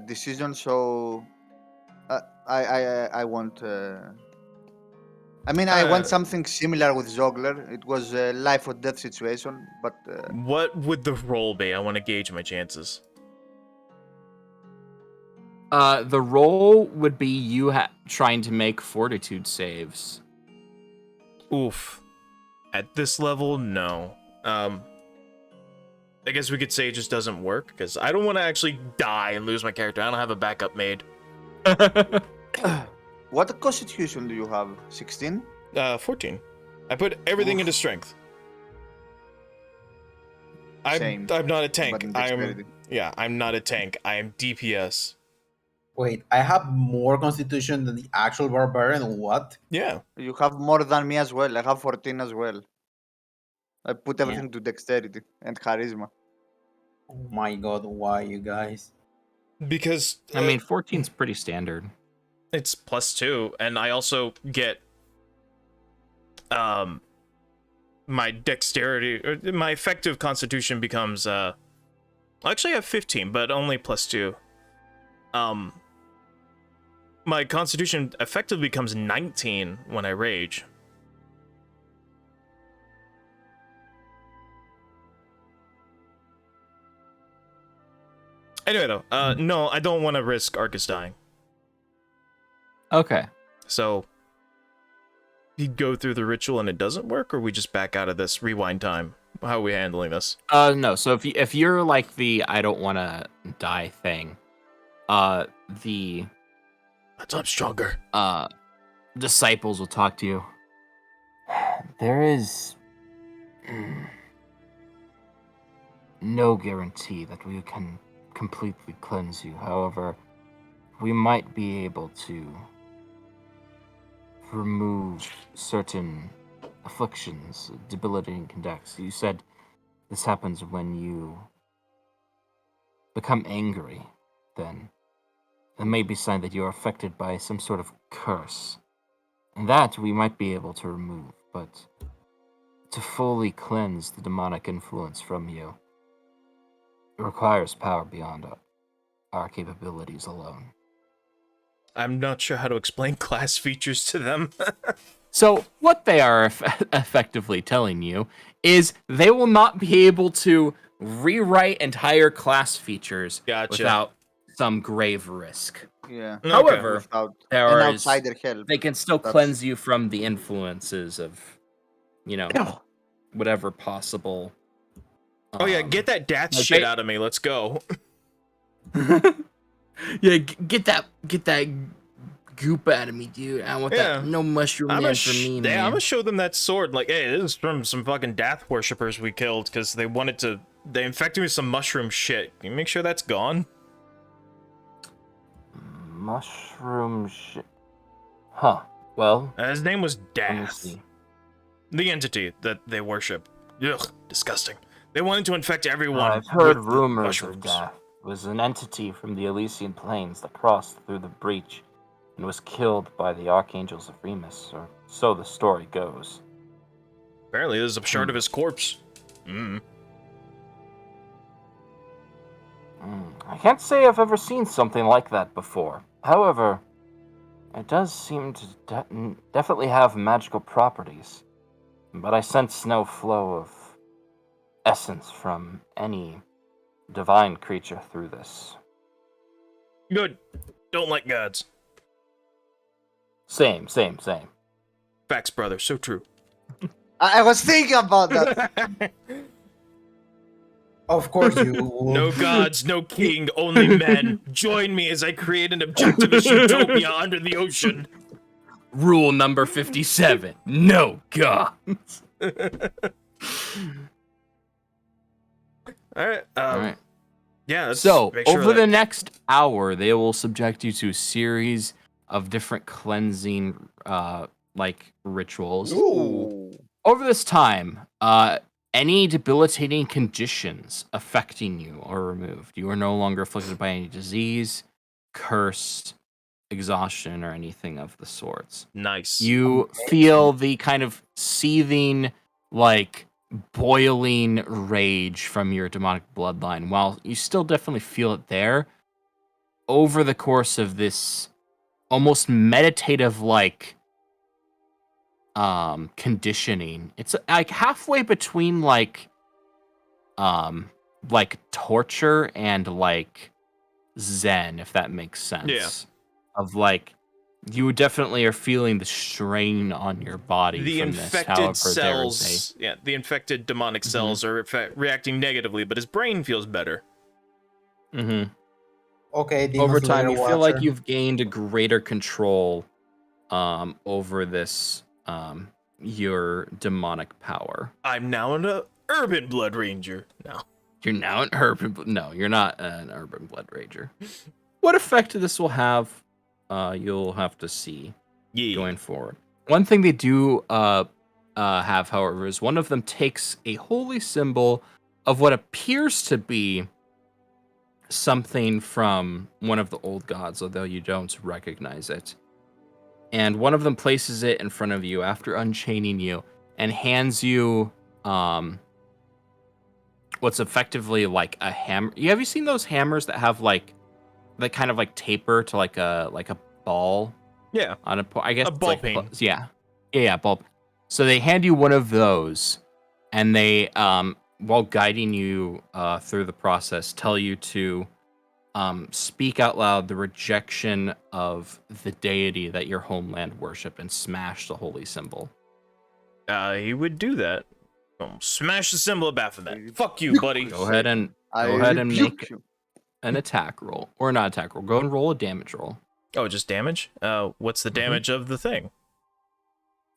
decision, so I want. I want something similar with Zogler. It was a life or death situation, but What would the roll be? I want to gauge my chances. The roll would be you trying to make fortitude saves. Oof. At this level, no. I guess we could say it just doesn't work, because I don't want to actually die and lose my character. I don't have a backup made. what constitution do you have? 16? 14. I put everything into strength. Same, I'm not a but tank. in dexterity. I'm not a tank. I am DPS. Wait, I have more constitution than the actual barbarian. What? Yeah. You have more than me as well. I have 14 as well. I put everything to dexterity and charisma. Oh my god, why you guys? Because 14's pretty standard. it's +2, and I also get my dexterity, or my effective constitution becomes actually I have 15, but only +2. My constitution effectively becomes 19 when I rage. Anyway, though, no, I don't want to risk Arcus dying. Okay. So, we go through the ritual and it doesn't work, or we just back out of this rewind time? How are we handling this? No. So if you're like the I don't want to die thing, the I'm stronger. disciples will talk to you. There is no guarantee that we can completely cleanse you. However, we might be able to remove certain afflictions, debilitating conducts. You said this happens when you become angry, then. It may be a sign that you are affected by some sort of curse. And that we might be able to remove, but to fully cleanse the demonic influence from you, it requires power beyond our capabilities alone. I'm not sure how to explain class features to them. So what they are effectively telling you is they will not be able to rewrite entire class features without some grave risk. Yeah. Okay. However, Without there an is outsider help. they can still cleanse you from the influences of, whatever possible. Oh yeah, get that death shit out of me. Let's go. Yeah, get that goop out of me, dude. I want that no mushroom man for me, man. I'm gonna show them that sword. Like, hey, this is from some fucking death worshippers we killed because they infected me with some mushroom shit. Can you make sure that's gone? Mushroom shit. Huh. Well, his name was let me Death. see. The entity that they worship. Ugh, disgusting. They wanted to infect everyone. I've heard with rumors mushrooms. of Death. It was an entity from the Elysian Plains that crossed through the breach and was killed by the Archangels of Remus, or so the story goes. Apparently, there's a shard of his corpse. I can't say I've ever seen something like that before. However, it does seem to definitely have magical properties. But I sense no flow of essence from any divine creature through this. Good. Don't like gods. Same. Facts, brother. So true. I was thinking about that. Of course you. No gods, no king, only men. Join me as I create an objectivist utopia under the ocean. Rule number 57. No gods. All right. All right. Yeah. Let's So, make sure over the that- next hour, they will subject you to a series of different cleansing, rituals. Ooh. Over this time, any debilitating conditions affecting you are removed. You are no longer afflicted by any disease, curse, exhaustion, or anything of the sorts. Nice. You feel the kind of seething, boiling rage from your demonic bloodline. While you still definitely feel it there, over the course of this almost meditative, conditioning, it's like halfway between torture and zen, if that makes sense. Yeah. Of you definitely are feeling the strain on your body The from this. infected However, cells, the infected demonic cells are reacting negatively, but his brain feels better. Okay, Demon Over time, Slayer you feel like Watcher. you've gained a greater control over this your demonic power. I'm now an urban blood ranger. No. You're now an urban. No, you're not an urban blood rager. What effect this will have, you'll have to see going forward. One thing they do have, however, is one of them takes a holy symbol of what appears to be something from one of the old gods, although you don't recognize it. And one of them places it in front of you after unchaining you and hands you what's effectively like a hammer. Have you seen those hammers that have that kind of taper to like a ball? Yeah. On I guess A it's ball peen. Yeah, ball. So they hand you one of those, and they while guiding you through the process, tell you to speak out loud the rejection of the deity that your homeland worship and smash the holy symbol. He would do that. Smash the symbol of Baphomet. Fuck you, buddy. Go ahead and make an attack roll, or not attack roll. Go and roll a damage roll. Oh, just damage? What's the damage of the thing?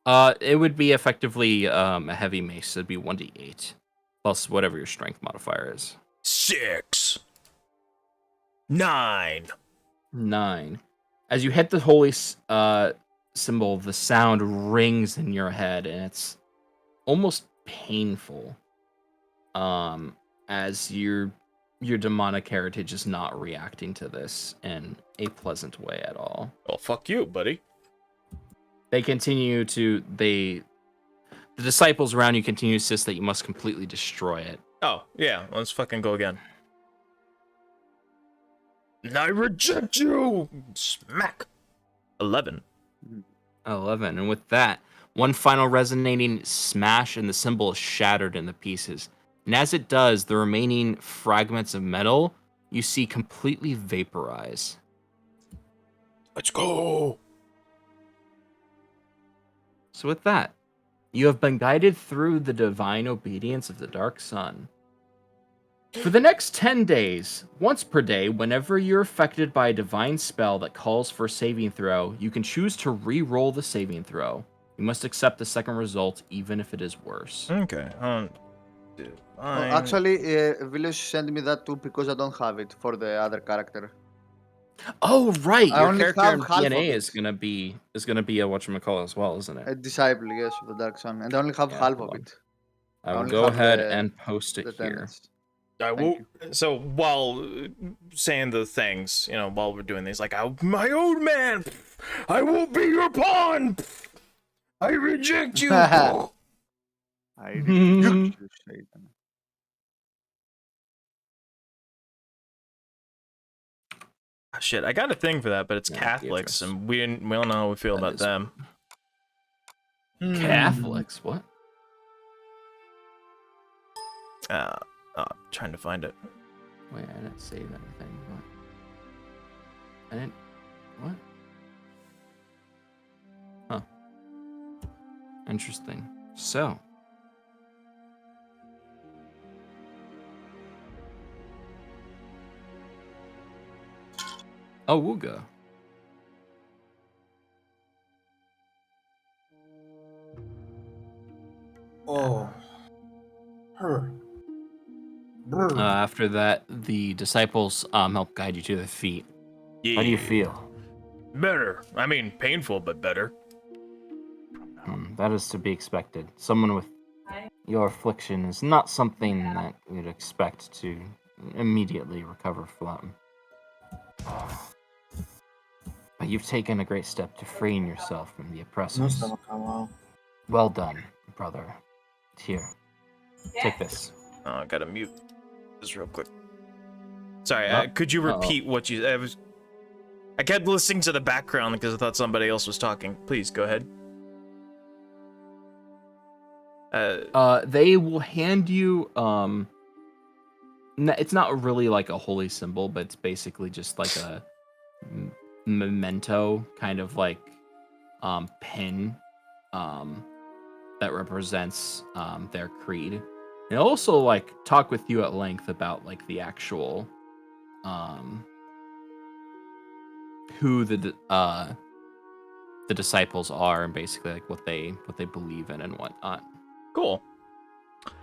It would be effectively a heavy mace. So it'd be 1d8 plus whatever your strength modifier is. 6. 9. 9. As you hit the holy symbol, the sound rings in your head, and it's almost painful. As your demonic heritage is not reacting to this in a pleasant way at all. Well, fuck you, buddy. They continue to the disciples around you continue to insist that you must completely destroy it. Oh, yeah, let's fucking go again. I reject you! Smack! 11. 11. And with that, one final resonating smash and the symbol is shattered into pieces. And as it does, the remaining fragments of metal you see completely vaporize. Let's go! So with that, you have been guided through the divine obedience of the Dark Sun. For the next 10 days, once per day, whenever you're affected by a divine spell that calls for a saving throw, you can choose to re-roll the saving throw. You must accept the second result, even if it is worse. Okay, Actually, Vilius sent me that too because I don't have it for the other character. Oh right, I your only character have in half of DNA it. is gonna be a whatchamacallit as well, isn't A it? disciple, yes, of the Dark Sun, and I only have Yeah, half hold of on. it. I will only go have ahead the- and post it The here. tenets. I Thank will. you. So while saying the things, while we're doing these, my old man, I won't be your pawn. I reject you. I rebuke you, Satan. Shit, I got a thing for that, but it's Yeah, Catholics, Beatrice. and we don't know how we feel That about is- them. Catholics, what? Trying to find it. Wait, I didn't save anything. What? I didn't. What? Huh. Interesting. So. Oh, Wooga. Oh. Her. After that, the disciples help guide you to the feet. Yeah. How do you feel? Better. I mean, painful, but better. That is to be expected. Someone with your affliction is not something that we'd expect to immediately recover from. But you've taken a great step to freeing yourself from the No oppressors. estaba acabado. Well done, brother. Here, take this. Oh, I gotta mute this real quick. Sorry, Oh. could you repeat what you... I kept listening to the background because I thought somebody else was talking. Please, go ahead. They will hand you it's not really like a holy symbol, but it's basically just like a memento kind of like pin that represents their creed. And also like talk with you at length about like the actual who the disciples are and basically like what they believe in and whatnot. Cool.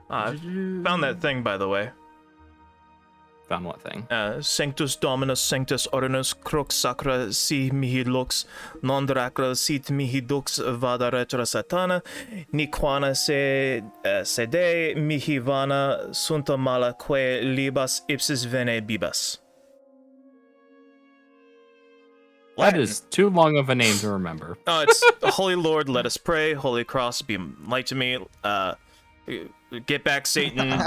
Found that thing, by the way. Found what thing? Sanctus Dominus Sanctus Ordinus Crux Sacra si mihi lux non dracra sit mihi dux vada retra satana niquana se sede mihi vana sunta mala que libas ipsis vene bibas. That is too long of a name to remember. Oh, it's Holy Lord, let us pray. Holy Cross, be light to me. Get back, Satan.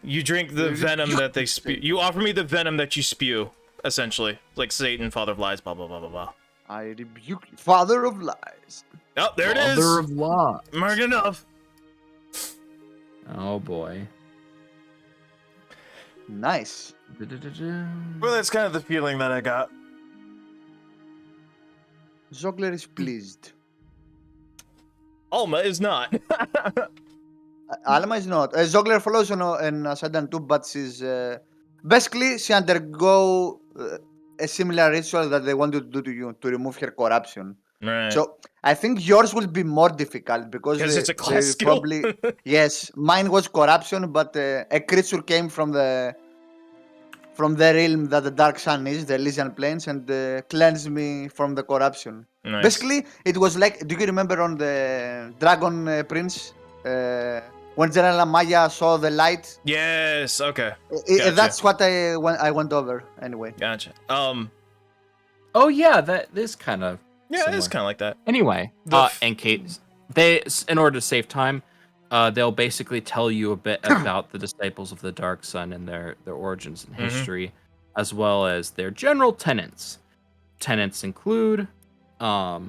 You drink the venom that they spew. You offer me the venom that you spew, essentially. Like Satan, father of lies, blah, blah, blah, blah, blah. I rebuke you, father of lies. Oh, there it is. Father of law. Mark enough. Oh boy. Nice. Well, that's kind of the feeling that I got. Zogler is pleased. Alma is not. Alma is not. Zogler follows in Ascendant 2, but she's basically she undergo a similar ritual that they wanted to do to you to remove her corruption. Right. So I think yours will be more difficult because it's a class skill. probably yes, mine was corruption, but a creature came from the realm that the Dark Sun is, the Elysian Plains, and cleansed me from the corruption. Nice. Basically, it was like, do you remember on the Dragon Prince, when General Amaya saw the light? Yes, okay. Gotcha. That's what I went over, anyway. Gotcha. Oh yeah, that is kind of Yeah, it's kind of like that. Anyway, in case in order to save time, they'll basically tell you a bit about the disciples of the Dark Sun and their origins and history, as well as their general tenets. Tenets include, but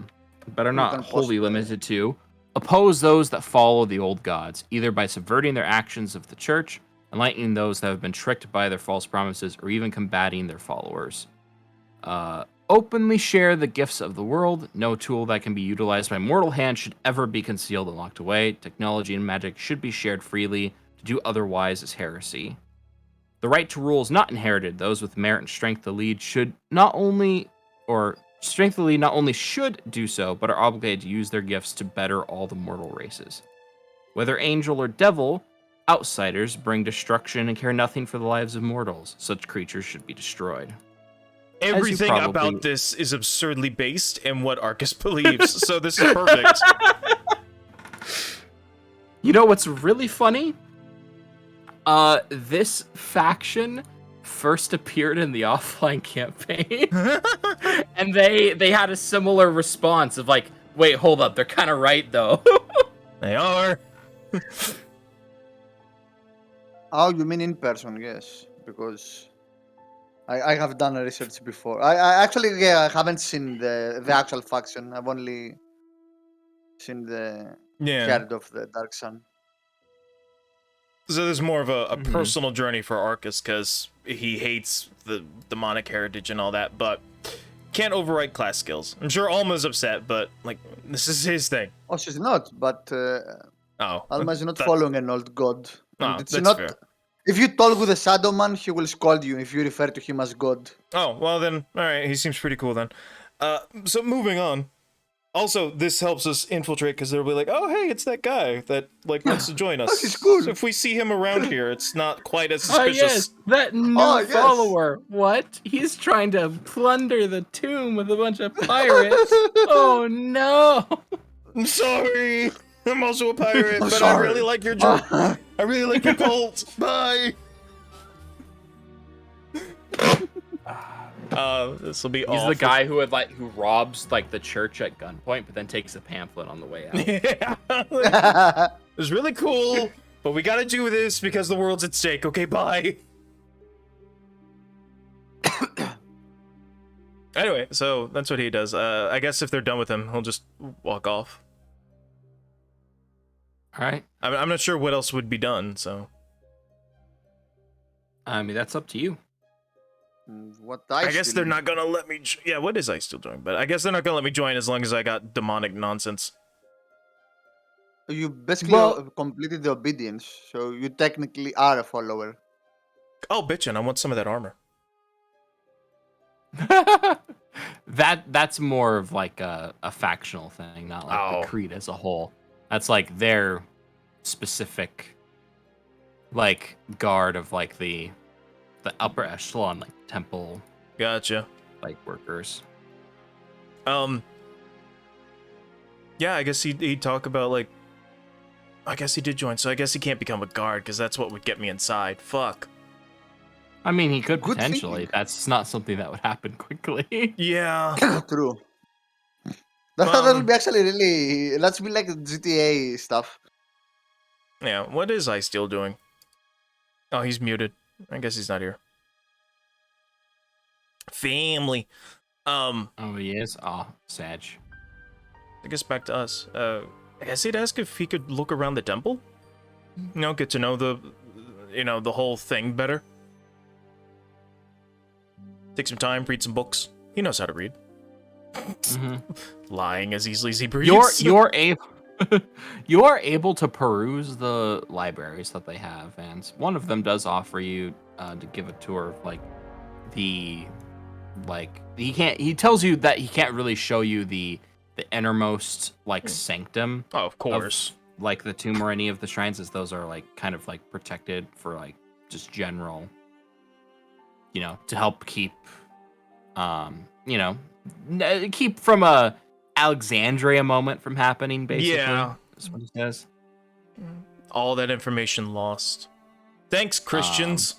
are not wholly limited to, oppose those that follow the old gods, either by subverting their actions of the church, enlightening those that have been tricked by their false promises, or even combating their followers. Openly share the gifts of the world. No tool that can be utilized by mortal hand should ever be concealed and locked away. Technology and magic should be shared freely. To do otherwise is heresy. The right to rule is not inherited. Those with merit and strength to lead should not only should do so, but are obligated to use their gifts to better all the mortal races. Whether angel or devil, outsiders bring destruction and care nothing for the lives of mortals. Such creatures should be destroyed. Everything about this is absurdly based in what Arcus believes, so this is perfect. You know what's really funny? This faction first appeared in the offline campaign, and they had a similar response of like, wait, hold up, they're kind of right though. They are. Oh, you mean in person? Yes, because I have done a research before. I actually haven't seen the actual faction. I've only seen the head of the Dark Sun. So there's more of a personal journey for Arcus because he hates the demonic heritage and all that, but can't override class skills. I'm sure Alma's upset, but like this is his thing. Oh, she's not, but Alma is not following an old god. Oh, it's that's not. fair. If you talk with a Shadow Man, he will scold you if you refer to him as God. Oh, well then, alright, he seems pretty cool then. So moving on. Also, this helps us infiltrate because they'll be like, "Oh, hey, it's that guy that like wants to join us." he's cool. So if we see him around here, it's not quite as Oh suspicious. yes, that new Oh, yes. follower. What? He's trying to plunder the tomb with a bunch of pirates. Oh no! I'm sorry. I'm also a pirate, I'm but I sorry. really like your I really like your cult. Bye. This will be He's awful. the guy who robs like the church at gunpoint, but then takes a pamphlet on the way out. Yeah. It was really cool, but we gotta do this because the world's at stake. Okay, bye. Anyway, so that's what he does. I guess if they're done with him, he'll just walk off. All right. I'm not sure what else would be done, so. I mean, that's up to you. What I guess they're not gonna let me. Yeah, what is I still doing? But I guess they're not gonna let me join as long as I got demonic nonsense. You basically Well- completed the obedience, so you technically are a follower. Oh, bitchin', I want some of that armor. That's more of like a factional thing, not like Oh. the creed as a whole. That's like their specific like guard of like the upper echelon like temple Gotcha. like workers. Yeah, I guess he'd talk about like. I guess he did join, so I guess he can't become a guard because that's what would get me inside. Fuck. I mean, he could Good potentially. thinking. That's not something that would happen quickly. Yeah. True. That'll be actually really. That's be like GTA stuff. Yeah. What is I still doing? Oh, he's muted. I guess he's not here. Family. Oh, he is. Oh, Sag. I guess back to us. I guess he'd ask if he could look around the temple. You know, get to know the whole thing better. Take some time, read some books. He knows how to read. Lying as easily as he breathes. You're able you are able to peruse the libraries that they have, and one of them does offer you to give a tour of like he tells you that he can't really show you the innermost like sanctum Oh, of course. of, like the tomb or any of the shrines, as those are like kind of like protected for like just general, to help keep keep from a Alexandria moment from happening, basically. Yeah. That's what he says. All that information lost. Thanks, Christians.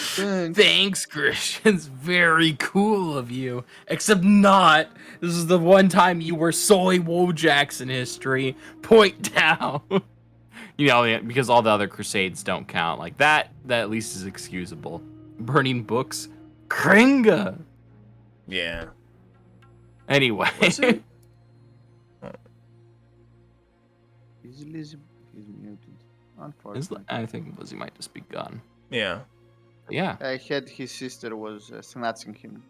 Thanks, Christians. Very cool of you. Except not. This is the one time you were solely Wojaks in history. Point down. Because all the other crusades don't count. Like that at least is excusable. Burning books. Kringa. Yeah. Anyway. Was it? He's muted. Unfortunately. I think Lizzie might just be gone. Yeah. But yeah. I heard his sister was snatching him.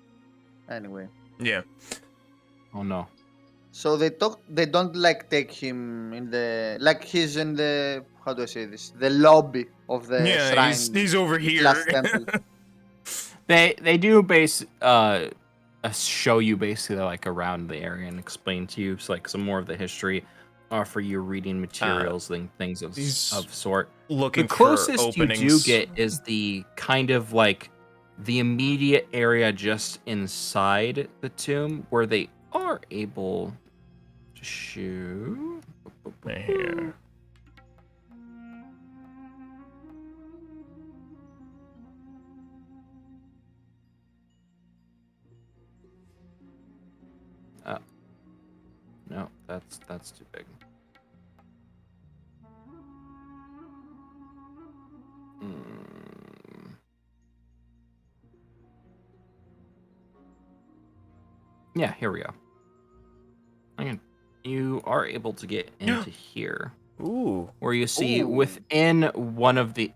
Anyway. Yeah. Oh no. So they don't like take him in the, like he's in the, how do I say this? The lobby of the Yeah, shrine. he's over here. Last temple. They do show you basically like around the area and explain to you like some more of the history, offer you reading materials and things of sort. Looking The closest for you openings. do get is the kind of like the immediate area just inside the tomb where they are able to shoot. Here. No, that's too big. Yeah, here we go. You are able to get into here, Ooh. where you see Ooh. within one of the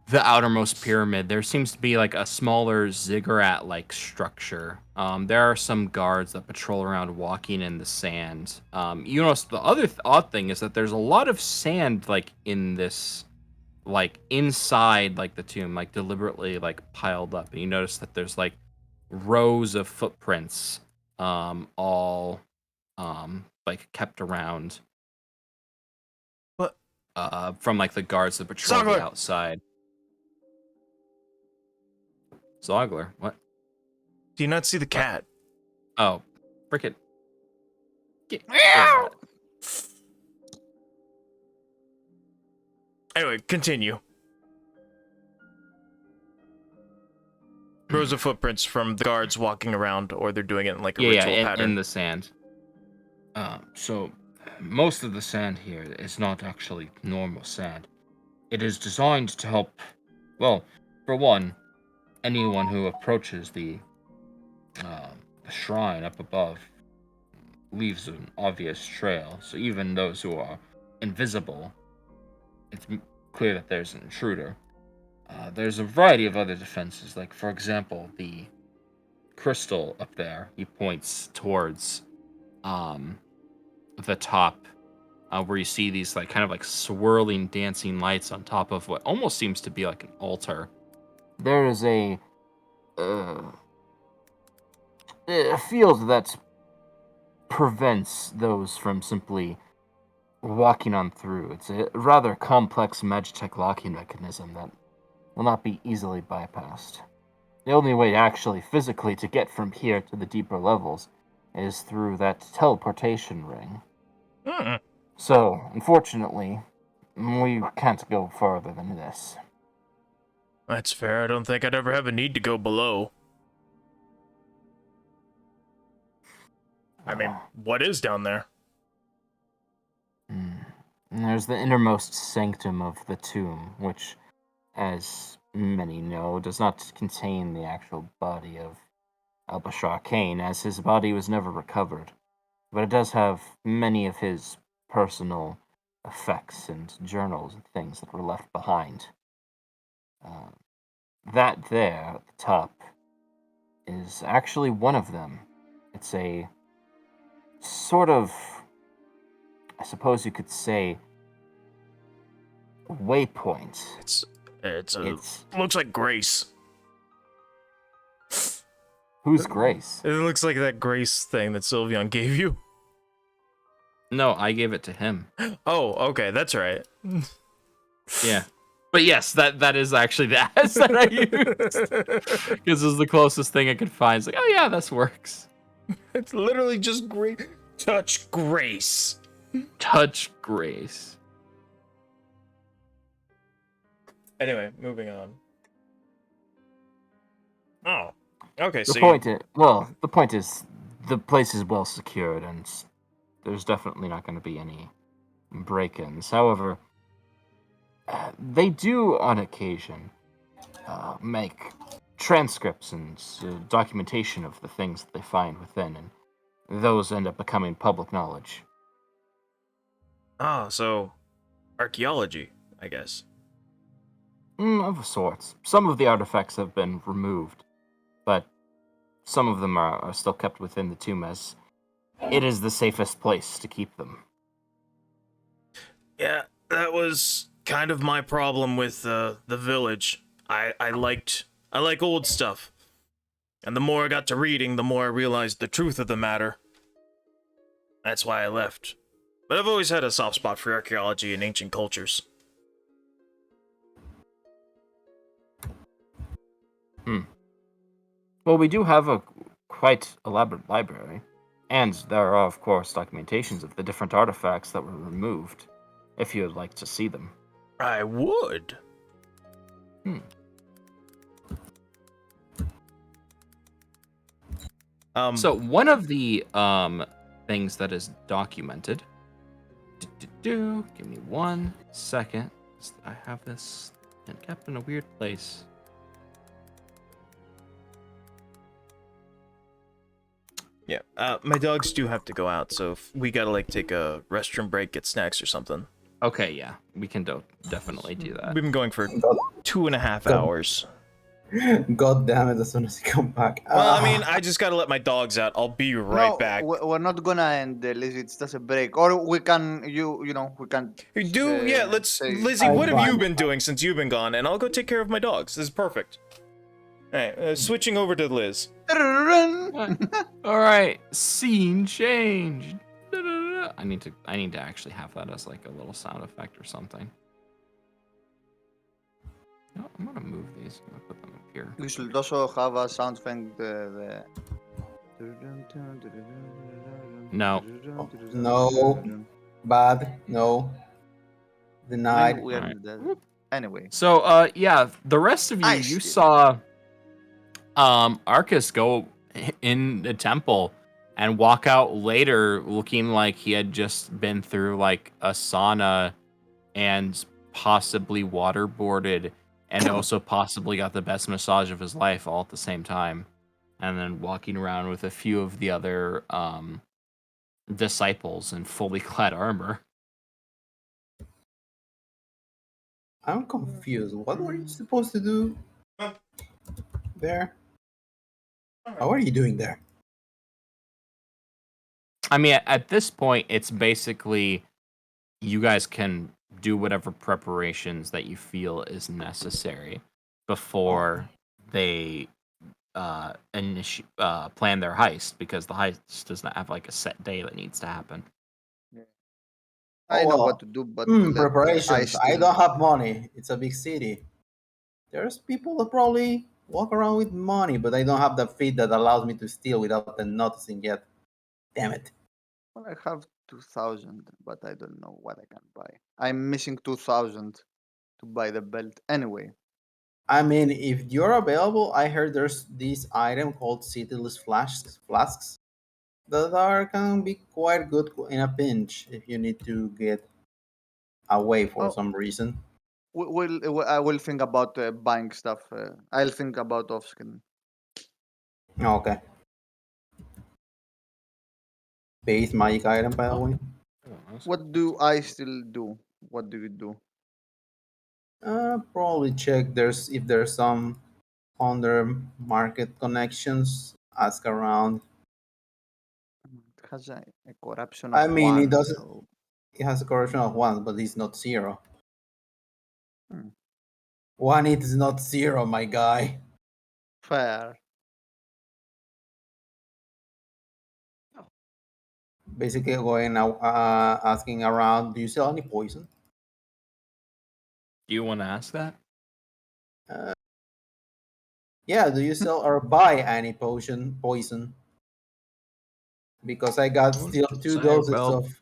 the outermost pyramid, there seems to be like a smaller ziggurat-like structure. There are some guards that patrol around walking in the sand. You notice the other odd thing is that there's a lot of sand like in this, like inside like the tomb, like deliberately like piled up. And you notice that there's like rows of footprints all like kept around. What? From like the guards that patrol Zogler! the outside. Zogler, what? Do you not see the cat? Oh, frickin'. Anyway, continue. Rows of footprints from the guards walking around, or they're doing it in like a ritual pattern. In the sand. So most of the sand here is not actually normal sand. It is designed to help, well, for one, anyone who approaches the shrine up above leaves an obvious trail. So even those who are invisible, it's clear that there's an intruder. There's a variety of other defenses, like for example, the crystal up there. He points towards the top, where you see these like kind of like swirling, dancing lights on top of what almost seems to be like an altar. There is a field that prevents those from simply walking on through. It's a rather complex Magitech locking mechanism that will not be easily bypassed. The only way actually physically to get from here to the deeper levels is through that teleportation ring. So, unfortunately, we can't go farther than this. That's fair. I don't think I'd ever have a need to go below. I mean, what is down there? There's the innermost sanctum of the tomb, which, as many know, does not contain the actual body of Al-Bashar Kane, as his body was never recovered. But it does have many of his personal effects and journals and things that were left behind. That there at the top is actually one of them. It's a sort of, I suppose you could say, waypoint. It looks like Grace. Who's Grace? It looks like that Grace thing that Sylveon gave you. No, I gave it to him. Oh, okay, that's right. Yeah. But yes, that is actually the ass that I used. Because it was the closest thing I could find. It's like, oh yeah, this works. It's literally just Grace. Touch Grace. Touch Grace. Anyway, moving on. Oh, okay. The point is, the place is well secured, and there's definitely not going to be any break-ins. However, they do, on occasion, make transcripts and documentation of the things that they find within, and those end up becoming public knowledge. Ah, so archaeology, I guess. Of sorts. Some of the artifacts have been removed, but some of them are still kept within the tomb, as it is the safest place to keep them. Yeah, that was kind of my problem with the village. I like old stuff. And the more I got to reading, the more I realized the truth of the matter. That's why I left. But I've always had a soft spot for archaeology and ancient cultures. Well, we do have a quite elaborate library, and there are, of course, documentations of the different artifacts that were removed, if you would like to see them. I would. So one of the things that is documented. Give me 1 second. I have this kept in a weird place. Yeah, my dogs do have to go out, so if we gotta like take a restroom break, get snacks or something. Okay, yeah, we can definitely do that. We've been going for 2.5 hours. God damn it, as soon as you come back. Well, I mean, I just gotta let my dogs out. I'll be right back. We're not gonna end, Lizzie. It's just a break. Or we can, we can... Lizzie, what have you been doing since you've been gone? And I'll go take care of my dogs. This is perfect. Alright, switching over to Liz. All right, scene change. I need to actually have that as like a little sound effect or something. No, I'm gonna move these. I'm gonna put them up here. We should also have a sound thing. No. No. Bad. No. Denied. We are Alright. dead. Anyway, So, yeah, the rest of you, I you see. saw, Arcus go in the temple and walk out later looking like he had just been through like a sauna and possibly waterboarded and also possibly got the best massage of his life all at the same time. And then walking around with a few of the other disciples in fully clad armor. I'm confused. What were you supposed to do there? What are you doing there? I mean, at this point, it's basically you guys can do whatever preparations that you feel is necessary before they plan their heist, because the heist does not have like a set day that needs to happen. I know what well. to do, but Preparations. I still. don't have money. It's a big city. There's people that probably walk around with money, but I don't have the feed that allows me to steal without them noticing yet. Damn it. Well, I have 2,000, but I don't know what I can buy. I'm missing 2,000 to buy the belt. Anyway, I mean, if you're available, I heard there's this item called Cityless flasks that can be quite good in a pinch if you need to get away for oh, some reason. I will think about buying stuff. I'll think about off screen. Okay. Base magic item, by the way. What do I still do? What do you do? Probably check if there's some under market connections. Ask around. It has a corruption I of mean, it one, doesn't. so It has a corruption of one, but it's not zero. hmm, One is not zero, my guy. fair. Basically, going out, asking around. Do you sell any poison? Do you want to ask that? Uh, yeah. Do you sell or buy any poison? Because I got still two doses Well, of.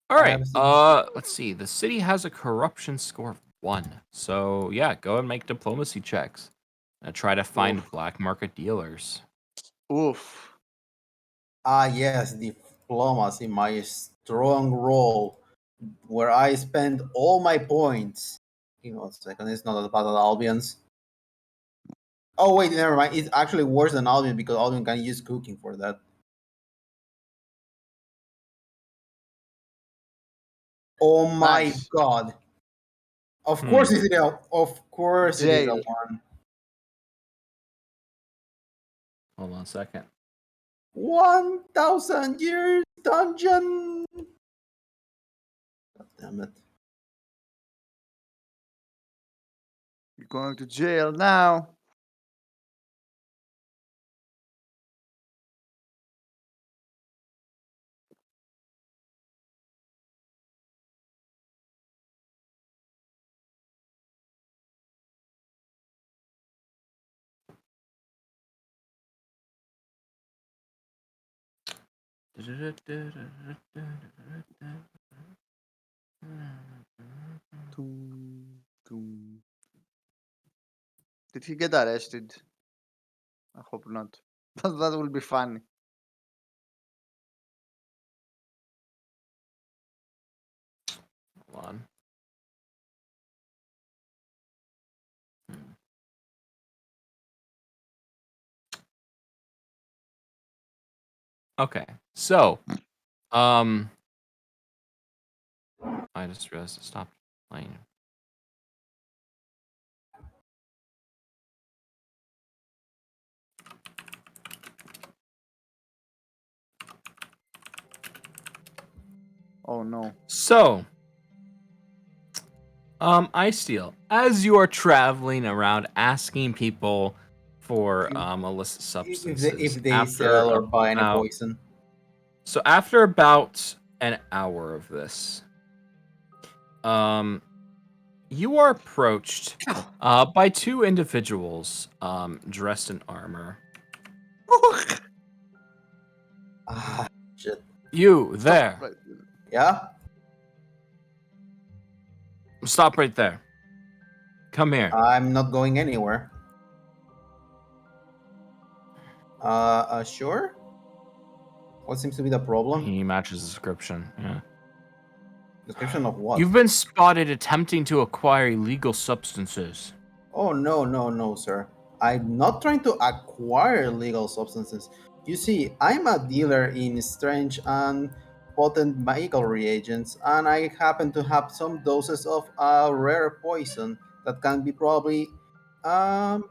all I right. have still. Let's see. The city has a corruption score of 1. So yeah, go and make diplomacy checks. Try to find Oof. black market dealers. Oof. Ah, yes, diplomacy, my strong role, where I spend all my points. Give me 1 second. It's not about the Albions. Oh wait, never mind. It's actually worse than Albion because Albion can use cooking for that. Oh my Nice. god! Of Hmm. course it is. Of course it is a Jail. 1. Hold on a second. 1,000 years dungeon. God damn it! You're going to jail now. Toom, toom. Did he get arrested? I hope not. That will be funny. Hold on. Okay. So, I just realized to stop playing. Oh no. So, Ice Steel, as you are traveling around asking people for illicit substances, If they after sell or buy any about poison. so after about an hour of this, you are approached by two individuals dressed in armor. Ah, shit. You there? Right. Yeah? Stop right there. Come here. I'm not going anywhere. Sure? What seems to be the problem? He matches the description. Yeah. Description of what? You've been spotted attempting to acquire illegal substances. Oh, no, sir. I'm not trying to acquire illegal substances. You see, I'm a dealer in strange and potent medical reagents, and I happen to have some doses of a rare poison that can be probably, um,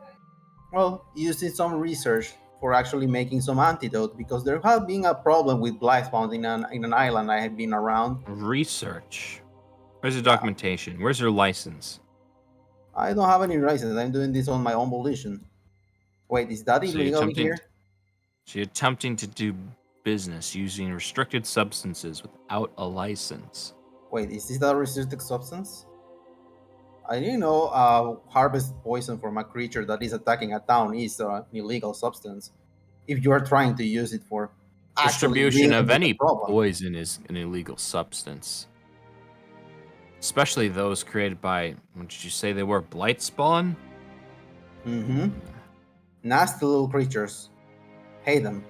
used in some research for actually making some antidote because there has been a problem with blight spawn in an island I have been around. Research. Where's your documentation? Where's your license? I don't have any license. I'm doing this on my own volition. Wait, is that So you're illegal attempting. here? So you're attempting to do business using restricted substances without a license. Wait, is this a restricted substance? I didn't know harvest poison from a creature that is attacking a town is an illegal substance. If you are trying to use it for actually Distribution dealing of with the any problem. poison is an illegal substance. Especially those created by, what did you say they were? Blight spawn? Mm-hmm. Nasty little creatures. Hate them.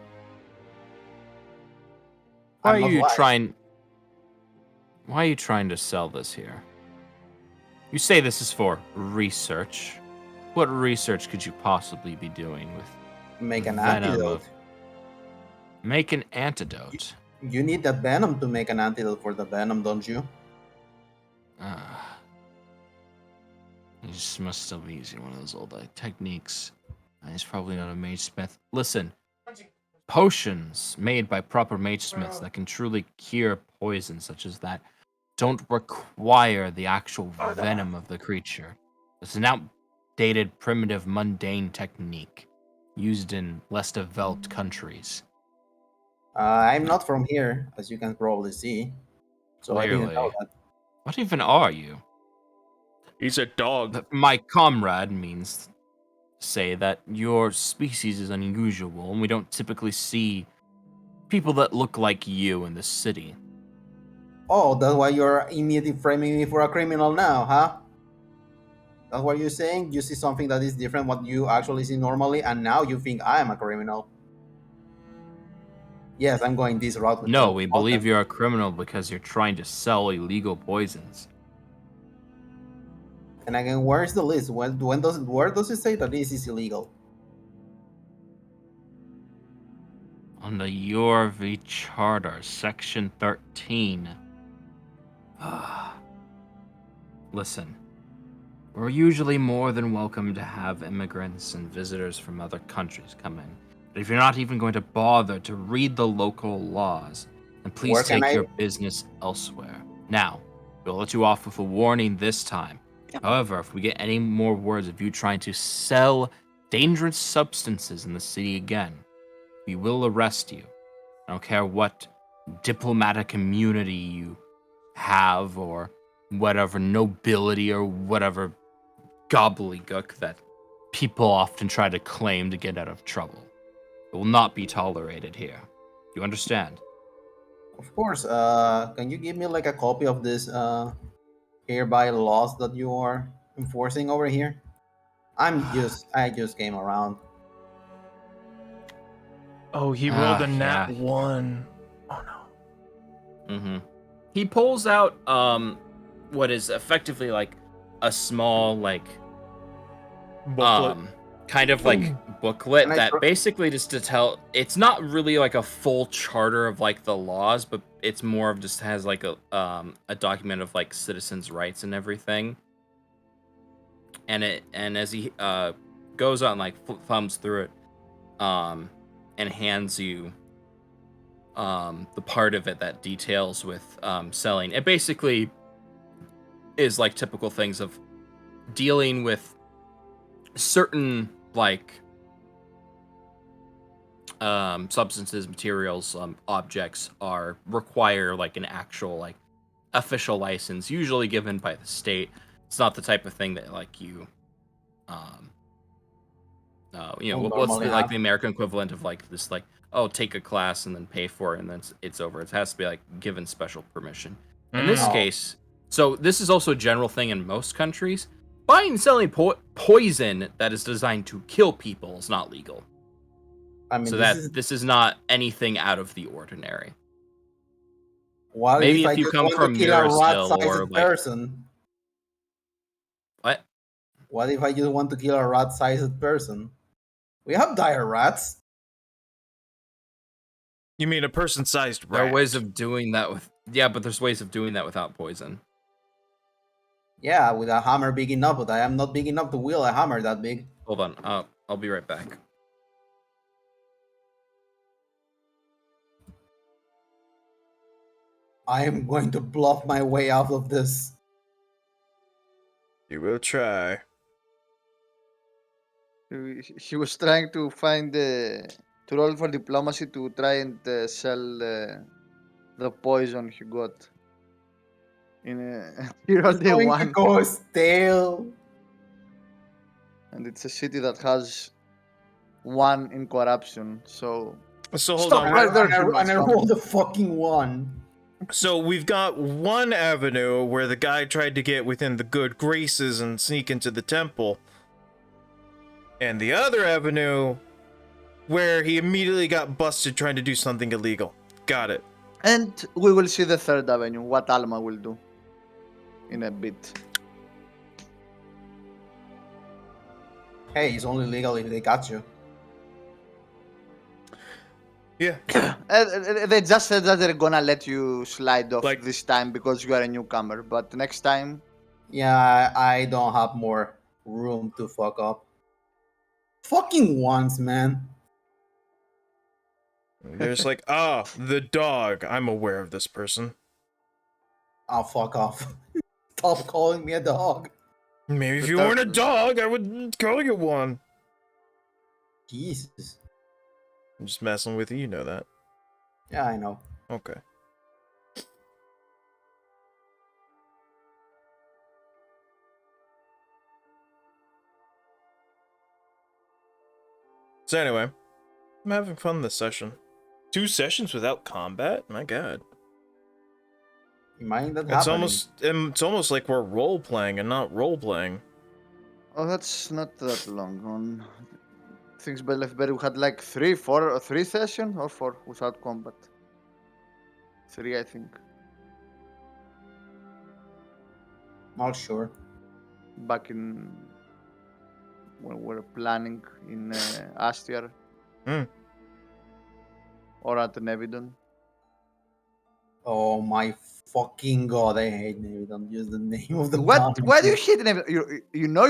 Why I'm are not you lying. trying? Why are you trying to sell this here? You say this is for research. What research could you possibly be doing with Make an venom antidote. Make an antidote. You need that venom to make an antidote for the venom, don't you? He just must still be using one of those old techniques. He's probably not a mage smith. Listen, potions made by proper mage smiths that can truly cure poison such as that don't require the actual venom of the creature. It's an outdated, primitive, mundane technique used in less developed countries. I'm not from here, as you can probably see. So I didn't know Clearly. that. What even are you? He's a dog. My comrade means to say that your species is unusual, and we don't typically see people that look like you in the city. Oh, that's why you're immediately framing me for a criminal now, huh? That's what you're saying? You see something that is different what you actually see normally, and now you think I am a criminal. Yes, I'm going this route with No, some we believe content. you're a criminal because you're trying to sell illegal poisons. And again, where's the list? Where does it say that this is illegal? On the Yorvi Charter, Section 13. Listen, we're usually more than welcome to have immigrants and visitors from other countries come in. But if you're not even going to bother to read the local laws, then please Where can take I- your business elsewhere. Now, we'll let you off with a warning this time. However, if we get any more words of you trying to sell dangerous substances in the city again, we will arrest you. I don't care what diplomatic immunity you have or whatever nobility or whatever gobbledygook that people often try to claim to get out of trouble. It will not be tolerated here. You understand? Of course. Can you give me like a copy of this hereby laws that you are enforcing over here? I just came around. Oh, he rolled a nat Yeah. 1. Oh no. Mm-hmm. He pulls out what is effectively like a small Booklet. kind of like booklet Can I that tr- basically just to tell it's not really like a full charter of like the laws, but it's more of just has like a document of like citizens' rights and everything. And as he goes on like thumbs through it and hands you the part of it that details with selling it, basically is like typical things of dealing with certain like substances, materials, objects require like an actual like official license, usually given by the state. It's not the type of thing that like you what's normally like the have. American equivalent of like this like, oh, take a class and then pay for it and then it's over. It has to be like given special permission. In this Oh. case, so this is also a general thing in most countries. Buying and selling poison that is designed to kill people is not legal. I mean, So this is not anything out of the ordinary. what Maybe if I if you just come want from to kill a Mirastil rat-sized or like person? what? What if I just want to kill a rat-sized person? We have dire rats. You mean a person-sized rat? There are ways of doing that but there's ways of doing that without poison. Yeah, with a hammer big enough, but I am not big enough to wield a hammer that big. Hold on, I'll be right back. I am going to bluff my way out of this. You will try. He was trying to find to roll for diplomacy to try and sell the poison he got. He rolled a Going to one, go stale. and it's a city that has 1 in corruption. So So hold Stop on. right there, And I humans, rolled a fucking 1. So we've got one avenue where the guy tried to get within the good graces and sneak into the temple. And the other avenue where he immediately got busted trying to do something illegal. Got it. And we will see the third avenue, what Alma will do in a bit. Hey, it's only legal if they catch you. Yeah. They just said that they're gonna let you slide off Like- this time because you are a newcomer, but next time, Yeah, I don't have more room to fuck up. Fucking once, man. They're just like, the dog. I'm aware of this person. I'll fuck off. Stop calling me a dog. Maybe if The you weren't a dog- dog, I would call you one. Jesus. I'm just messing with you, you know that. Yeah, I know. Okay. So anyway, I'm having fun this session. 2 sessions without combat? My god. Imagine that It's happening. it's almost like we're role playing and not role playing. oh, that's not that long. On things by left better, we had like 3 sessions or 4 without combat. 3, I think, Not sure. back in when we were planning in Astiar Hmm. or at Nevidon. Oh my fucking god, I hate Navy. Don't use the name of the What? town. Why do you hate Nevidon? You know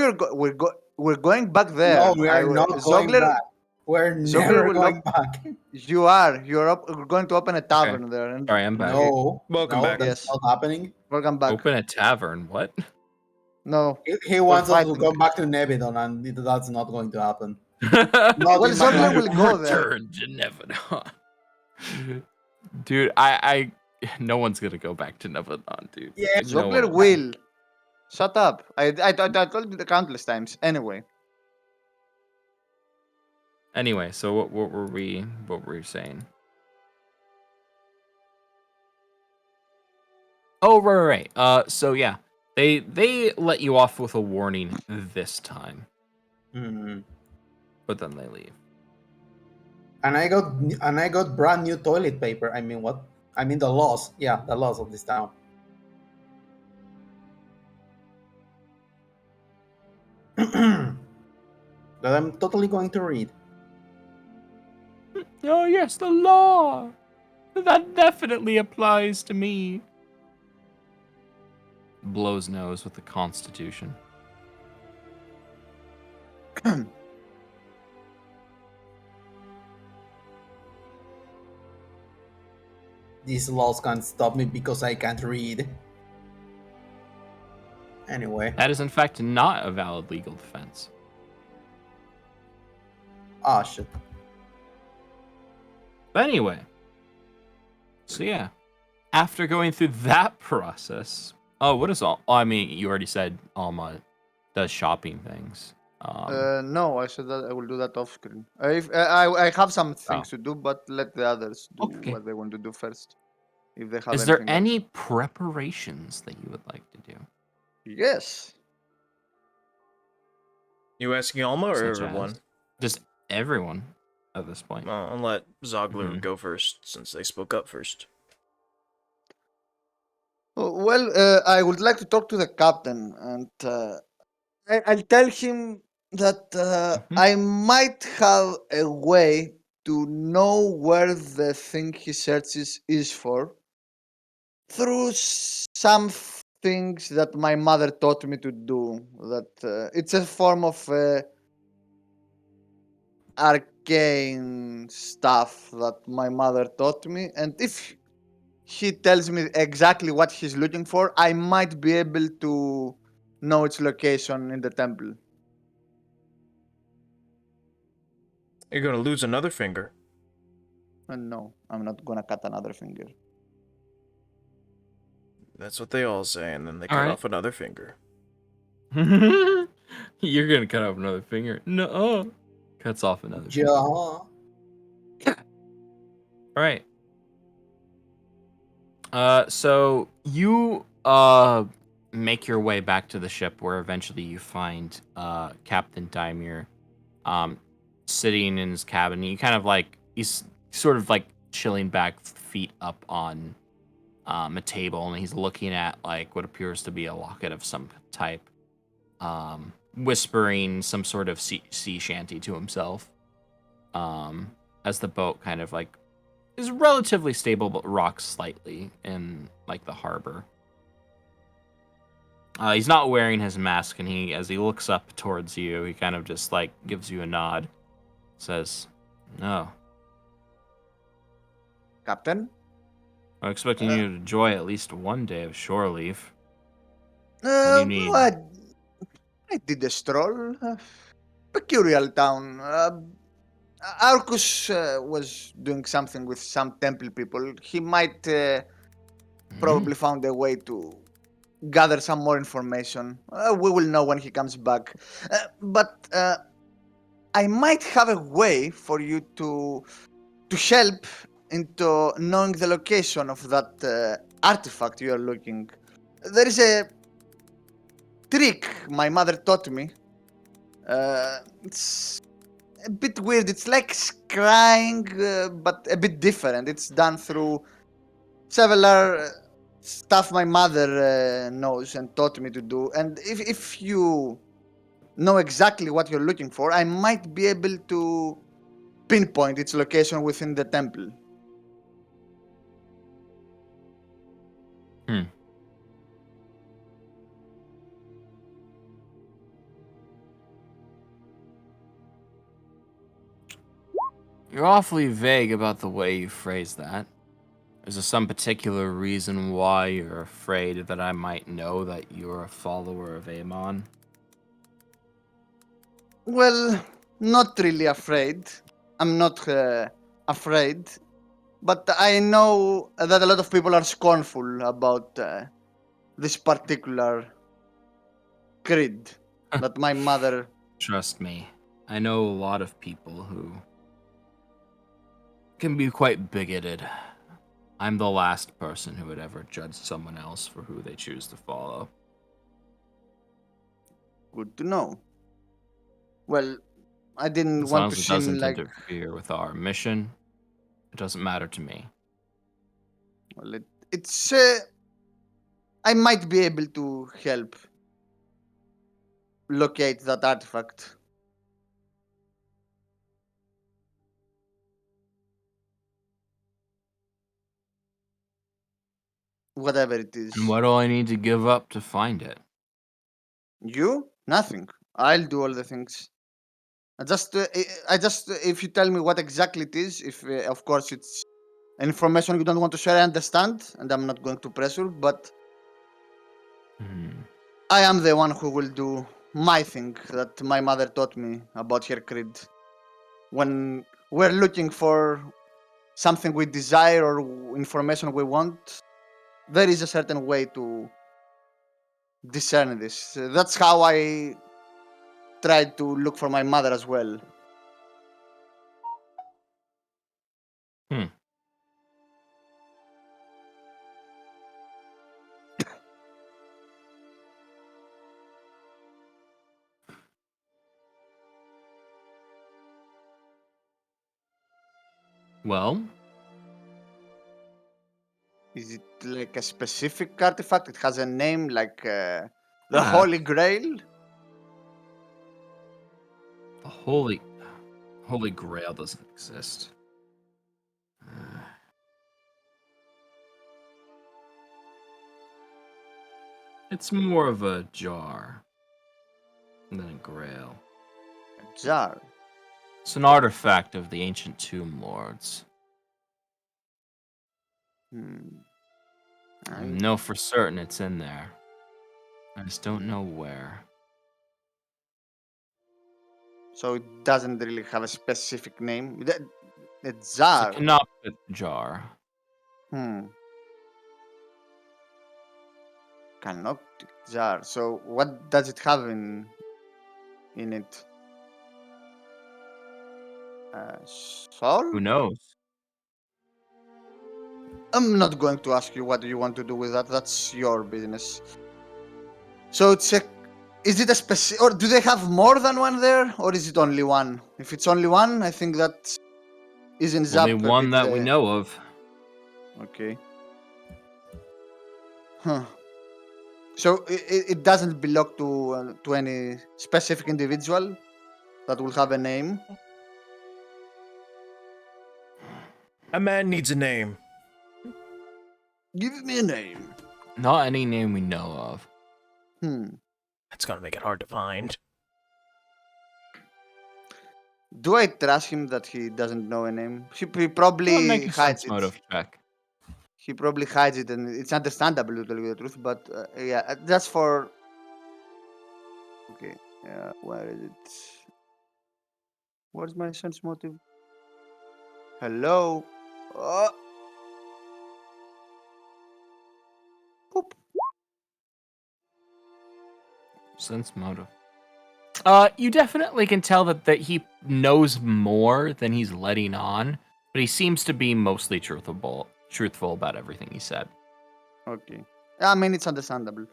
we're going back there. No, we are not going Zogler, back. We're Zogler never will going back. You're going to open a tavern there. And Sorry, I'm back. No. Welcome no, back. That's Yes. not happening. Welcome back. Open a tavern. What? No. He wants us to fighting. come back to Nebidon, and that's not going to happen. Not Not Well, in my Zogler life. will go there. Return to Nevedon. Dude, I no one's gonna go back to Nevedon, dude. Yeah. Like, no Zogler one. will. Shut up. I told you countless times. Anyway. Anyway, so what were we saying? Oh, right. So yeah, they let you off with a warning this time, Mhm. but then they leave. And I got brand new toilet paper. I mean, what? I mean the laws. Yeah, the laws of this town. That I'm totally going to read. Oh yes, the law. That definitely applies to me. Blows nose with the Constitution. These laws can't stop me because I can't read. Anyway. That is, in fact, not a valid legal defense. Ah, shit. But anyway, so yeah, after going through that process, what is all? I mean, you already said Alma does shopping things. No, I said that I will do that off screen. I have some things Oh. to do, but let the others do Okay. what they want to do first. If they have Is there anything else. any preparations that you would like to do? Yes. You asking Alma or Such everyone? as? Just everyone at this point. Well, I'll let Zogler Mhm. go first since they spoke up first. Well, I would like to talk to the captain, and I'll tell him that Mhm. I might have a way to know where the thing he searches is for through some things that my mother taught me to do. That it's a form of arcane stuff that my mother taught me, and if he tells me exactly what he's looking for, I might be able to know its location in the temple. You're gonna lose another finger. And no, I'm not gonna cut another finger. That's what they all say, and then they cut Alright. off another finger. You're gonna cut off another finger. No. Cuts off another finger. Yeah. All right. So you make your way back to the ship, where eventually you find Captain Daimir sitting in his cabin. You kind of like he's sort of like chilling back, feet up on a table, and he's looking at like what appears to be a locket of some type, whispering some sort of sea shanty to himself. As the boat kind of like is relatively stable but rocks slightly in like the harbor. He's not wearing his mask, and as he looks up towards you, he kind of just like gives you a nod, says, "No, Captain? I'm expecting you to enjoy at least one day of shore leave. What do you need?" I did a stroll. Peculiar town. Arcus was doing something with some temple people. He might probably found a way to gather some more information. We will know when he comes back. But I might have a way for you to help into knowing the location of that artifact you are looking. There is a trick my mother taught me. It's a bit weird. It's like scrying, but a bit different. It's done through several stuff my mother knows and taught me to do. And if you know exactly what you're looking for, I might be able to pinpoint its location within the temple. You're awfully vague about the way you phrase that. Is there some particular reason why you're afraid that I might know that you're a follower of Amon? Well, not really afraid. I'm not afraid. But I know that a lot of people are scornful about this particular creed that my mother. Trust me, I know a lot of people who can be quite bigoted. I'm the last person who would ever judge someone else for who they choose to follow. Good to know. Well, I didn't As long want to as it seem doesn't like. interfere with our mission, it doesn't matter to me. Well, it's. I might be able to help locate that artifact. Whatever it is. And what do I need to give up to find it? You? Nothing. I'll do all the things. I just, if you tell me what exactly it is, if of course it's information you don't want to share, I understand, and I'm not going to press you, but I am the one who will do my thing that my mother taught me about her creed. When we're looking for something we desire or information we want, there is a certain way to discern this. That's how I tried to look for my mother as well. Hmm. Well, Is it like a specific artifact? It has a name like the Ah. Holy Grail? the Holy Grail doesn't exist. It's more of a jar than a grail. A jar. It's an artifact of the ancient tomb lords. I know for certain it's in there. I just don't know where. So it doesn't really have a specific name. A It's a jar. canoptic jar. Canoptic jar. So what does it have in it? Soul? Who knows? I'm not going to ask you what do you want to do with that. That's your business. So it's a. Is it a specific, or do they have more than one there, or is it only one? If it's only one, I think that isn't Only Zap a one bit that we know of. Okay. Huh. So it doesn't belong to any specific individual that will have a name. A man needs a name. Give me a name. Not any name we know of. That's gonna make it hard to find. Do I trust him that he doesn't know a name? He Go and probably make a hides sense it. motive check. He probably hides it, and it's understandable to tell you the truth. But yeah, that's for. Okay, where is it? Where's my sense motive? Hello. Poop. Sense motive. You definitely can tell that he knows more than he's letting on, but he seems to be mostly truthful about everything he said. Okay. I mean, it's understandable.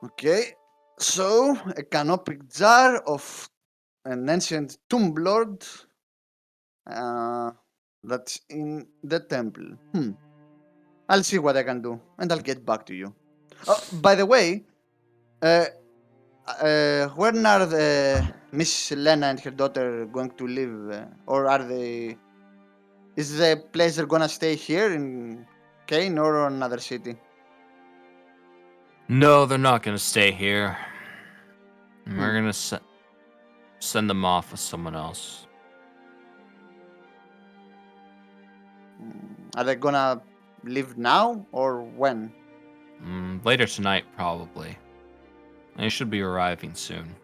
Okay. So, a canopic jar of an ancient tomb lord that's in the temple. I'll see what I can do, and I'll get back to you. Oh, by the way, when are Miss Lena and her daughter going to live? Or are they... Is the place they're gonna stay here in Kane or another city? No, they're not going to stay here. We're going to send them off with someone else. Are they gonna leave now or when? Later tonight, probably. They should be arriving soon.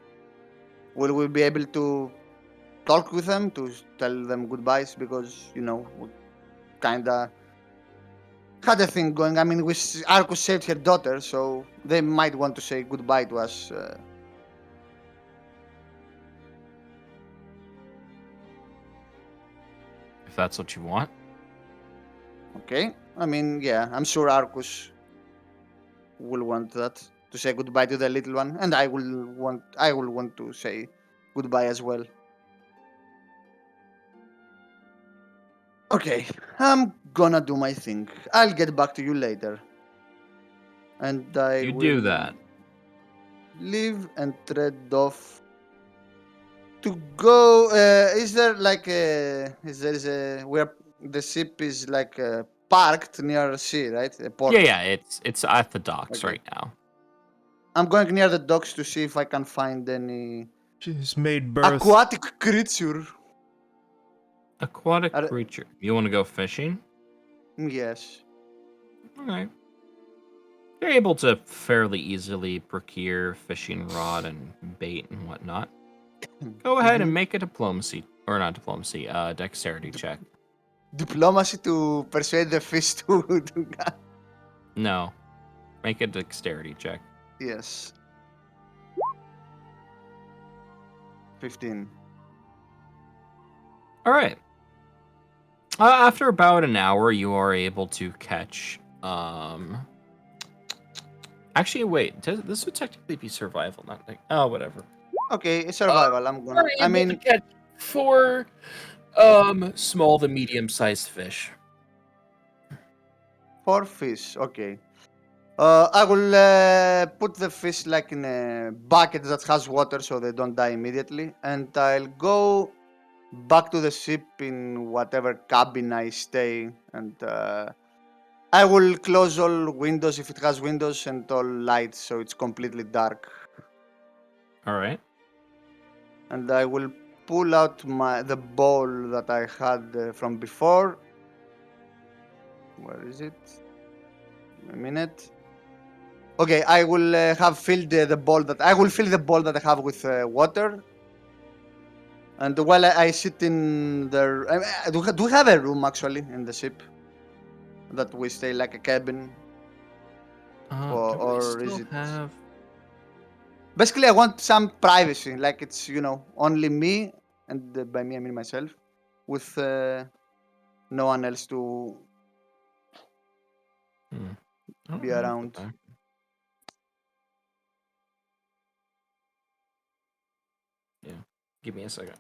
Will we be able to talk with them to tell them goodbyes? Because, we kinda had a thing going. I mean, Arcus saved her daughter, so they might want to say goodbye to us. If that's what you want. Okay? I mean, yeah, I'm sure Arcus will want that, to say goodbye to the little one, and I will want to say goodbye as well. Okay, I'm gonna do my thing. I'll get back to you later. And I You will do that. leave and tread off to go. Is there like where the ship is like parked near the sea, right? A port. Yeah, it's at the docks Okay. right now. I'm going near the docks to see if I can find any She's made birth. aquatic creature. Aquatic creature. You want to go fishing? Yes. All right. You're able to fairly easily procure fishing rod and bait and whatnot. Go ahead and make a diplomacy, or not diplomacy, dexterity check. Diplomacy to persuade the fish to No, make a dexterity check. Yes. 15. All right. After about an hour, you are able to catch. Actually, wait. This would technically be survival, not like. Oh, whatever. Okay, survival. I'm gonna. I able to mean, catch 4 small to medium-sized fish. 4 fish. Okay. I will put the fish like in a bucket that has water so they don't die immediately, and I'll go back to the ship in whatever cabin I stay, and I will close all windows if it has windows and all lights so it's completely dark. All right. And I will pull out the ball that I had from before. Where is it? A minute. Okay, I will have filled the ball that I will fill the ball that I have with water. And while I sit in there, do we have a room actually in the ship that we stay like a cabin, Do we or still is it? have? Basically, I want some privacy, like it's only me, and by me I mean myself, with no one else to I don't be know around. if I- Yeah. Give me a second.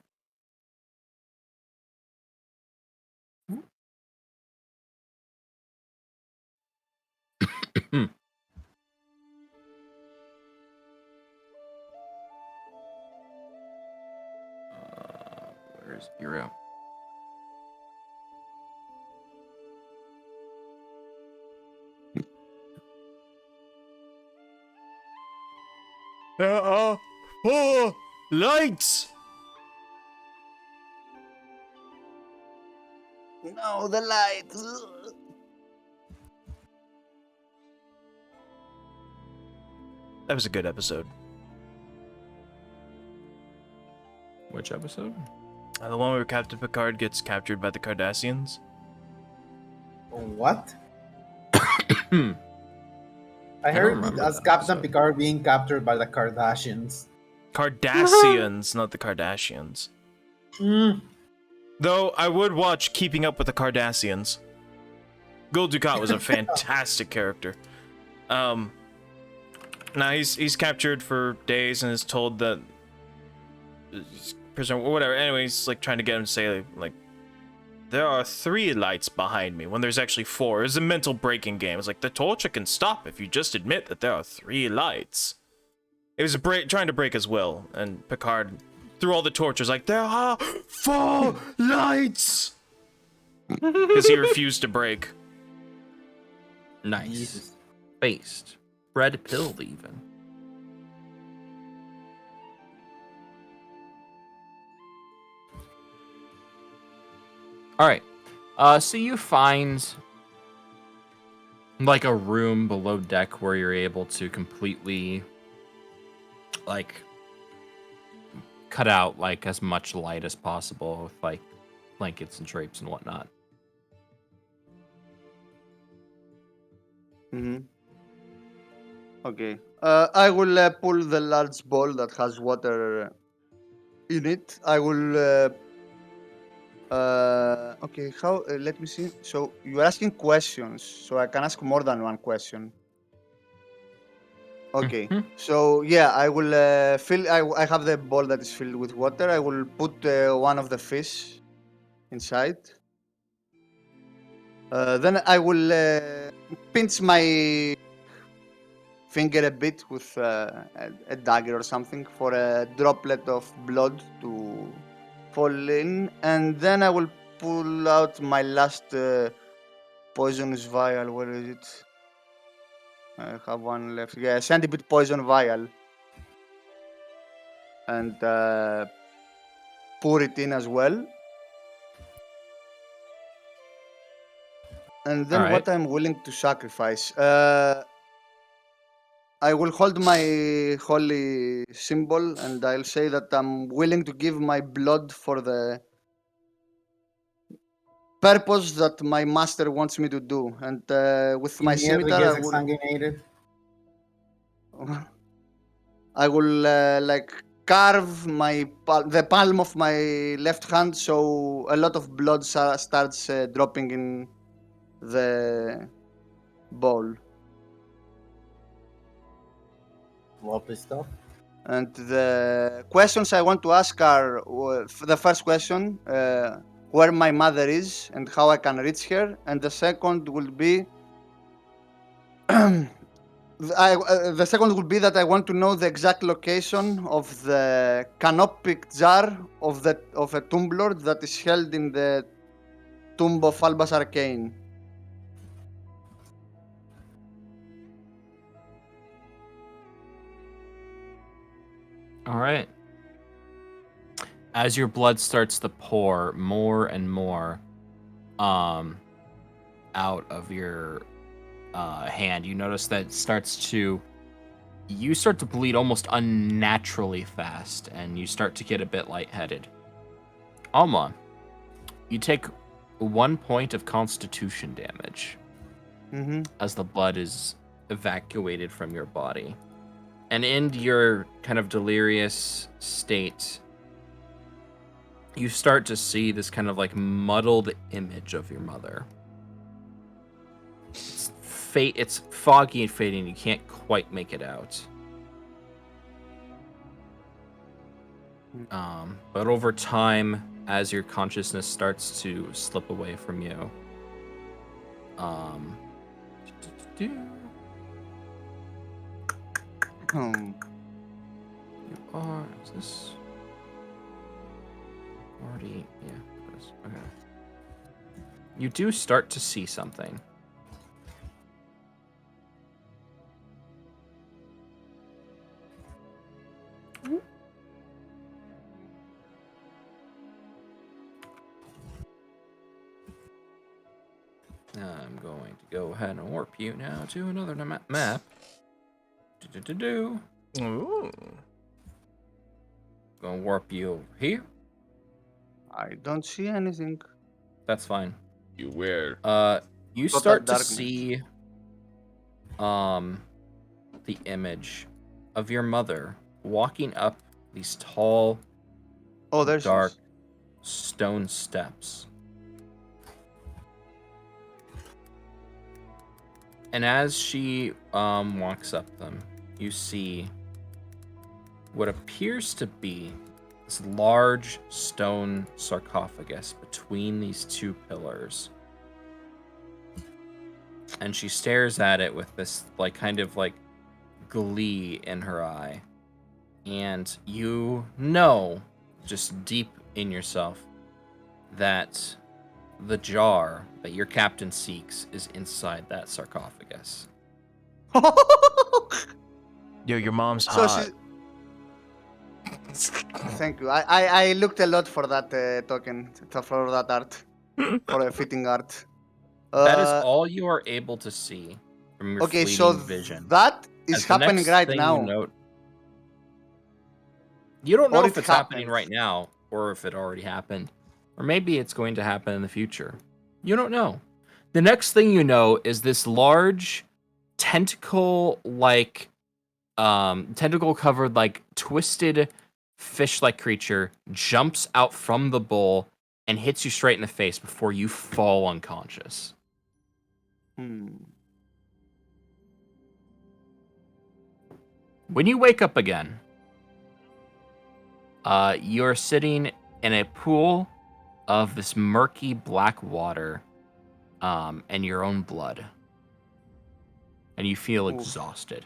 Where's Bureau? There are 4 lights! No, the lights. That was a good episode. Which episode? The one where Captain Picard gets captured by the Cardassians. What? I don't heard it remember as that Captain episode. Picard being captured by the Kardashians. Cardassians, not the Kardashians. Mm. Though I would watch Keeping Up with the Cardassians. Gul Dukat was a fantastic character. Now he's captured for days and is told that prisoner or whatever. Anyway, he's like trying to get him to say like there are 3 lights behind me when there's actually 4. It's a mental breaking game. It's like the torture can stop if you just admit that there are 3 lights. It was trying to break his will, and Picard, through all the tortures, like there are 4 lights because he refused to break. Nice. Jesus. Based. Red pilled even. All right. So you find like a room below deck where you're able to completely like cut out like as much light as possible with like blankets and drapes and whatnot. Mm-hmm. Okay. I will pull the large ball that has water in it. I will. Okay. How? Let me see. So you are asking questions, so I can ask more than one question. Okay. Mhm. So yeah, I will fill. I have the ball that is filled with water. I will put one of the fish inside. Then I will pinch my finger a bit with a dagger or something for a droplet of blood to fall in, and then I will pull out my last poisonous vial. Where is it? I have one left. Yeah, centipede poison vial, and pour it in as well. And then All right. what I'm willing to sacrifice. I will hold my holy symbol and I'll say that I'm willing to give my blood for the purpose that my master wants me to do. And with my Immediately scimitar, gets exsanguinated. I will like carve the palm of my left hand so a lot of blood starts dropping in the bowl. Lovely stuff. And the questions I want to ask are the first question, where my mother is and how I can reach her. And the second will be, the second will be that I want to know the exact location of the canopic jar of a tomb lord that is held in the tomb of Albus Arcane. All right. As your blood starts to pour more and more out of your hand, you notice that you start to bleed almost unnaturally fast, and you start to get a bit lightheaded. Alma, you take 1 point of constitution damage as the blood is evacuated from your body. And in your kind of delirious state, you start to see this kind of like muddled image of your mother. It's foggy and fading. You can't quite make it out. But over time, as your consciousness starts to slip away from you, you are. Is this already? Yeah. It is. Okay. You do start to see something. I'm going to go ahead and warp you now to another map. Ooh. Gonna warp you over here. I don't see anything. That's fine. You wear. You Total start to darkness. see the image of your mother walking up these tall, Oh, there's dark stone steps. And as she walks up them, you see what appears to be this large stone sarcophagus between these two pillars. And she stares at it with this kind of glee in her eye. And you know, just deep in yourself, that the jar that your captain seeks is inside that sarcophagus. Yo, your mom's So hot. Thank you. I looked a lot for that token, for that art, for a fitting art. That is all you are able to see from your Okay, fleeting so vision. that is As the happening next right thing now. You don't know Or if it it's happening happens. right now, or if it already happened, or maybe it's going to happen in the future. You don't know. The next thing you know is this large tentacle-covered, twisted fish-like creature jumps out from the bowl and hits you straight in the face before you fall unconscious. When you wake up again, you're sitting in a pool of this murky black water and your own blood. And you feel exhausted.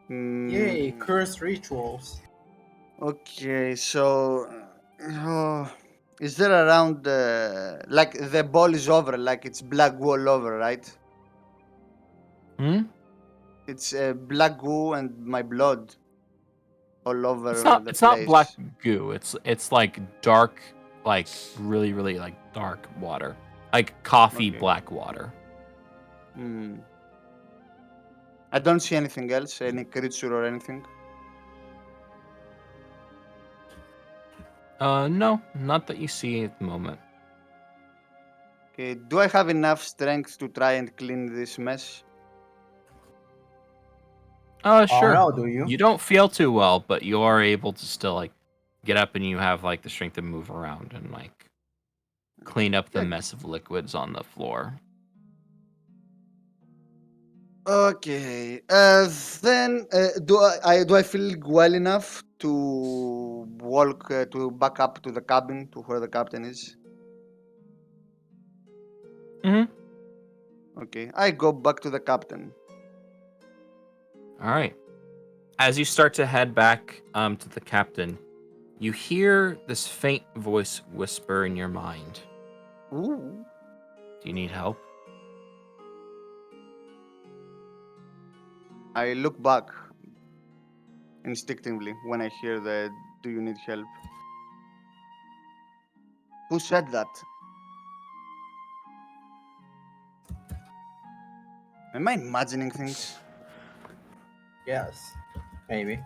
Yay, cursed rituals. Okay, so is there around the ball is over, like it's black goo all over, right? It's black goo and my blood all over It's the not place. black goo. It's like dark, really, really dark water. Like coffee black water. Hmm. I don't see anything else, any creature or anything. No, not that you see at the moment. Okay, do I have enough strength to try and clean this mess? Sure. Oh no, do you? You don't feel too well, but you are able to still like get up and you have like the strength to move around and like clean up the Yeah. mess of liquids on the floor. Okay. Then do I feel well enough to walk to back up to the cabin to where the captain is? Mm-hmm. Okay. I go back to the captain. All right. As you start to head back to the captain, you hear this faint voice whisper in your mind. Ooh. Do you need help? I look back instinctively when I hear the "Do you need help?" Who said that? Am I imagining things? Yes, maybe.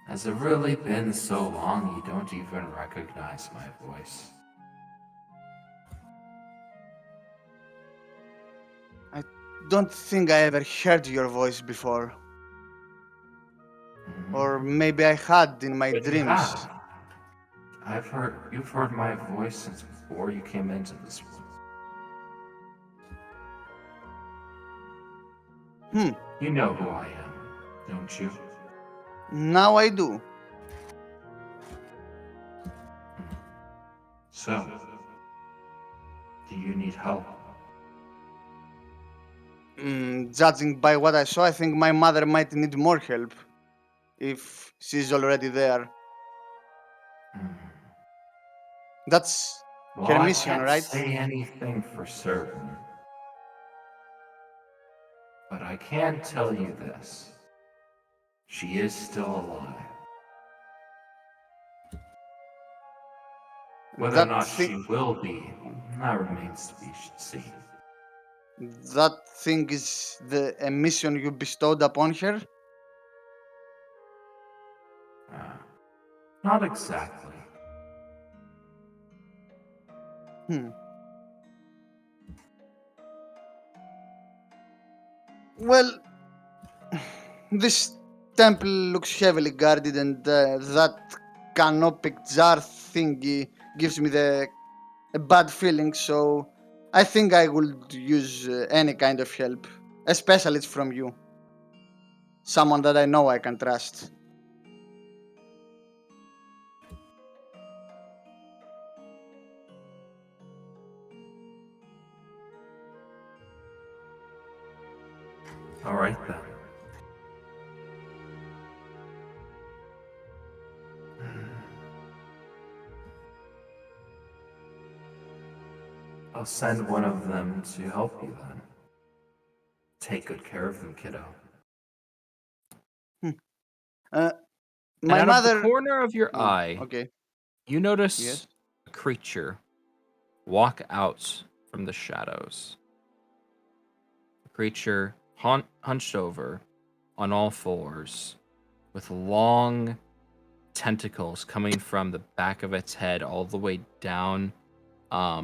Has it really been so long you don't even recognize my voice? I don't think I ever heard your voice before. Or maybe I had in my But you dreams. have. You've heard my voice since before you came into this world. Hmm. You know who I am, don't you? Now I do. So, do you need help? Judging by what I saw, I think my mother might need more help if she's already there. That's Well, her I mission, can't right? say anything for certain, but I can tell you this. She is still alive. Whether or That not thing, she will be, that remains to be seen. that thing is a mission you bestowed upon her. Not exactly. Hmm. Well, this temple looks heavily guarded, and that canopic jar thingy gives me a bad feeling. So I think I would use any kind of help, especially from you, someone that I know I can trust. All right then. I'll send one of them to help you then. Take good care of them, kiddo. Uh, And my out of the mother. corner of your Oh, eye, okay. you notice Yes. a creature walk out from the shadows. A creature hunched over on all fours with long tentacles coming from the back of its head all the way down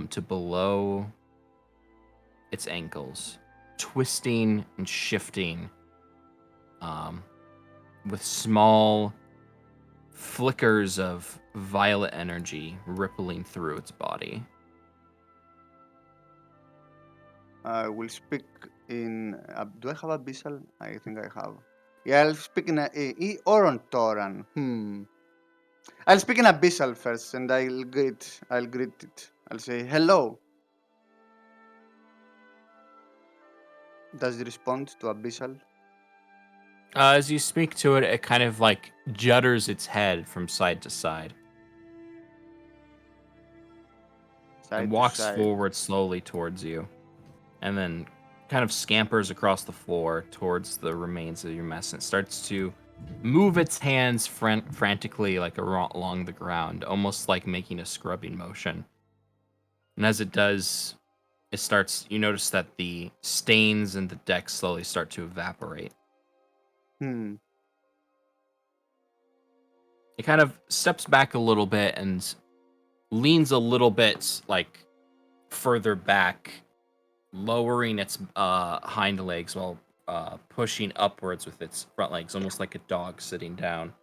to below its ankles, twisting and shifting with small flickers of violet energy rippling through its body. I will speak in. Do I have abyssal? I think I have. Yeah, I'll speak in or on Toran. I'll speak in abyssal first, and I'll greet it. I'll say hello. Does it respond to abyssal? As you speak to it, it kind of like judders its head from side to side and Side to walks side. forward slowly towards you, and then kind of scampers across the floor towards the remains of your mess and starts to move its hands frantically like along the ground, almost like making a scrubbing motion. And as it does, You notice that the stains in the deck slowly start to evaporate. Hmm. It kind of steps back a little bit and leans a little bit like further back, lowering its hind legs while pushing upwards with its front legs, almost like a dog sitting down.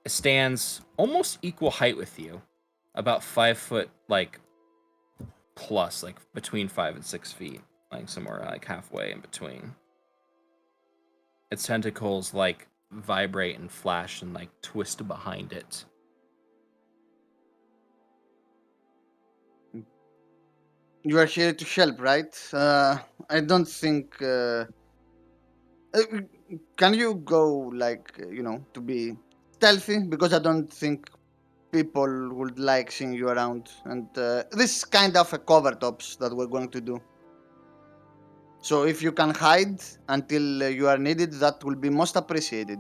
It stands almost equal height with you, about 5 foot, like plus, like between 5 and 6 feet, like somewhere like halfway in between. Its tentacles like vibrate and flash and like twist behind it. You are here to help, right? I don't think. Can you go like to be stealthy? Because I don't think people would like seeing you around, and this is kind of a cover tops that we're going to do. So if you can hide until you are needed, that will be most appreciated.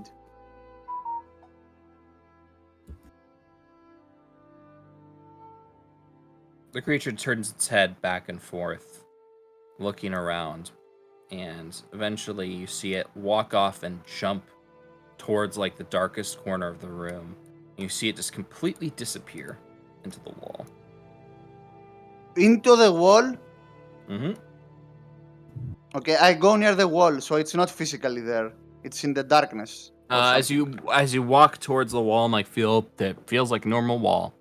The creature turns its head back and forth, looking around, and eventually you see it walk off and jump towards like the darkest corner of the room. And you see it just completely disappear into the wall. Into the wall. Mm-hmm. Okay, I go near the wall, so it's not physically there. It's in the darkness. Or As you walk towards the wall and like feel that feels like a normal wall,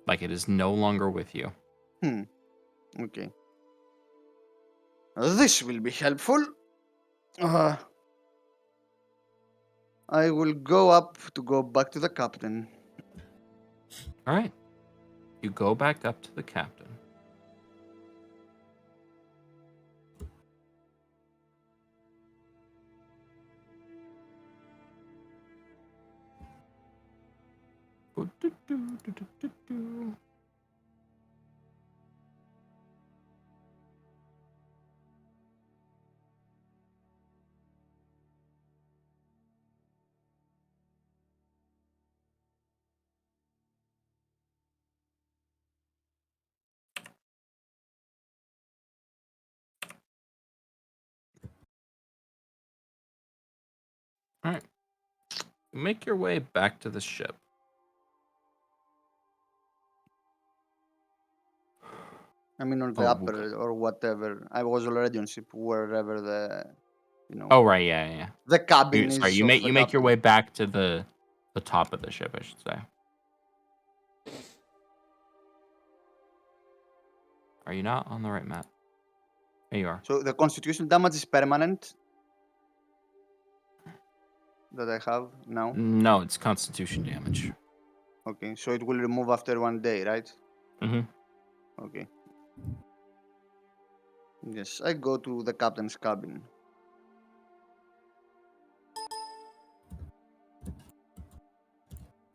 like it is no longer with you. Okay. This will be helpful. I will go up to go back to the captain. All right, you go back up to the captain. All right, make your way back to the ship. I mean, on the upper or whatever. I was already on ship, wherever Oh right, yeah. the cabin Sorry, is you of make the you make your captain. way back to the top of the ship, I should say. Are you not on the right map? There you are. So the constitution damage is permanent that I have now. No, it's Constitution damage. Okay, so it will remove after 1 day, right? Mm-hmm. Okay. Yes, I go to the captain's cabin.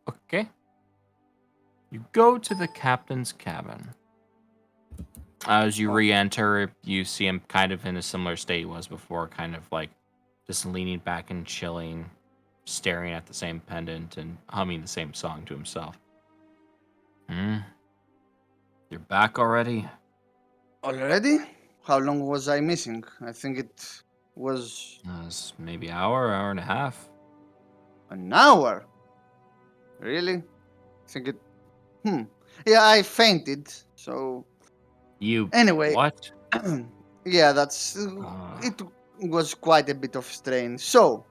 Okay. You go to the captain's cabin. As you re-enter, you see him kind of in a similar state he was before, kind of like just leaning back and chilling, staring at the same pendant and humming the same song to himself. You're back already? Already? How long was I missing? I think it was It was maybe hour and a half. an hour. Really? I think it. Yeah, I fainted. So You anyway, what? yeah, that's it was quite a bit of strain. So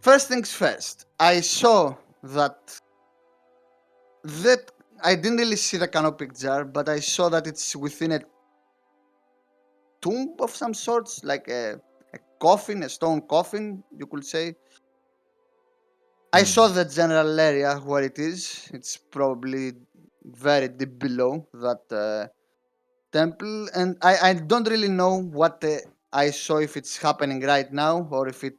first things first, I saw that I didn't really see the canopic jar, but I saw that it's within a tomb of some sorts, like a coffin, a stone coffin, you could say. I saw the general area where it is. It's probably very deep below that temple, and I don't really know what I saw, if it's happening right now or if it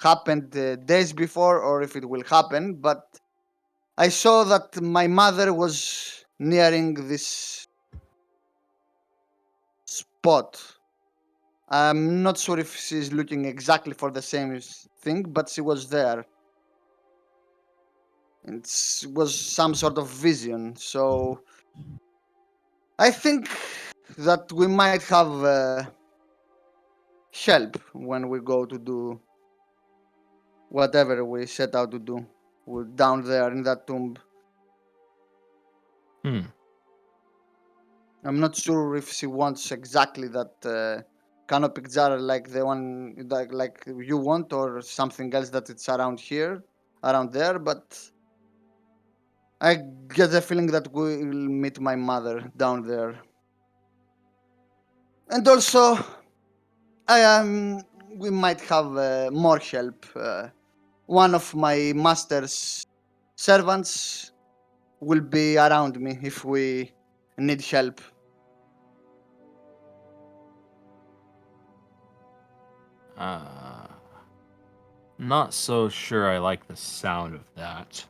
happened days before or if it will happen, but I saw that my mother was nearing this spot. I'm not sure if she's looking exactly for the same thing, but she was there. It was some sort of vision. So I think that we might have help when we go to do whatever we set out to do. We're down there in that tomb. Hmm. I'm not sure if she wants exactly that canopic jar like the one like you want, or something else that it's around here, around there. But I get the feeling that we'll meet my mother down there. And also, I am. We might have more help. One of my master's servants will be around me if we need help. Not so sure I like the sound of that.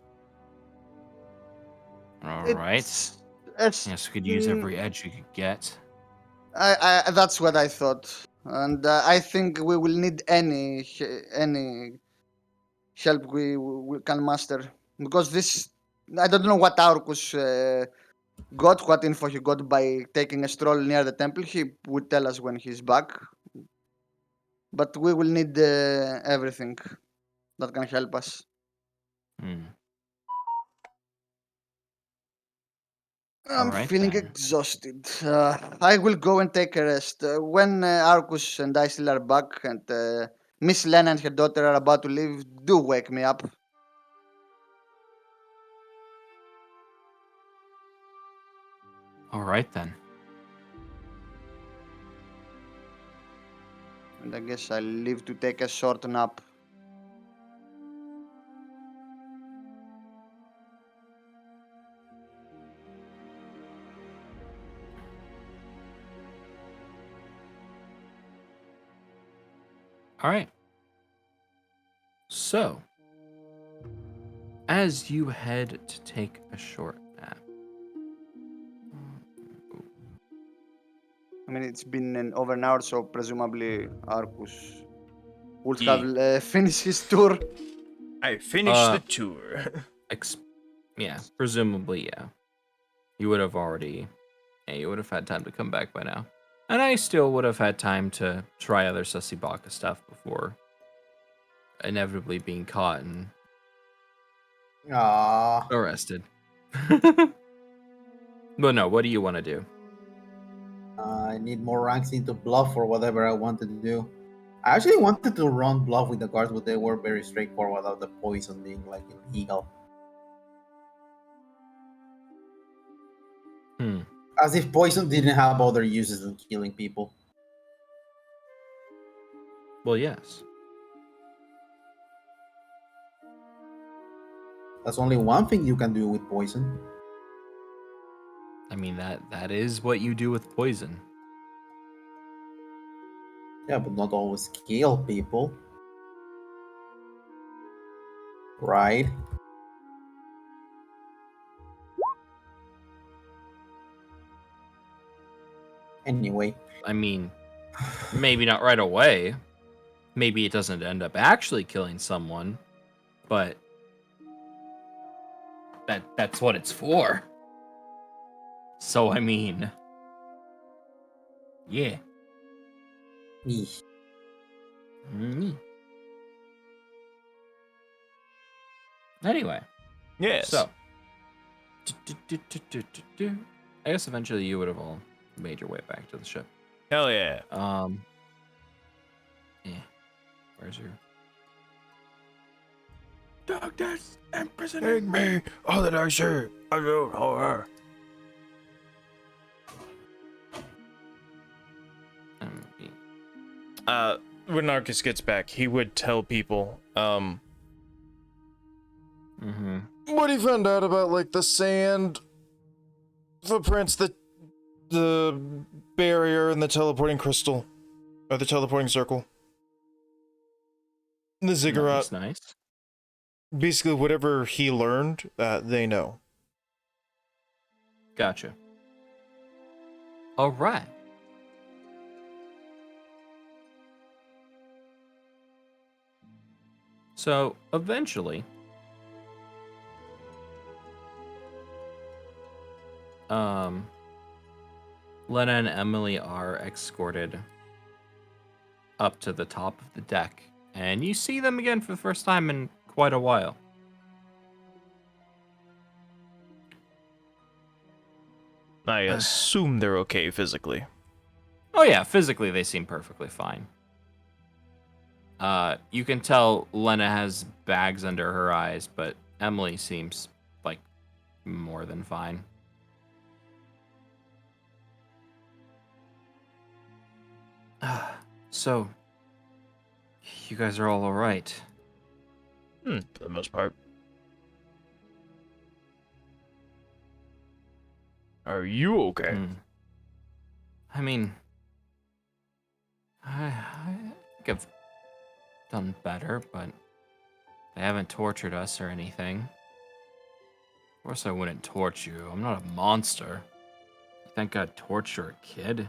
All right. It's Yes, we could use every edge you could get. that's what I thought, and I think we will need any help we can master, because this I don't know what Aurkus got, what info he got by taking a stroll near the temple. He would tell us when he's back, but we will need everything that can help us. Hmm. All I'm right feeling then. exhausted. I will go and take a rest. When Arcus and I still are back, and Miss Lena and her daughter are about to leave, do wake me up. All right then. And I guess I'll leave to take a short nap. All right. So, as you head to take a short nap. I mean, it's been over an hour, so presumably Arcus would Yeah. have finished his tour. I finished the Uh, tour. Yeah, presumably, yeah. You would have already, yeah, you would have had time to come back by now. And I still would have had time to try other Sussy Baka stuff before inevitably being caught and Ah, arrested. But no, what do you want to do? I need more ranks into bluff or whatever I wanted to do. I actually wanted to run bluff with the guards, but they were very straightforward about the poison being like illegal. Hmm. As if poison didn't have other uses than killing people. Well, yes. That's only one thing you can do with poison. I mean that is what you do with poison. Yeah, but not always kill people. Right? Anyway. I mean, maybe not right away. Maybe it doesn't end up actually killing someone, but that's what it's for. So I mean, yeah. Eesh. Mm. Anyway, Yes. so I guess eventually you would have all made your way back to the ship. Hell yeah. Yeah. Where's your Darkness imprisoning me. all that I see, I don't horror. When Narcus gets back, he would tell people, what he found out about, like, the sand footprints, the barrier, and the teleporting crystal, or the teleporting circle. The ziggurat. Nice. Basically, whatever he learned, they know. Gotcha. All right. So eventually, Lena and Emily are escorted up to the top of the deck, and you see them again for the first time in quite a while. I assume they're okay physically. Oh yeah, physically they seem perfectly fine. You can tell Lena has bags under her eyes, but Emily seems like more than fine. So, you guys are all alright. For the most part. Are you okay? I mean, I think I've done better, but they haven't tortured us or anything. Of course I wouldn't torture you. I'm not a monster. You think I'd torture a kid?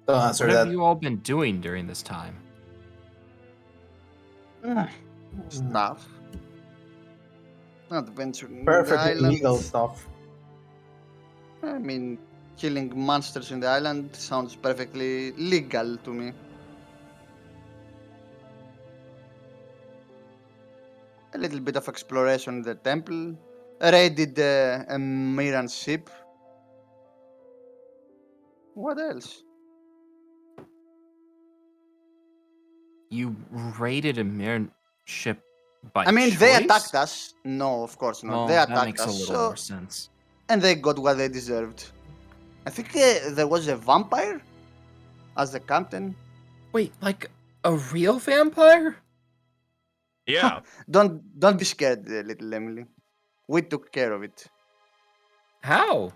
Don't answer What that. have you all been doing during this time? Stuff. Adventuring in the Perfectly island. legal stuff. I mean, killing monsters in the island sounds perfectly legal to me. A little bit of exploration in the temple. Raided a Miran ship. What else? You raided a mere ship by I mean, choice? they attacked us. No, of course not. Well, They that attacked makes a us, little so more sense. and they got what they deserved. I think there was a vampire as the captain. Wait, like a real vampire? Yeah. Don't be scared, little Emily. We took care of it. How?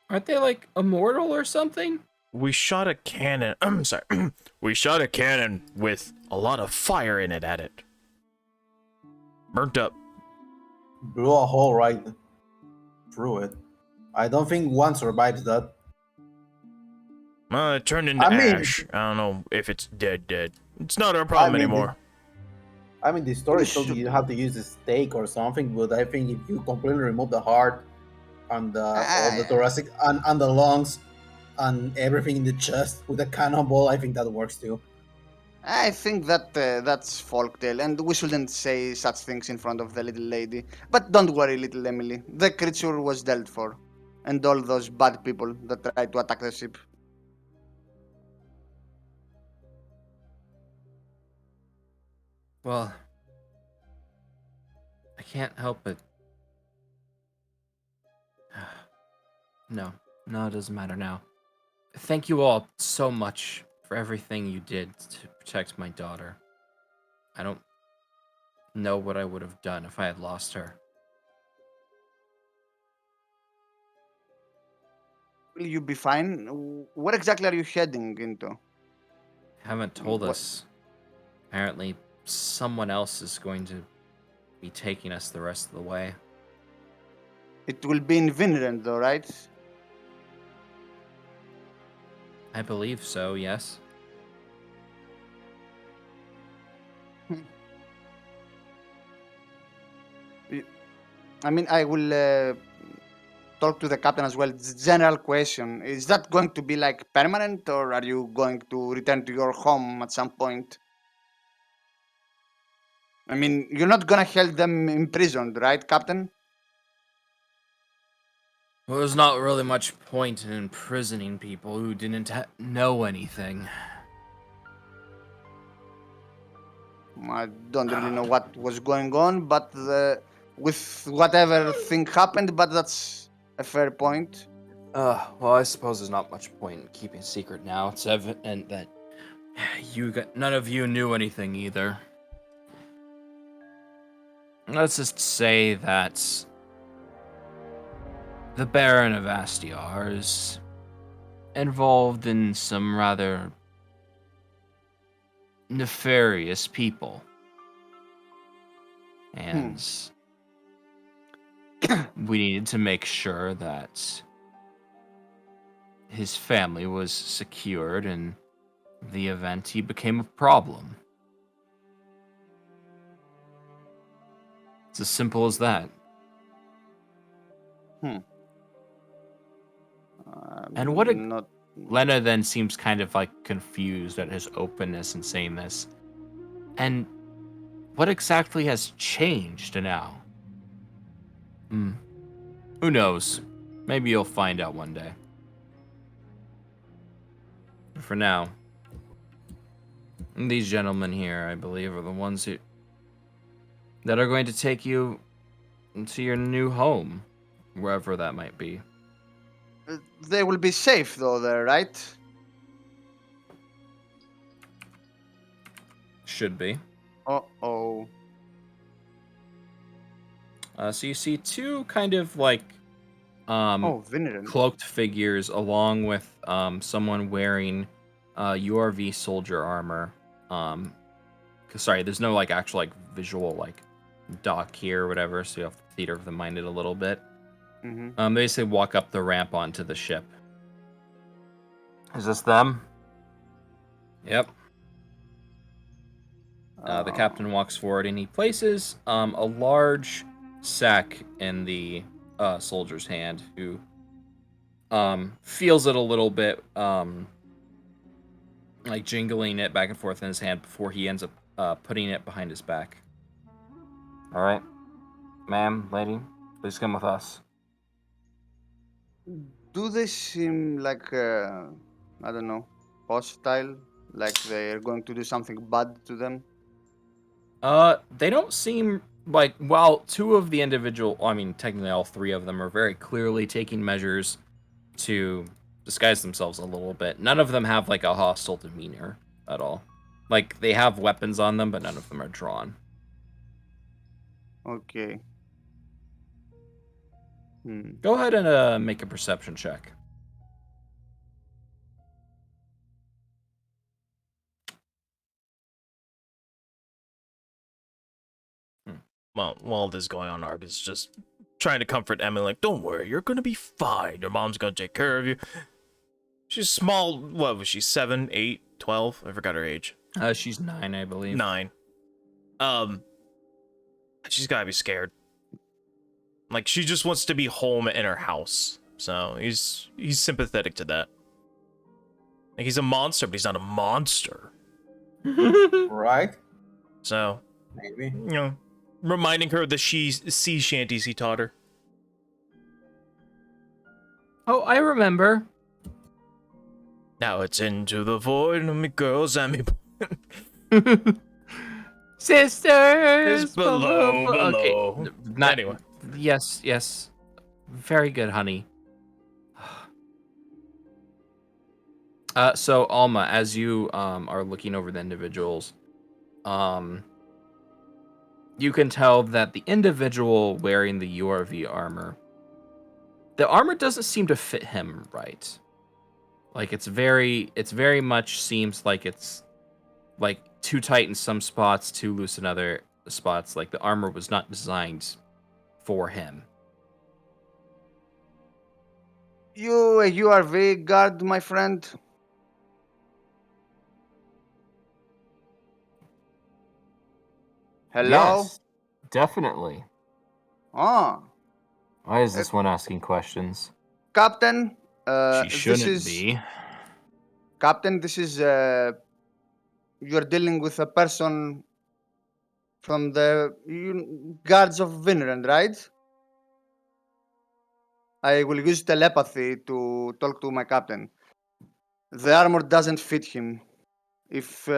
Aren't they like immortal or something? We shot a cannon. I'm sorry. We shot a cannon with a lot of fire in it at it. Burnt up. Blew a hole right through it. I don't think one survives that. It turned into I mean- ash. I don't know if it's dead. It's not our problem mean, anymore. The story We told you should- you have to use a stake or something, but I think if you completely remove the heart and all the thoracic and the lungs and everything in the chest with a cannonball, I think that works too. I think that that's folktale, and we shouldn't say such things in front of the little lady. But don't worry, little Emily. The creature was dealt for, and all those bad people that tried to attack the ship. Well, I can't help it. No, it doesn't matter now. Thank you all so much for everything you did to protect my daughter. I don't know what I would have done if I had lost her. Will you be fine? Where exactly are you heading into? Haven't told What- us. Apparently, someone else is going to be taking us the rest of the way. It will be in Vinland, though, right? I believe so, yes. I mean, I will talk to the captain as well. It's a general question. Is that going to be like permanent, or are you going to return to your home at some point? I mean, you're not gonna hold them imprisoned, right, Captain? Well, there's not really much point in imprisoning people who didn't know anything. I don't really know what was going on, but with whatever thing happened, but that's a fair point. Well, I suppose there's not much point in keeping secret now. It's evident that none of you knew anything either. Let's just say that the Baron of Astiar is involved in some rather nefarious people. And we needed to make sure that his family was secured in the event he became a problem. It's as simple as that. Hmm. And what not Lena then seems kind of like confused at his openness in saying this. And what exactly has changed now? Who knows? Maybe you'll find out one day. For now, these gentlemen here, I believe, are the ones that are going to take you to your new home, wherever that might be. They will be safe though there, right? Should be. Uh-oh. So you see two kind of like Venerant. cloaked figures along with someone wearing URV soldier armor. Sorry, there's no like actual like visual like dock here or whatever, so you have to theater of the mind it a little bit. Mm-hmm. They say walk up the ramp onto the ship. Is this them? Yep. The captain walks forward and he places a large sack in the soldier's hand, who feels it a little bit, like jingling it back and forth in his hand before he ends up putting it behind his back. All right, ma'am, lady, please come with us. Do they seem like I don't know, hostile? Like they're going to do something bad to them? They don't seem like, while two of the I mean, technically all three of them are very clearly taking measures to disguise themselves a little bit. None of them have like a hostile demeanor at all. Like they have weapons on them, but none of them are drawn. Okay. Go ahead and make a perception check. Well, while this is going on, Ark is just trying to comfort Emily, like, don't worry, you're gonna be fine. Your mom's gonna take care of you. She's small. What was she? 7, 8, 12? I forgot her age. She's 9, I believe. 9. She's gotta be scared. Like, she just wants to be home in her house. So he's sympathetic to that. Like, he's a monster, but he's not a monster. Right? So, Maybe. you know, reminding her of the sea shanties he taught her. Oh, I remember. Now it's into the void, and me girls and me. Sisters It's below. Okay. Anyway. Yes. Very good, honey. So Alma, as you are looking over the individuals, you can tell that the individual wearing the URV armor, the armor doesn't seem to fit him right. Like it's very much seems like it's like too tight in some spots, too loose in other spots. Like the armor was not designed for him. You a URV guard, my friend? Hello? Yes, definitely. Ah, Why is this one asking questions? Captain. She shouldn't this is be. Captain. This is you're dealing with a person from the guards of Vinland, right? I will use telepathy to talk to my captain. The armor doesn't fit him. If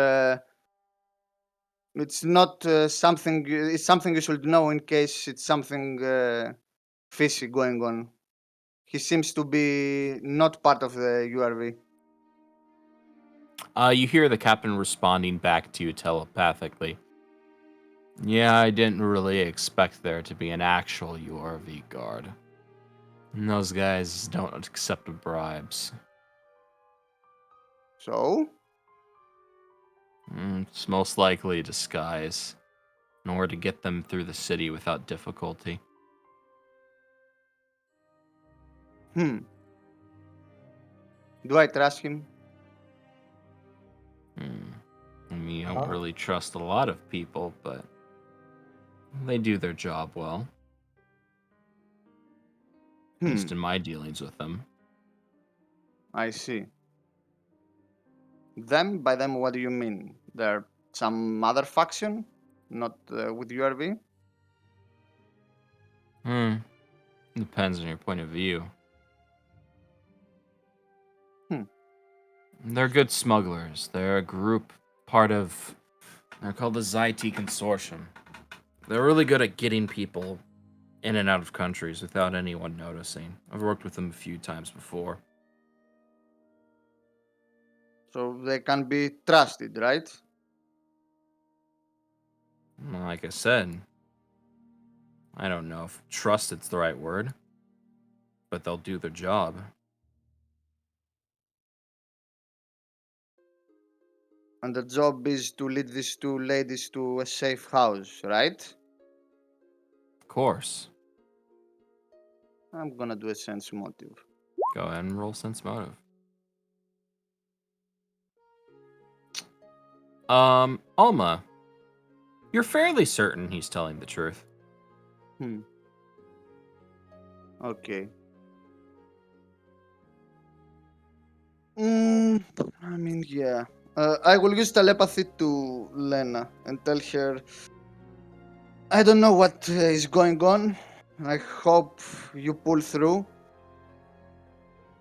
it's not something, it's something you should know in case it's something fishy going on. He seems to be not part of the URV. You hear the captain responding back to you telepathically. Yeah, I didn't really expect there to be an actual URV guard. And those guys don't accept bribes. So, It's most likely a disguise, in order to get them through the city without difficulty. do I trust him? I mean, you don't really trust a lot of people, but they do their job well. At least in my dealings with them. I see. Them? By them, what do you mean? They're some other faction? Not with URV? Depends on your point of view. They're good smugglers. They're a group they're called the ZIT Consortium. They're really good at getting people in and out of countries without anyone noticing. I've worked with them a few times before. So they can be trusted, right? Like I said, I don't know if trusted's the right word, but they'll do their job. And the job is to lead these two ladies to a safe house, right? Of course. I'm gonna do a sense motive. Go ahead and roll sense motive. Alma, you're fairly certain he's telling the truth. Okay. I mean, yeah. I will use telepathy to Lena and tell her I don't know what is going on. I hope you pull through.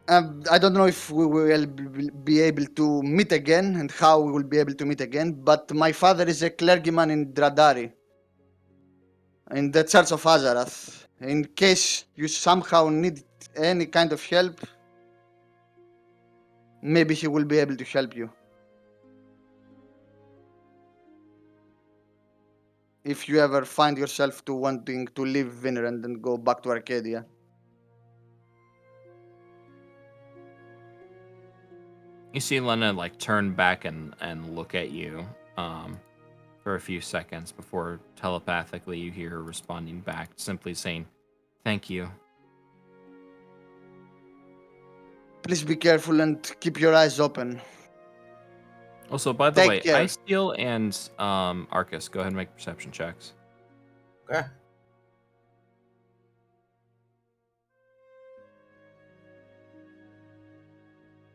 I don't know if we will be able to meet again and how we will be able to meet again, but my father is a clergyman in Dradari, in the Church of Azarath. In case you somehow need any kind of help, maybe he will be able to help you. If you ever find yourself to wanting to leave Vinland and go back to Arcadia. You see Lena turn back and look at you for a few seconds before telepathically you hear her responding back, simply saying, "Thank you." Please be careful and keep your eyes open. Also, by the Take way, care. Icesteel and Arcus, go ahead and make perception checks. Okay.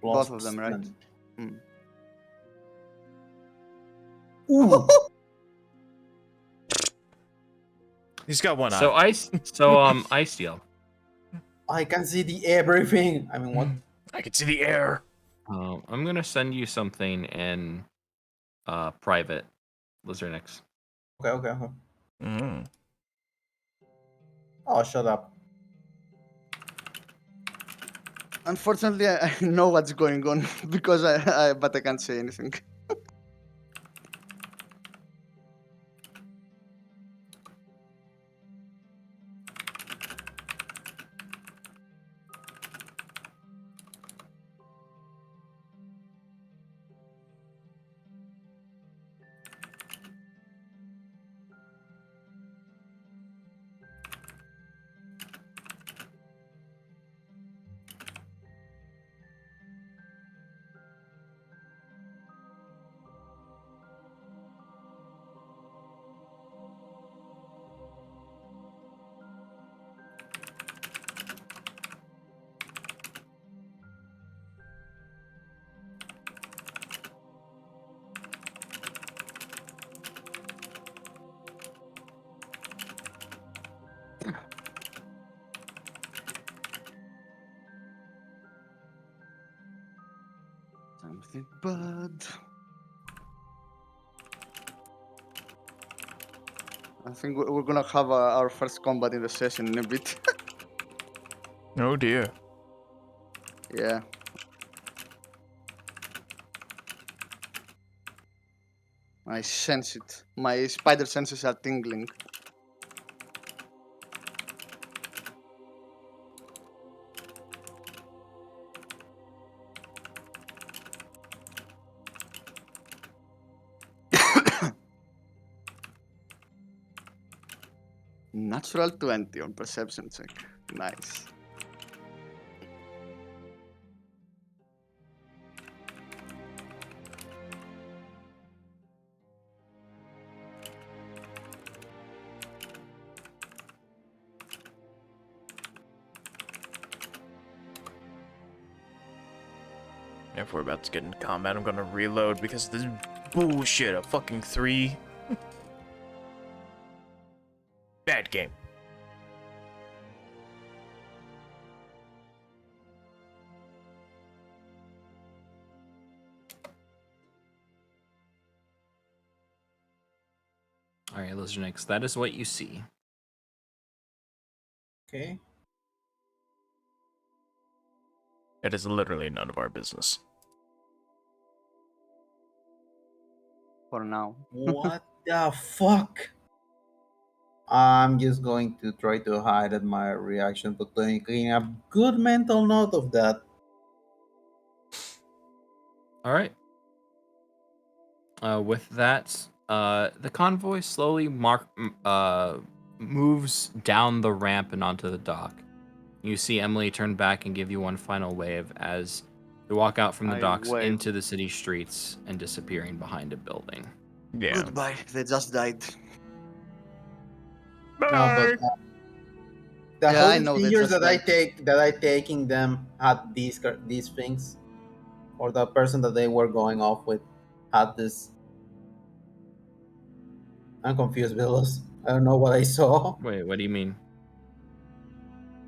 Both of them, right? +7. Ooh. He's got one So eye. Icesteel. I can see the everything. I mean, what? I can see the air. I'm gonna send you something in private, Lizardnix. Okay. Mm. Oh, shut up. Unfortunately, I know what's going on because but I can't say anything. Something bad. I think we're gonna have our first combat in the session in a bit. Oh dear. Yeah. I sense it. My spider senses are tingling. Natural 20 on perception check. Nice. If we're about to get into combat, I'm gonna reload because this is bullshit. A fucking 3. Bad game. All right, Listenix, that is what you see. Okay. It is literally none of our business. For now. What the fuck? I'm just going to try to hide at my reaction, but taking a good mental note of that. All right. With that, the convoy slowly moves down the ramp and onto the dock. You see Emily turn back and give you one final wave as they walk out from the I docks wave. into the city streets and disappearing behind a building. Yeah. Goodbye. They just died. No, but the Yeah, I holy know they figures just that I taking them had these things, or the person that they were going off with had this. I'm confused, Villas. I don't know what I saw. Wait, what do you mean?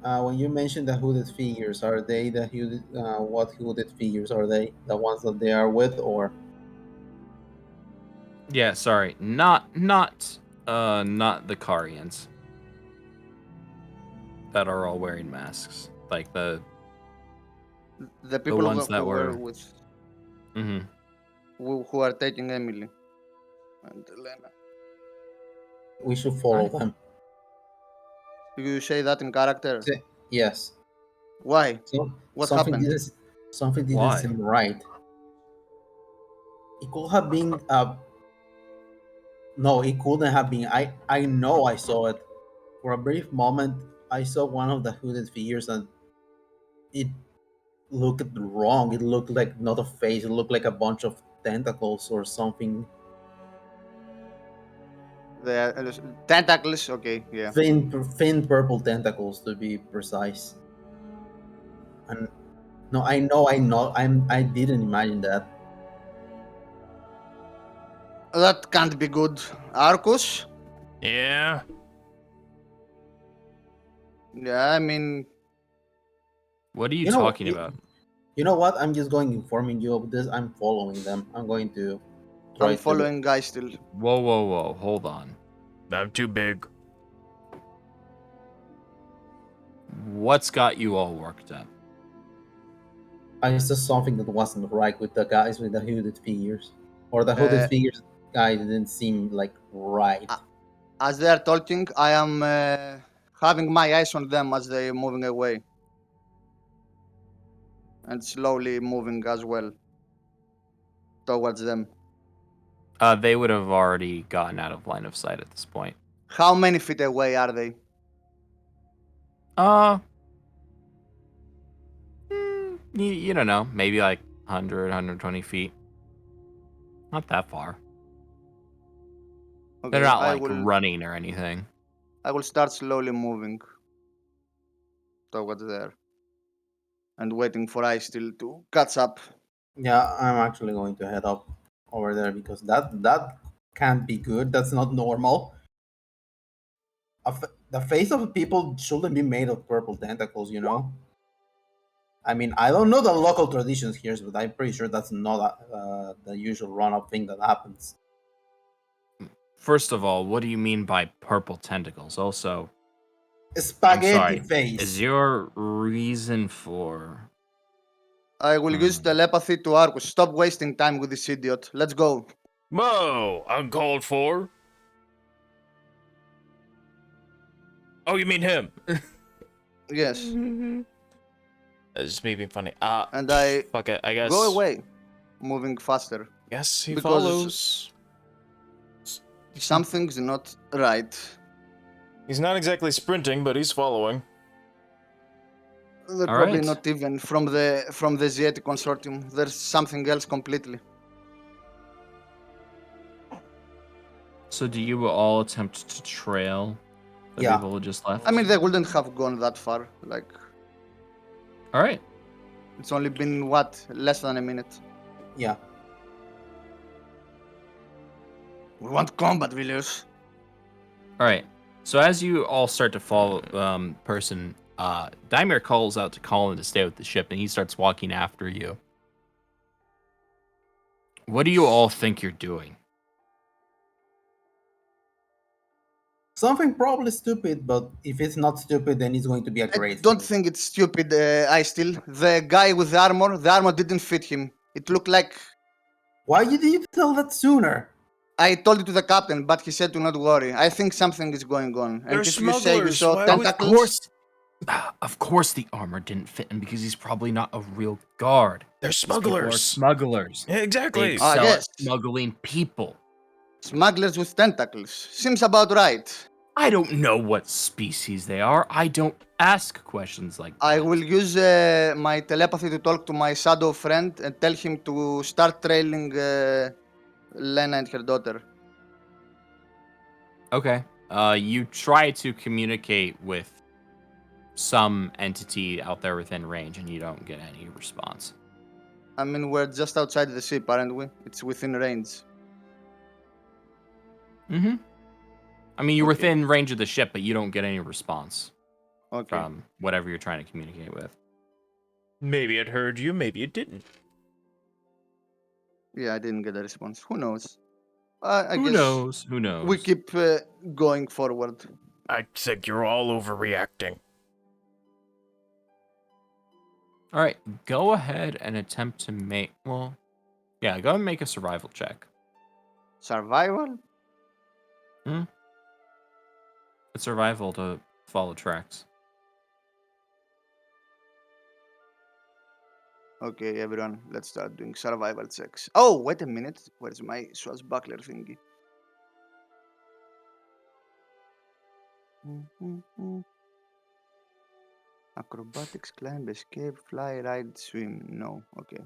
When you mentioned the hooded figures, are they the hooded? What hooded figures are they? The ones that they are with, or Yeah, sorry, not the Carians that are all wearing masks, like the people ones who that were were. with Mm-hmm. who are taking Emily and Elena. we should follow Right. them? You say that in character? Yes. Why? So What happened? something didn't Why? seem right. It could have been no, it couldn't have been. I know I saw it. For a brief moment I saw one of the hooded figures and it looked wrong. It looked like not a face, it looked like a bunch of tentacles or something. The tentacles. Okay, yeah. Thin purple tentacles to be precise. And no, I didn't imagine that. That can't be good. Arcus? Yeah. Yeah, I mean, What are you You know, talking about? you know what? I'm just going informing you of this. I'm following them. I'm going to try I'm to. following guys still. Whoa, hold on. I'm too big. What's got you all worked up? I saw something that wasn't right with the guys with the hooded figures, or the hooded Uh, figures guy didn't seem like right. as they are talking, I am having my eyes on them as they are moving away. And slowly moving as well towards them. They would have already gotten out of line of sight at this point. How many feet away are they? You don't know, maybe like 100, 120 feet. Not that far. Okay, They're not like running or anything. I will start slowly moving towards there and waiting for I still to catch up. Yeah, I'm actually going to head up over there because that can't be good. That's not normal. The face of people shouldn't be made of purple tentacles, you know. I mean, I don't know the local traditions here, but I'm pretty sure that's not the usual run-up thing that happens. First of all, what do you mean by purple tentacles? Also, I'm Spaghetti sorry, face. is your reason for... I will use telepathy to Arcus. Stop wasting time with this idiot. Let's go. Whoa, uncalled for. Oh, you mean him? Yes. That's just me being funny. And I fuck it. I guess. go away, moving faster. Guess he Because- follows. Something's not right. He's not exactly sprinting, but he's following. They're All probably right. not even from the Asiatic consortium. There's something else completely. So do you all attempt to trail the people who just left? I mean, they wouldn't have gone that far. Like, All right. It's only been what, less than a minute. Yeah. We want combat, Villiers. All right. So as you all start to fall, person, Daimir calls out to Colin to stay with the ship, and he starts walking after you. What do you all think you're doing? Something probably stupid, but if it's not stupid, then it's going to be a I great don't thing. think it's stupid, I still. The guy with the armor didn't fit him. It looked like Why did you tell that sooner? I told it to the captain, but he said to not worry. I think something is going on. And They're if you say you smugglers, saw why would- tentacles, Of course, the armor didn't fit him because he's probably not a real guard. They're These people are smugglers. smugglers. Yeah, They exactly. excel yes. at smuggling people. smugglers with tentacles. Seems about right. I don't know what species they are. I don't ask questions like that. I will use my telepathy to talk to my shadow friend and tell him to start trailing Lena and her daughter. Okay. You try to communicate with some entity out there within range, and you don't get any response. I mean, we're just outside the ship, aren't we? It's within range. Mm-hmm. I mean, you're Okay. within range of the ship, but you don't get any response Okay. from whatever you're trying to communicate with. Maybe it heard you, maybe it didn't. Yeah, I didn't get a response. Who knows? I Who guess knows? Who knows? we keep going forward. I think you're all overreacting. All right, go ahead and attempt to make. Well, yeah, go and make a survival check. Survival? It's survival to follow tracks. Okay, everyone, let's start doing survival checks. Oh, wait a minute. Where's my swashbuckler thingy? Acrobatics, climb, escape, fly, ride, swim. No, okay.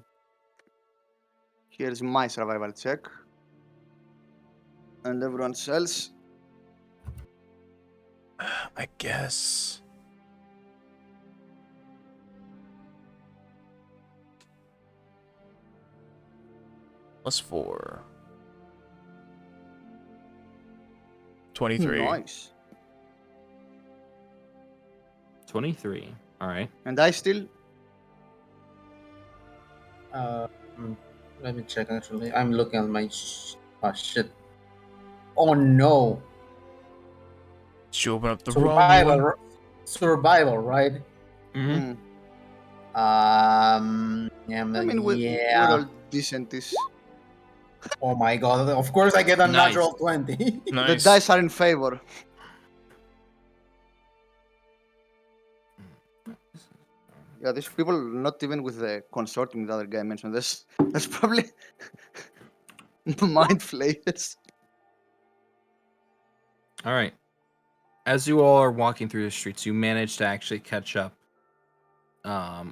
Here's my survival check. And everyone else. I guess. +4. 23. Nice. 23. All right. And I still. Let me check. Actually, I'm looking at my. Shit. Oh no! Did you open up the wrong one? Survival, right? Mm-hmm. Yeah. I mean, we're all decentish. Oh my god! Of course, I get a Nice. natural 20. The Nice. dice are in favor. Yeah, these people not even with the consortium the other guy mentioned. There's probably mind flayers. All right. As you all are walking through the streets, you manage to actually catch up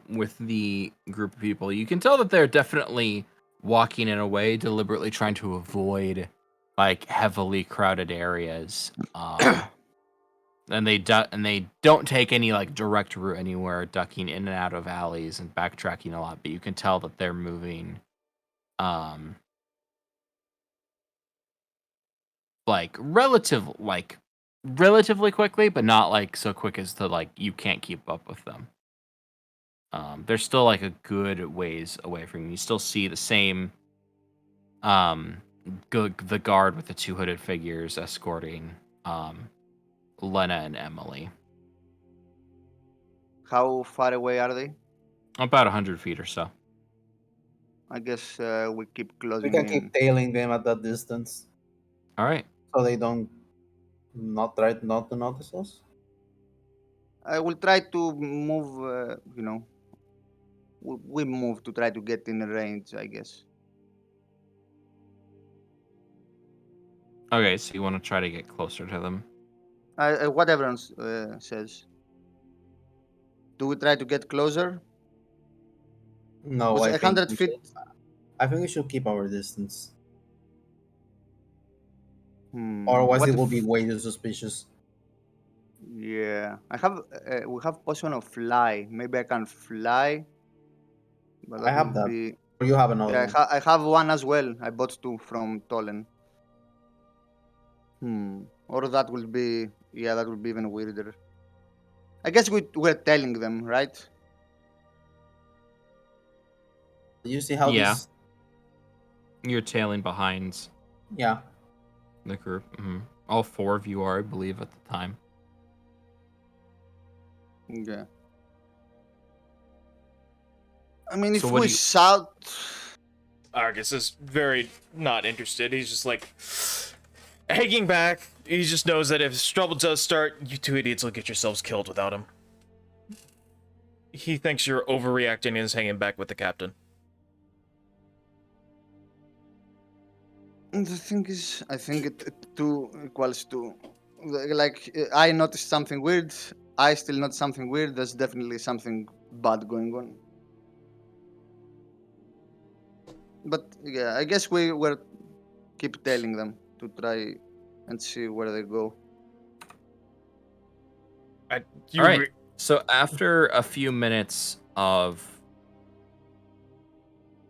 with the group of people. You can tell that they're definitely walking in a way, deliberately trying to avoid like heavily crowded areas. And they don't take any like direct route anywhere, ducking in and out of alleys and backtracking a lot. But you can tell that they're moving, like relatively quickly, but not like so quick as to like you can't keep up with them. They're still like a good ways away from you. You still see the same, the guard with the two hooded figures escorting, Lena and Emily. How far away are they? About 100 feet or so. I guess we keep We closing can in. keep tailing them at that distance, All right. so they don't try not to notice us. I will try to move, we move to try to get in range, I guess. Okay, so you want to try to get closer to them. What everyone says. Do we try to get closer? No, Was I think 100 we feet? should, I think we should keep our distance. Otherwise, What it will if- be way too suspicious. Yeah, we have potion of fly. Maybe I can fly. But I have would that. be. Or you have another Yeah, one. I have one as well. I bought two from Tolen. Or that will be. Yeah, that would be even weirder. I guess we're telling them, right? You see how Yeah. this? You're tailing behind Yeah. the group. All four of you are, I believe, at the time. Yeah. I mean, So if what we do you- shout. Argus is very not interested. He's just like hanging back. He just knows that if trouble does start, you two idiots will get yourselves killed without him. He thinks you're overreacting and is hanging back with the captain. The thing is, I think it two equals two. Like, I noticed something weird. I still noticed something weird. There's definitely something bad going on. But yeah, I guess we're keep telling them to try and see where they go. All right. So after a few minutes of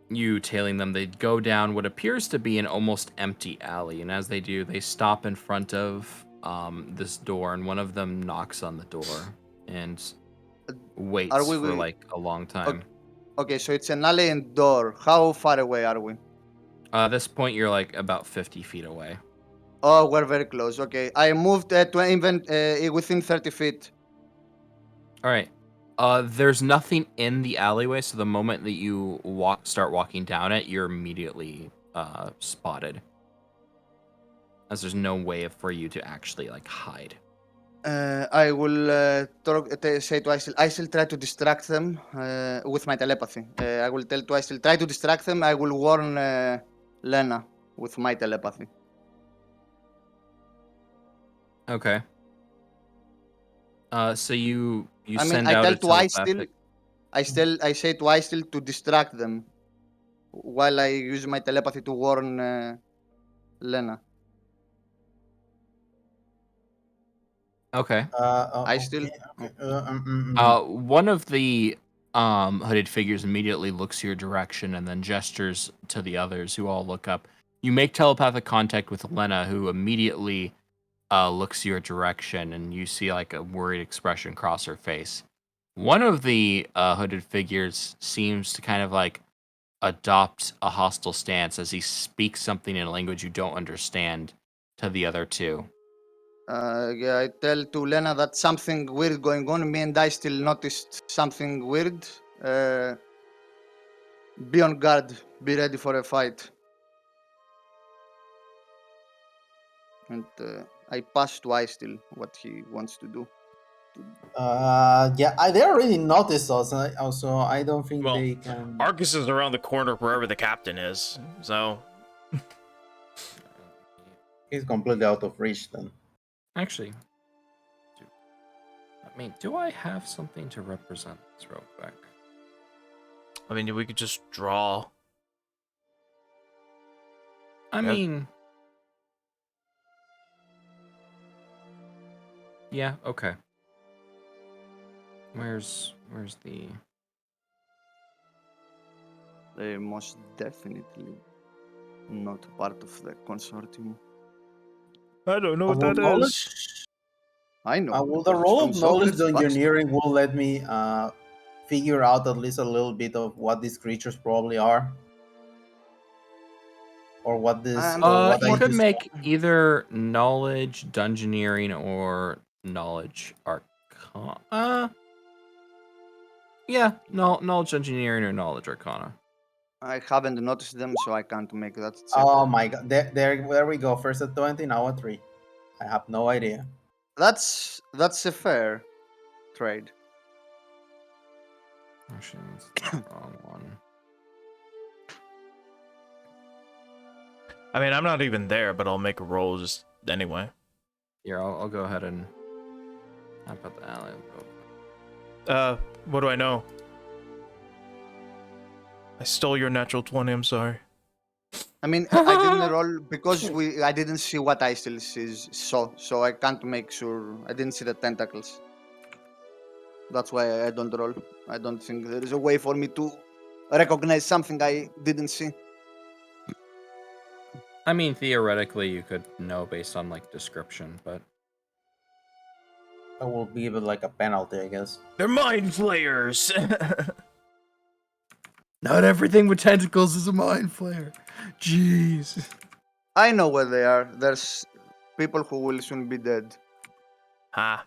you tailing them, they go down what appears to be an almost empty alley, and as they do, they stop in front of this door, and one of them knocks on the door and waits we- for like a long time. Okay, so it's an alley and door. How far away are we? At this point, you're like about 50 feet away. Oh, we're very close. Okay, I moved to even within 30 feet. All right. There's nothing in the alleyway, so the moment that you start walking down it, you're immediately spotted, as there's no way for you to actually like hide. I will say to I still try to distract them with my telepathy. I will tell to I still try to distract them. I will warn Lena with my telepathy. Okay. So you I mean, send I out tell a to I still, telepathic. I say to I still to distract them while I use my telepathy to warn Lena. Okay. I still. One of the hooded figures immediately looks your direction and then gestures to the others, who all look up. You make telepathic contact with Lena, who immediately looks your direction, and you see like a worried expression cross her face. One of the hooded figures seems to kind of like adopt a hostile stance as he speaks something in a language you don't understand to the other two. Yeah, I tell to Lena that something weird going on. Me and I still noticed something weird. Be on guard. Be ready for a fight. And I pass to I still what he wants to do. Yeah, they already noticed us. Also, I don't think Well, they can. Argus is around the corner wherever the captain is, so He's completely out of reach then. Actually, do I have something to represent this real quick? I mean, we could just draw. I mean, yeah, okay. Where's the... They're most definitely not part of the consortium. I don't know what that is. I know. Will the because it's roll from of knowledge Socrates' backstory. engineering will let me figure out at least a little bit of what these creatures probably are, or what this, or what you I could just make either knowledge dungeoneering or knowledge arcana. Yeah, knowledge engineering or knowledge arcana. I haven't noticed them, so I can't make that check. Oh my god! There we go. First at 20, now at 3. I have no idea. That's a fair trade. Actually, it's the wrong one. I mean, I'm not even there, but I'll make a roll just anyway. Here, I'll go ahead and I put the alley. What do I know? I stole your natural 20, I'm sorry. I mean, I didn't roll because I didn't see what I still saw, so I can't make sure. I didn't see the tentacles. That's why I don't roll. I don't think there is a way for me to recognize something I didn't see. I mean, theoretically, you could know based on like description, but I will give it like a penalty, I guess. They're mind flayers. not everything with tentacles is a mind flare. Jeez. I know where they are. There's people who will soon be dead. Ha.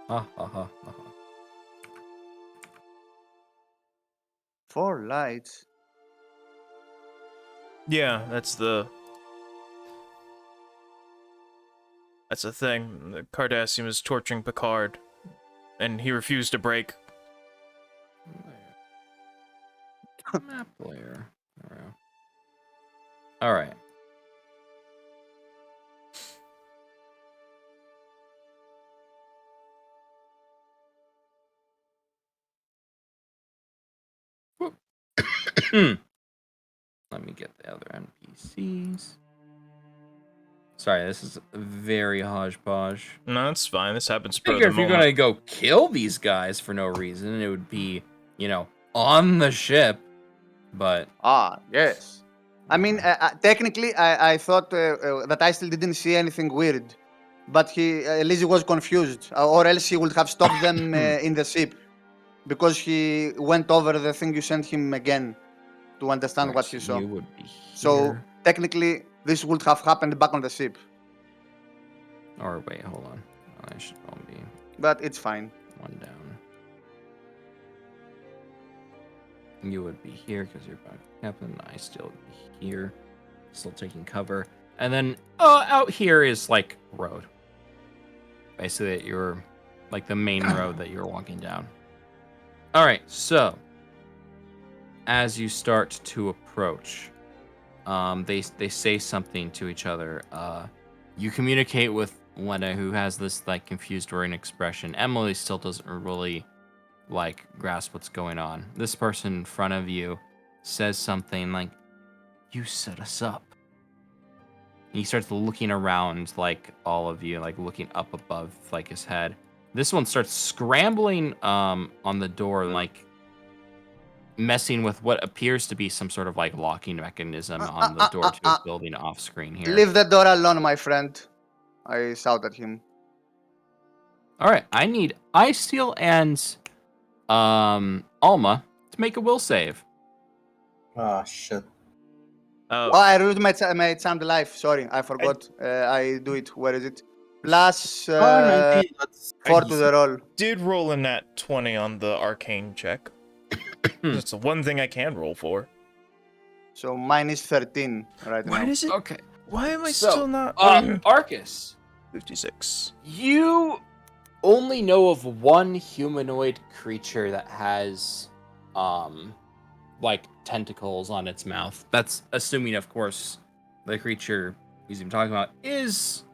Ha ha ha ha. 4 lights. Yeah, that's the thing. The Cardassian was torturing Picard, and he refused to break. Map layer. All right. Let me get the other NPCs. Sorry, this is very hodgepodge. No, that's fine. This happens I per figure the if you're moment. gonna go kill these guys for no reason, it would be, on the ship. But Yes. I mean, technically, I thought that I still didn't see anything weird. But Lizzie was confused. Or else he would have stopped them in the ship. Because he went over the thing you sent him again to understand what he saw. You would be here. So, technically, this would have happened back on the ship. Or wait, hold on. I should all be But it's fine. one down. You would be here because you're about to happen. I still be here, still taking cover. And then out here is like road. Basically, you're like the main road that you're walking down. All right, so as you start to approach, they say something to each other. You communicate with Lena, who has this like confused worrying expression. Emily still doesn't really like grasp what's going on. This person in front of you says something like, "You set us up." And he starts looking around, like all of you, like looking up above like his head. This one starts scrambling on the door, like messing with what appears to be some sort of like locking mechanism on the door to a building off screen here. Leave the door alone, my friend. I shout at him. All right, I need Icesteel and Alma to make a will save. Ah, shit. Oh, I rolled my sound life. Sorry, I forgot. I do it. Where is it? Plus 19, that's 4 to the roll. Did roll a nat 20 on the arcane check. That's the one thing I can roll for. So mine is 13 right now. Why does it? Okay. Why am I So, still not? Arcus, 56. you only know of one humanoid creature that has, like tentacles on its mouth. That's assuming, of course, the creature he's even talking about is,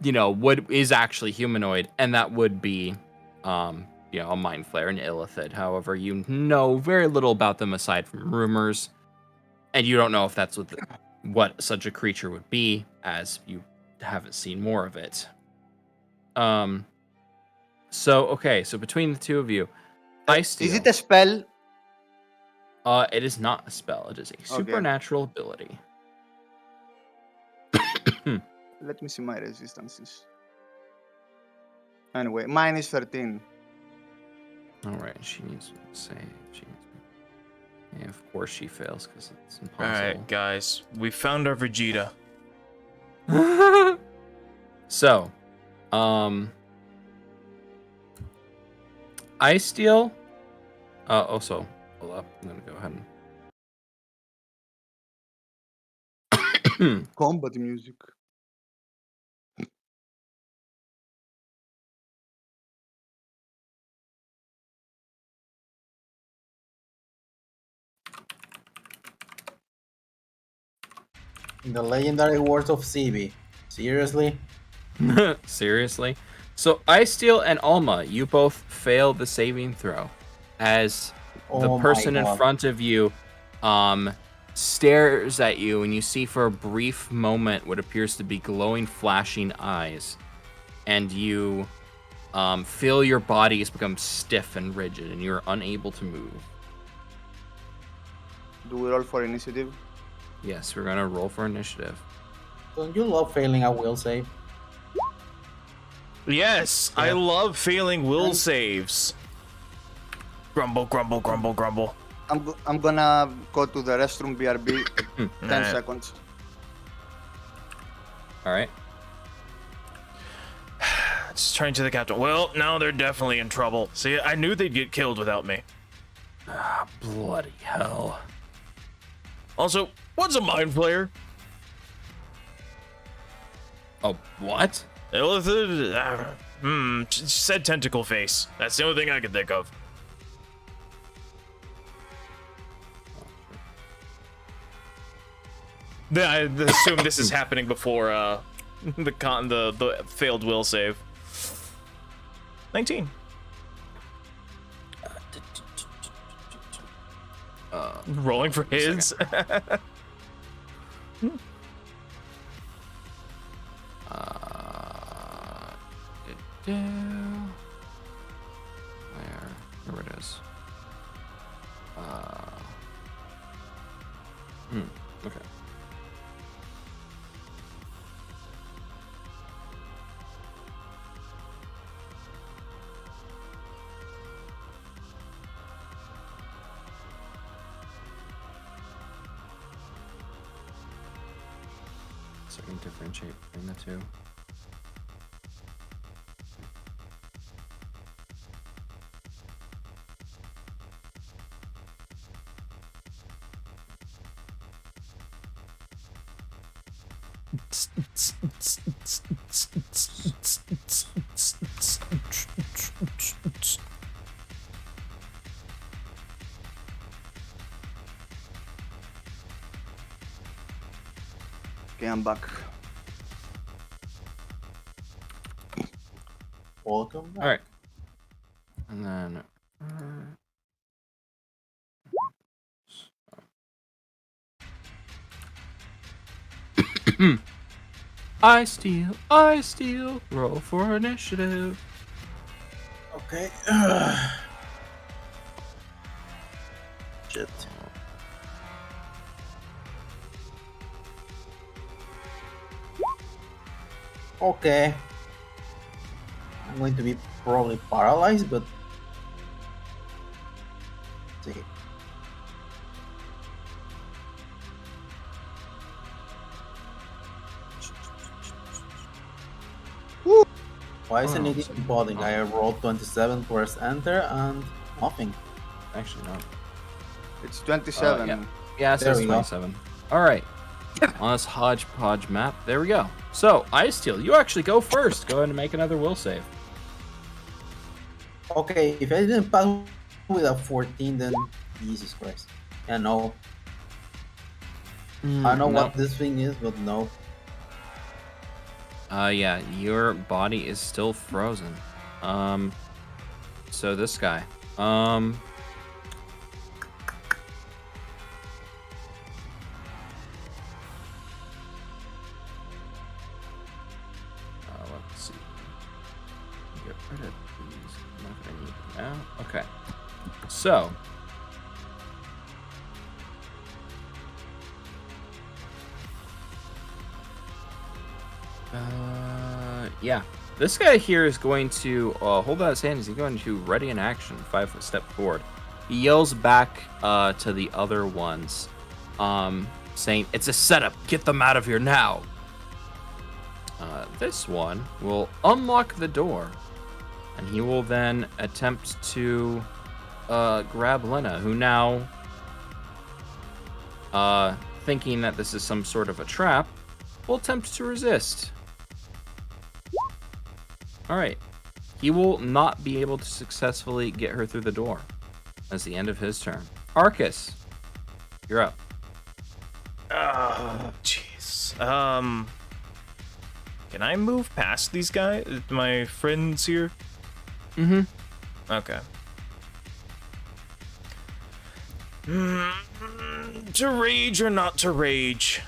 what is actually humanoid, and that would be, a mind flare, an illithid. However, you know very little about them aside from rumors, and you don't know if that's what such a creature would be, as you haven't seen more of it. So between the two of you, Is it a spell? It is not a spell. It is a supernatural ability. Let me see my resistances. Anyway, mine is 13. All right, she needs to save. Yeah, of course she fails because it's impossible. Alright, guys. We found our Vegeta. So, Icesteel. Also, hold up. I'm gonna go ahead and. Combat music. In the legendary words of CB. Seriously? Seriously? So, Icesteel and Alma, you both fail the saving throw. As the person in front of you stares at you, and you see for a brief moment what appears to be glowing, flashing eyes. and you feel your bodies become stiff and rigid, and you're unable to move. Do we roll for initiative? Yes, we're gonna roll for initiative. Don't you love failing a will save? Yes, I love failing will saves. Grumble, grumble, grumble, grumble. I'm gonna go to the restroom, BRB. 10 Alright. seconds. All right. Just turning to the captain. Well, now they're definitely in trouble. See, I knew they'd get killed without me. Bloody hell. Also, what's a mind flayer? Oh, what? Said tentacle face. That's the only thing I could think of. I assume this is happening before the failed will save. 19. Rolling for his. Where it is. Okay. So I can differentiate between the two. Okay, I'm back. Welcome. All right. And then. I steal, roll for initiative. Okay. Shit. Okay. I'm going to be probably paralyzed, but let's see. Why isn't it even bothering? I rolled 27 towards enter and nothing. Actually, no. It's 27. Yeah, it There says we go. 27. All right. On this hodgepodge map, there we go. So, Ice Steel, you actually go first. Go ahead and make another will save. Okay, if I didn't pass with a 14, then Jesus Christ. Yeah, no. I know no. what this thing is, but no. Yeah, your body is still frozen. So this guy. Let's see. Get rid of these. I'm not gonna need them now. Okay. So. Yeah. This guy here is going to hold out his hand. He's going to ready in action, 5 foot step forward. He yells back to the other ones, saying, "It's a setup. Get them out of here now." This one will unlock the door, and he will then attempt to grab Lena, who now, thinking that this is some sort of a trap, will attempt to resist. All right. He will not be able to successfully get her through the door. That's the end of his turn. Arcus, you're up. Oh, jeez. Can I move past these guys? My friends here? Mm-hmm. Okay. To rage or not to rage?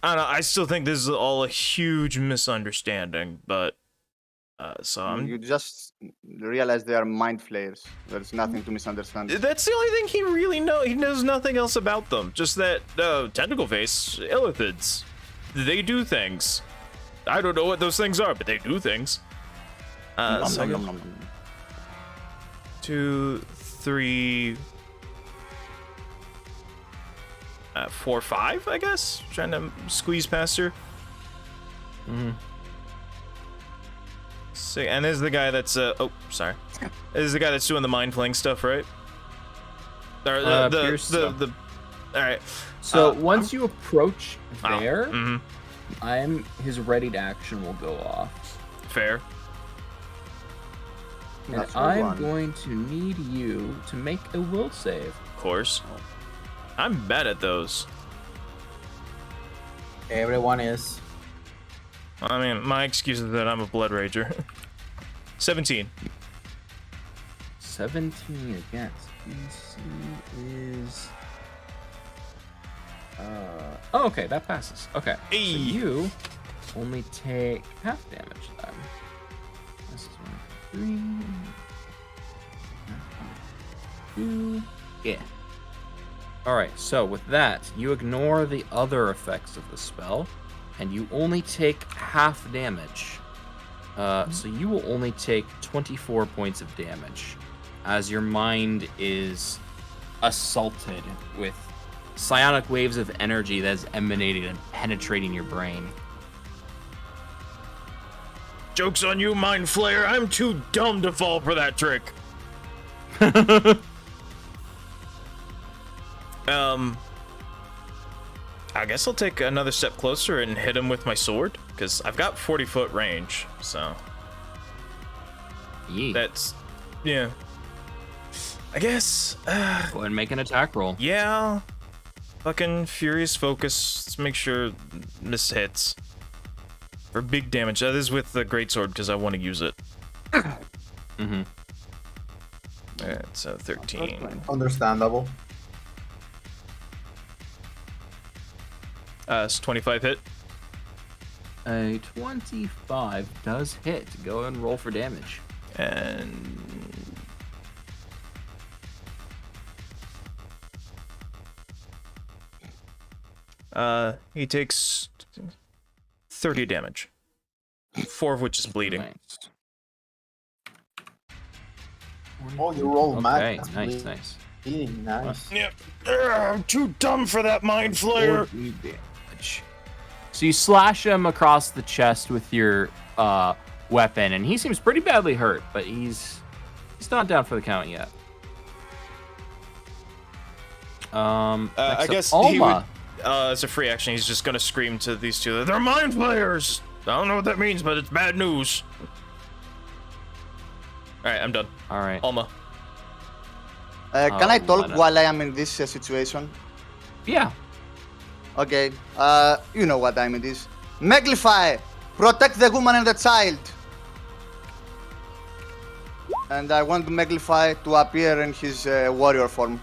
I don't know. I still think this is all a huge misunderstanding, but You just realize they are mind flayers. There's nothing to misunderstand. That's the only thing he really knows. He knows nothing else about them. Just that tentacle face illithids. They do things. I don't know what those things are, but they do things. So 2, 3, 4, 5, I guess. Trying to squeeze past her. So, and this is the guy that's oh, sorry. This is the guy that's doing the mind flaying stuff, right? Or the all right. So once you approach Oh, there, his ready to action will go off. Fair. And That's what I'm one. going to need you to make a will save. Of course. I'm bad at those. Everyone is. I mean, my excuse is that I'm a blood rager. 17. 17 against. DC is. Oh, okay, that passes. Okay. Hey. So you only take half damage then. This is 1, 3. 2. Yeah. Alright, so with that, you ignore the other effects of the spell, and you only take half damage. So you will only take 24 points of damage, as your mind is assaulted with psionic waves of energy that is emanating and penetrating your brain. Joke's on you, Mind Flayer. I'm too dumb to fall for that trick. I guess I'll take another step closer and hit him with my sword, because I've got 40-foot range, so Yee. that's, yeah. I guess, Go ahead and make an attack roll. yeah. Fucking Furious Focus. Let's make sure this hits. For big damage. That is with the Greatsword, because I want to use it. Mm-hmm. Alright, so 13. Understandable. It's 25 hit. A 25 does hit. Go ahead and roll for damage. And he takes 30 damage. 4 of which is bleeding. Nice. Oh, you roll Okay, max. nice. Nice. Yep. I'm too dumb for that Mind Flayer. 40 damage. So you slash him across the chest with your weapon, and he seems pretty badly hurt, but he's not down for the count yet. I next up, guess Alma. he would, as a free action, he's just gonna scream to these two, "They're Mind Flayers!" I don't know what that means, but it's bad news. Alright, I'm done. All right. Alma. Can I talk Lena. while I am in this situation? Yeah. Okay, you know what time it is. Maglify! Protect the woman and the child! And I want Maglify to appear in his warrior form.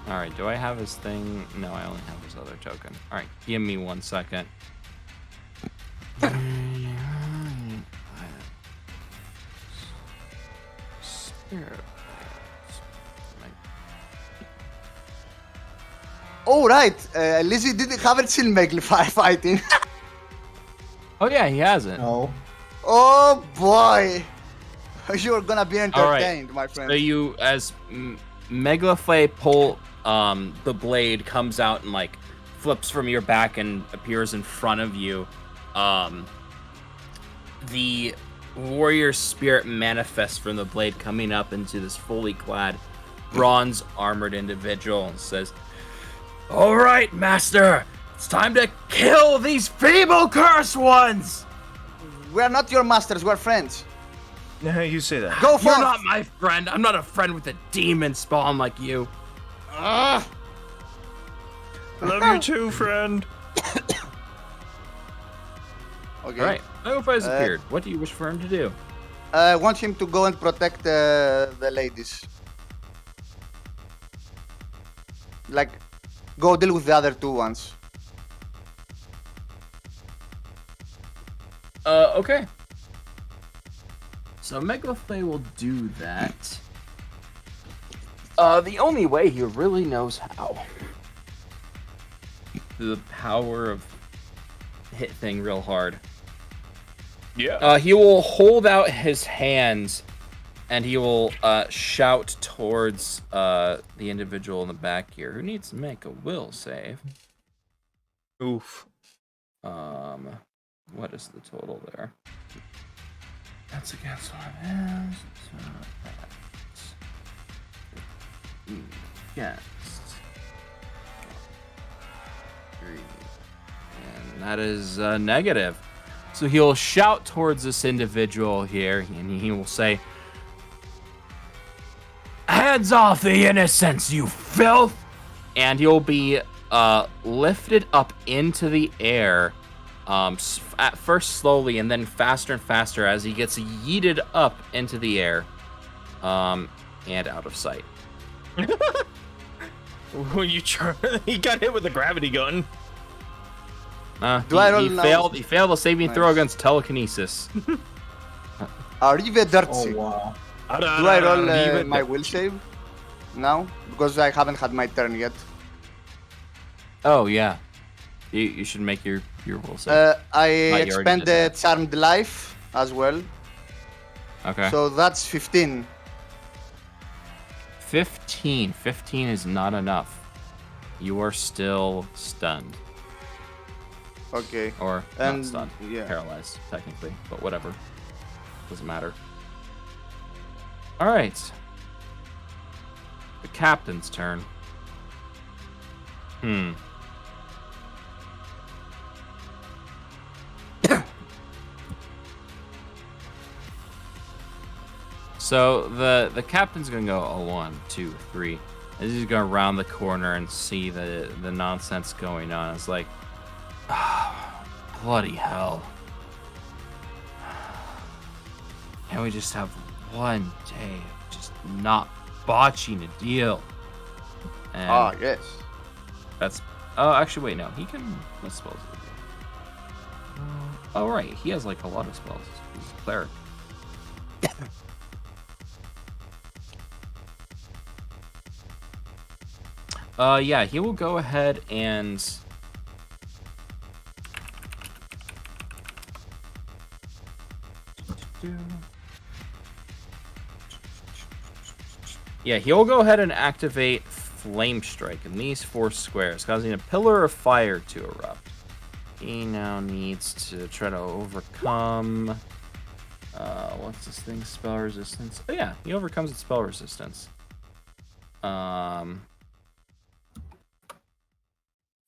All right. Do I have his thing? No, I only have his other token. All right. Give me 1 second. Oh, right, Lizzie didn't haven't seen Maglify fighting. Oh yeah, he hasn't. No. Oh boy! You're gonna be entertained, my friend. So you, as Megaliflay pull, the blade comes out and like flips from your back and appears in front of you. The warrior spirit manifests from the blade, coming up into this fully clad, bronze armored individual, and says, "All right, master, it's time to kill these feeble cursed ones." We're not your masters, we're friends. Yeah, you say that. Go You're forth! not my friend. I'm not a friend with a demon spawn like you. Love you too, friend. Okay. All right, Megalify has appeared. What do you wish for him to do? I want him to go and protect the ladies. Like, go deal with the other two ones. Okay. So Megalophay will do that. The only way he really knows how. The power of hitting real hard. Yeah. He will hold out his hands, and he will shout towards the individual in the back here, who needs to make a will save. Oof. What is the total there? That's against one of his. Against 3. And that is negative. So he'll shout towards this individual here, and he will say, "Hands off the innocents, you filth!" And he'll be lifted up into the air, at first slowly and then faster and faster as he gets yeeted up into the air, and out of sight. When you he got hit with a gravity gun. He failed a saving throw against telekinesis. Arrivederci. Oh wow. Do I roll my will save now? Because I haven't had my turn yet. Oh yeah, you should make your will save. I you already expend did that. Charmed Life as well. Okay. So that's 15. 15. 15 is not enough. You are still stunned. Okay. Or And, not stunned. yeah. Paralyzed, technically. But whatever. Doesn't matter. Alright. The captain's turn. So the captain's gonna go 1, 2, 3. And he's gonna round the corner and see the nonsense going on. It's like, bloody hell. Can we just have one day of just not botching a deal? And Yes. that's actually wait, no, he can what spells does he do? Oh right, he has like a lot of spells. He's a cleric. Yeah, he will go ahead and he'll go ahead and activate Flame Strike in these 4 squares, causing a pillar of fire to erupt. He now needs to try to overcome what's this thing? Spell resistance. Oh yeah, he overcomes its spell resistance.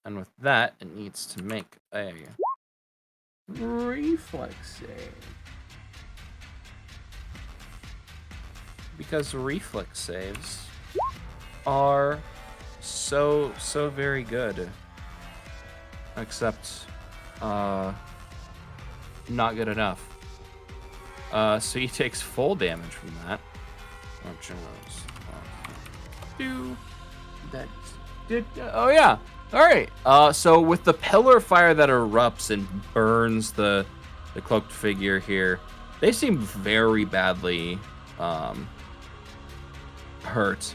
And with that, it needs to make a reflex save. Because reflex saves are so very good. Except, not good enough. So he takes full damage from that. Which is 2. That did. Oh yeah. All right. So with the pillar of fire that erupts and burns the cloaked figure here, they seem very badly hurt.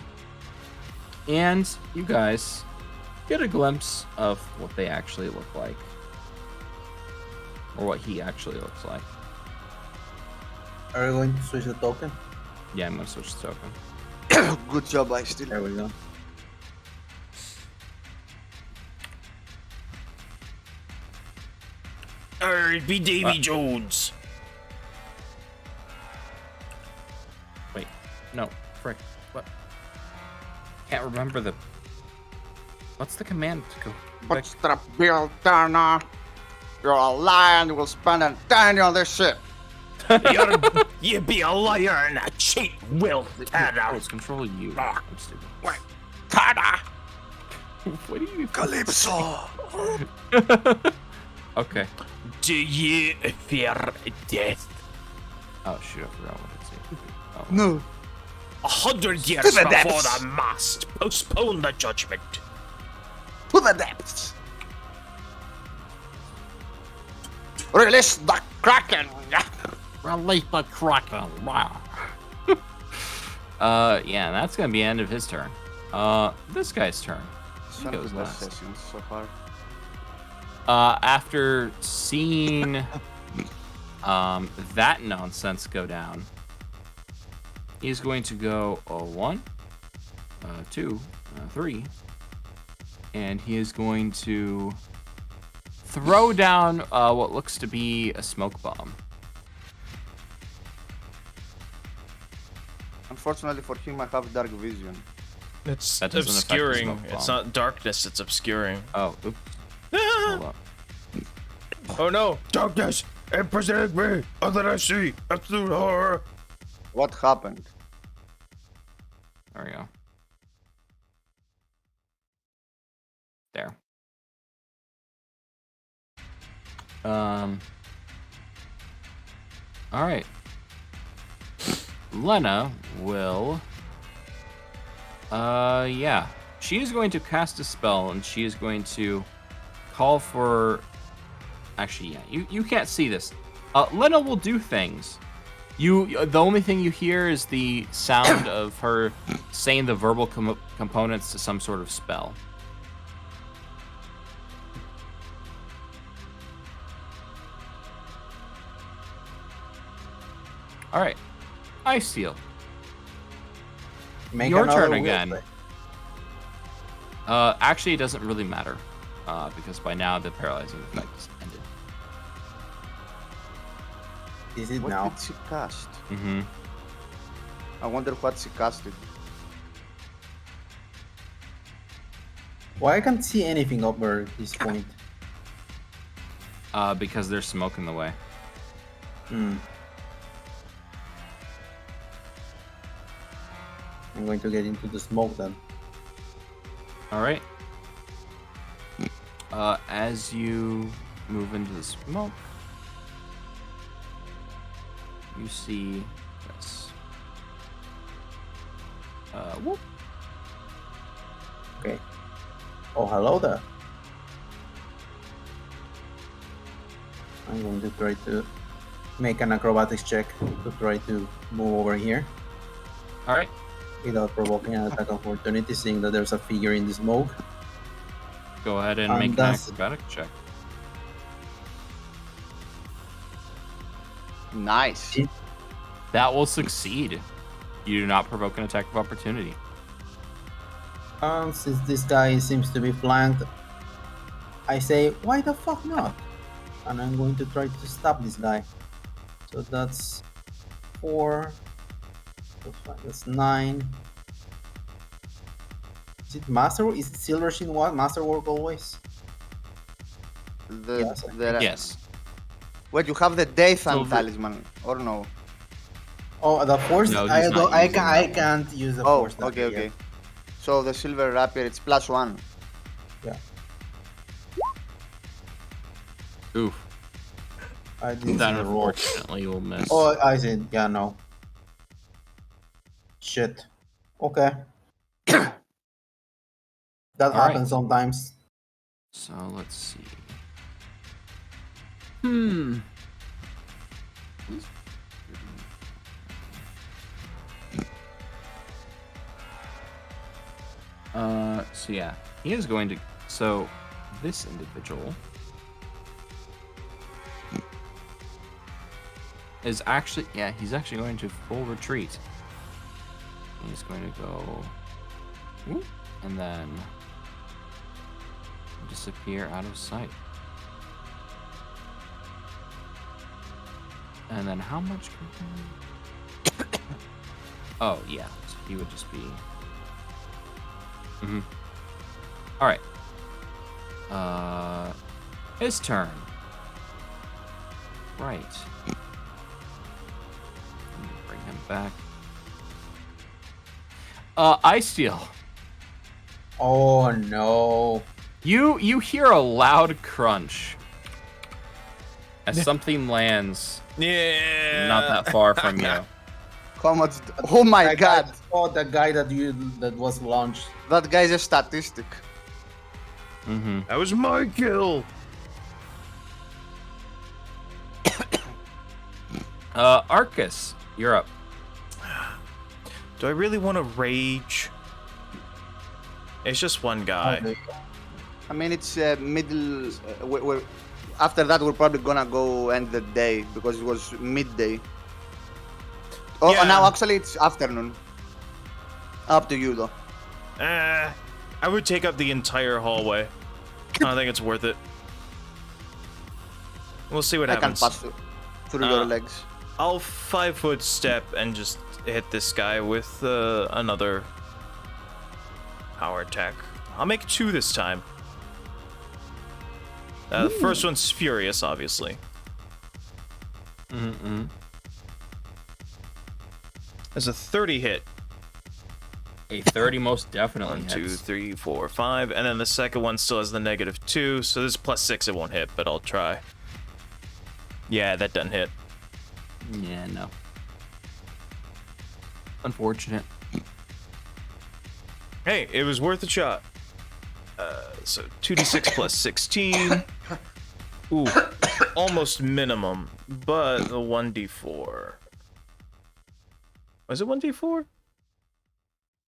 And you guys get a glimpse of what they actually look like, or what he actually looks like. Are you going to switch the token? Yeah, I'm gonna switch the token. Good job, I still. There we go. It'd be Davy Jones. Wait, no, frick. What? Can't remember the. What's the command to go? What's the bill, Turner? You're a liar and we'll spend an eternity on this ship. You be a liar and a cheat, Will Oh, Turner. it's control you. I'm stupid. Turner. What do you? Calypso! Okay. Do you fear death? Oh shoot, I forgot what it said. Oh. No. 100 years To the before depths. the mast. Postpone the judgment. To the depths. Release the Kraken. Release the Kraken. Yeah, that's gonna be the end of his turn. This guy's turn. He Some of goes the best last. sessions so far. After seeing that nonsense go down, he's going to go 1, 2, 3, and he is going to throw down what looks to be a smoke bomb. Unfortunately for him, I have dark vision. It's That doesn't affect the obscuring. smoke It's bomb. not darkness, it's obscuring. Oh, oops. Hold up. Oh no! Darkness imprisoning me. All that I see, absolute horror. What happened? There we go. There. All right. Lena will. Yeah. She is going to cast a spell, and she is going to call for. Actually, yeah. You can't see this. Lena will do things. The only thing you hear is the sound of her saying the verbal components to some sort of spell. All right, Ice Steel. Make Your another turn will again. save. Actually, it doesn't really matter because by now the paralyzing effect is ended. Is it What now? did she cast? Mm-hmm. I wonder what she casted. Why I can't see anything over at this point? Because there's smoke in the way. Hmm. I'm going to get into the smoke then. All right. As you move into the smoke, you see this. Whoop. Okay. Oh, hello there. I'm going to try to make an acrobatics check to try to move over here All right. without provoking an attack of opportunity, seeing that there's a figure in the smoke. Go ahead and And make an that's- acrobatic check. Nice. That will succeed. You do not provoke an attack of opportunity. Since this guy seems to be flanked, I say, why the fuck not? And I'm going to try to stop this guy. So that's 4. That's 9. Is it masterwork? Is it silver sheen what? Masterwork always? The, Yes, I the, Yes. Wait, you have the Dathan Silver- talisman, or no? Oh, the force. No, he's I not don't. I using can. that I one. can't use the Oh, force. okay, damage okay. yet. So the silver rapier, it's +1. Yeah. Oof. I didn't That see the roll. unfortunately will miss. Oh, I see. Yeah, no. Shit. Okay. That All right. happens sometimes. So let's see. So yeah, he is going to. So this individual is actually, yeah, he's actually going to full retreat. He's going to go, whoop, and then disappear out of sight. And then how much can he... Oh, yeah. So he would just be... Mm-hmm. Alright. His turn. Right. Let me bring him back. Ice Steel. Oh no. You hear a loud crunch as something lands Yeah. not that far from you. How much? Oh my That guy- god, Oh, the guy that was launched. that guy is a statistic. Mm-hmm. That was my kill. Arcus, you're up. Do I really want to rage? It's just one guy. Okay. I mean, it's middle. After that, we're probably gonna go end the day because it was midday. Oh, Yeah. now actually it's afternoon. Up to you though. I would take up the entire hallway. I don't think it's worth it. We'll see what I can happens. pass through your legs. I'll 5-foot step and just hit this guy with another power attack. I'll make 2 this time. The first one's furious, obviously. Mm-hmm. There's a 30 hit. A 30 most definitely 1, 2, hits. 3, 4, 5, and then the second one still has the -2, so this is +6. It won't hit, but I'll try. Yeah, that doesn't hit. Yeah, no. Unfortunate. Hey, it was worth a shot. So 2d6 plus 16. Ooh, almost minimum, but the 1d4. Was it 1d4?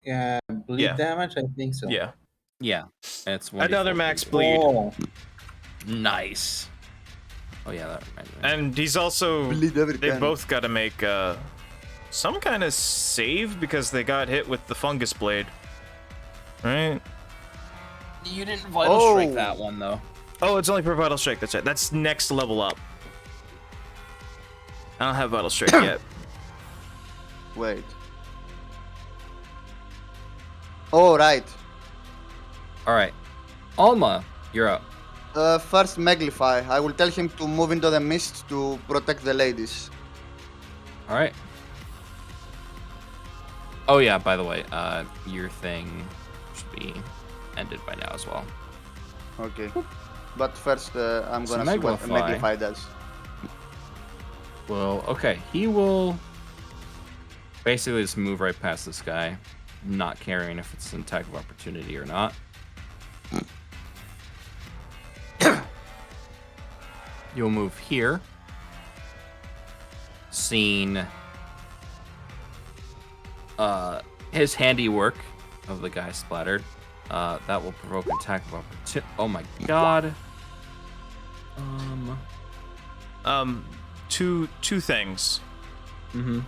Yeah, bleed Yeah. damage. I think so. Yeah. Yeah, that's one. Another max bleed. Oh, Nice. Oh yeah, that reminds me. And he's also. Bleed every They time. both got to make some kind of save because they got hit with the fungus blade. Right? You didn't vital strike that one though. Oh, it's only for Vital Strike. That's right. That's next level up. I don't have Vital Strike yet. Wait. Oh right. All right, Alma, you're up. First Meglify. I will tell him to move into the mist to protect the ladies. All right. Oh yeah, by the way, your thing should be ended by now as well. Okay. But first, I'm So gonna see what Meglify. Meglify does. Well, okay, he will basically just move right past this guy, not caring if it's an attack of opportunity or not. You'll move here, seeing his handiwork of the guy splattered. That will provoke an attack of opportunity. Oh my god. Two things. Mm-hmm.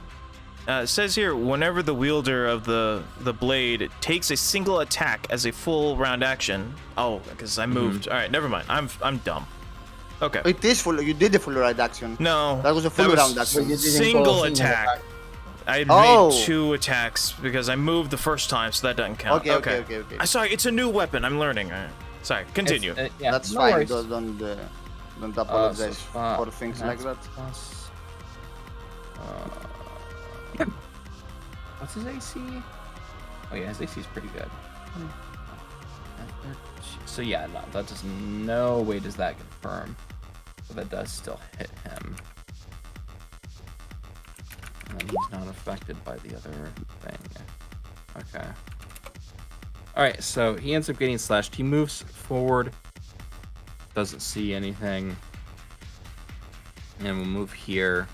It says here, whenever the wielder of the blade takes a single attack as a full round action. Oh, because I moved. All right, never mind. I'm dumb. Okay. It is full. You did a full right action. No. That was a full round action. you didn't Single call a single attack. I Oh. made 2 attacks because I moved the first time, so that doesn't count. Okay. I'm sorry, it's a new weapon. I'm learning. Sorry, continue. Yeah, That's no fine. worries. Don't apologize for things like that. Plus, what's his AC? Oh yeah, his AC is pretty good. So yeah, no, that does no way does that confirm, but that does still hit him. And he's not affected by the other thing. Okay. All right, so he ends up getting slashed. He moves forward. Doesn't see anything. And we'll move here.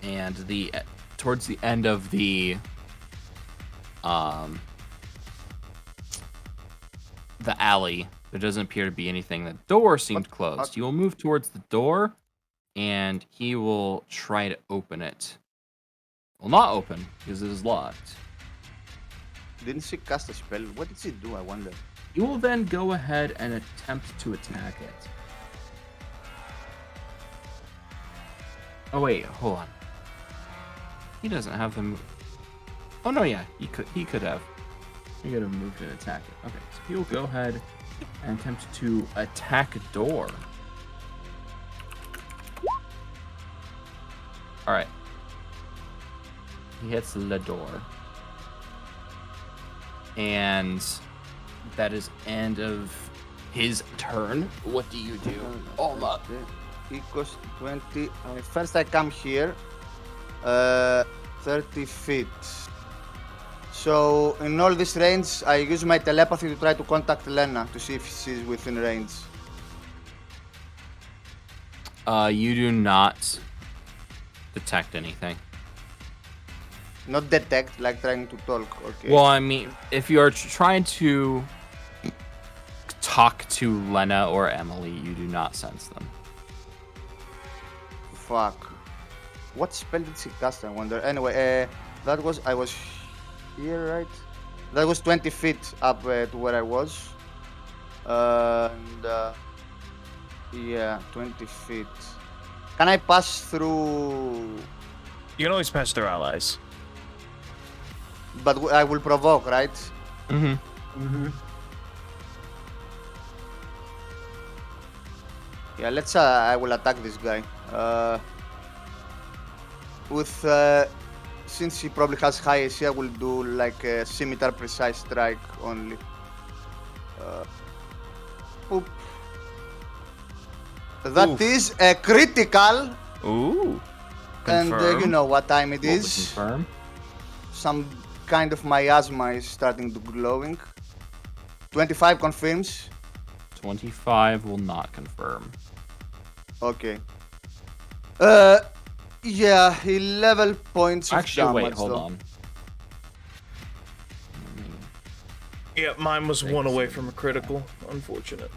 And towards the end of the alley, there doesn't appear to be anything. The door seemed closed. You will move towards the door, and he will try to open it. Well, not open because it is locked. Didn't she cast a spell? What did she do? I wonder. You will then go ahead and attempt to attack it. Oh wait, hold on. He doesn't have the move. Oh no, yeah, he could have. He could have moved and attack it. Okay, so he'll go ahead and attempt to attack a door. All right. He hits the door. And that is end of his turn. What do you do? Alma. Equals 20. First, I come here. 30 feet. So in all this range, I use my telepathy to try to contact Lena to see if she's within range. You do not detect anything. Not detect, like trying to talk. Okay. Well, I mean, if you are trying to talk to Lena or Emily, you do not sense them. Fuck. What spell did she cast? I wonder. Anyway, that was I was here, right? That was 20 feet up to where I was. Yeah, 20 feet. Can I pass through? You can always pass through allies. But I will provoke, right? Mm-hmm. Yeah, let's. I will attack this guy. Since he probably has high AC, I will do like a scimitar precise strike only. Oop. That is a critical, Ooh. and you Confirm. know what time it What would is. confirm? Some kind of miasma is starting to glowing. 25 confirms. 25 will not confirm. Okay. Yeah, 11 points of Actually, damage. wait, hold though. on. Yeah, mine was one away from a critical. Unfortunate.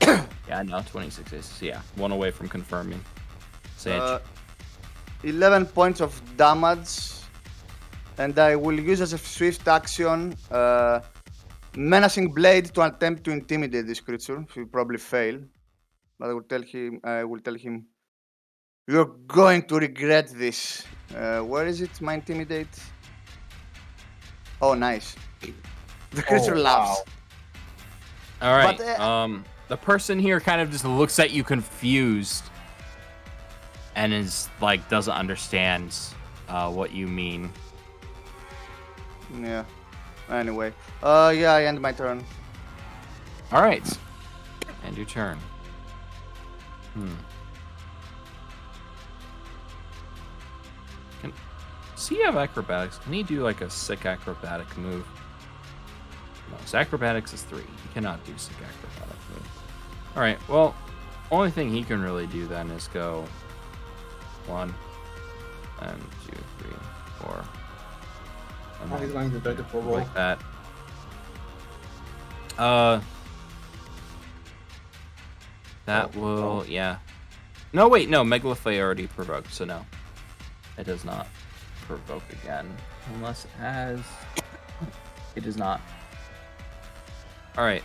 Yeah, I know, 26 aces. Yeah, one away from confirming. Sage. 11 points of damage, and I will use as a swift action menacing blade to attempt to intimidate this creature. He will probably fail, but I will tell him, you're going to regret this. Where is it? My intimidate. Oh, nice. The creature laughs. Wow. All right. but, The person here kind of just looks at you confused and is like doesn't understand what you mean. Yeah. Anyway. Yeah, I end my turn. All right. And your turn. Does he have acrobatics? Can he do like a sick acrobatic move? No, his acrobatics is 3. He cannot do sick acrobatic move. All right. Well, only thing he can really do then is go 1, and 2, 3, 4. And He's then going to try to provoke. like that. That will, yeah. No, wait, no. Megalophy already provoked, so no. It does not provoke again. Unless it has... It does not. Alright.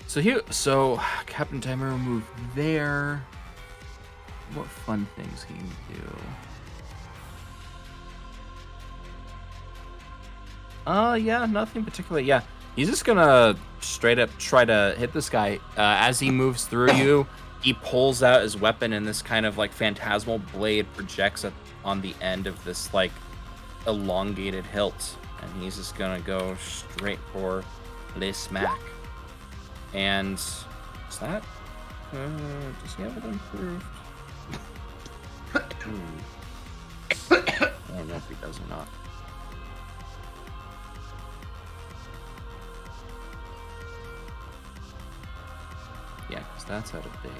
So Captain Timer will move there. What fun things can you do? Yeah, nothing particularly. Yeah, he's just gonna straight up try to hit this guy. As he moves through you, he pulls out his weapon, and this kind of like phantasmal blade projects up on the end of this like elongated hilt, and he's just gonna go straight for Le Smack. And is that? Does he have it improved? I don't know if he does or not. Yeah, because that's out of date.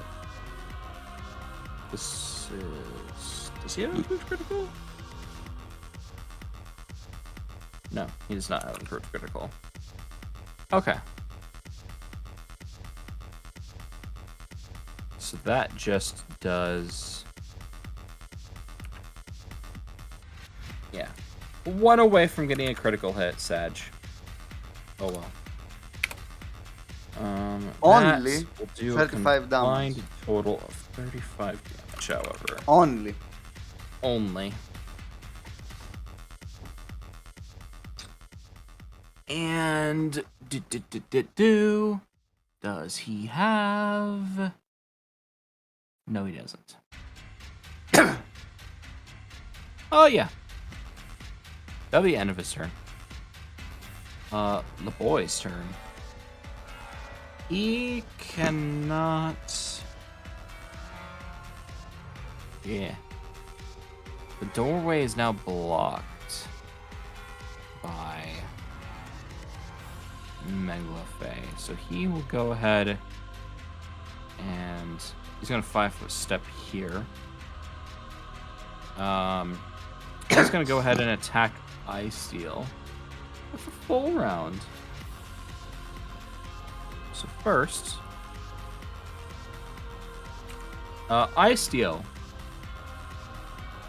This is... Does he have improved critical? No, he does not have improved critical. Okay. So that just does... Yeah. 1 away from getting a critical hit, Sag. Oh well. Only that will do 35 a damage. combined total of 35 damage, however. Only. Only. And does he have? No, he doesn't. Oh yeah. That'll be the end of his turn. The boy's turn. He cannot. Yeah. The doorway is now blocked. by Meglephae. So he will go ahead and he's gonna 5-foot step here. He's gonna go ahead and attack Eyesteel with a full round. So first, Eyesteel.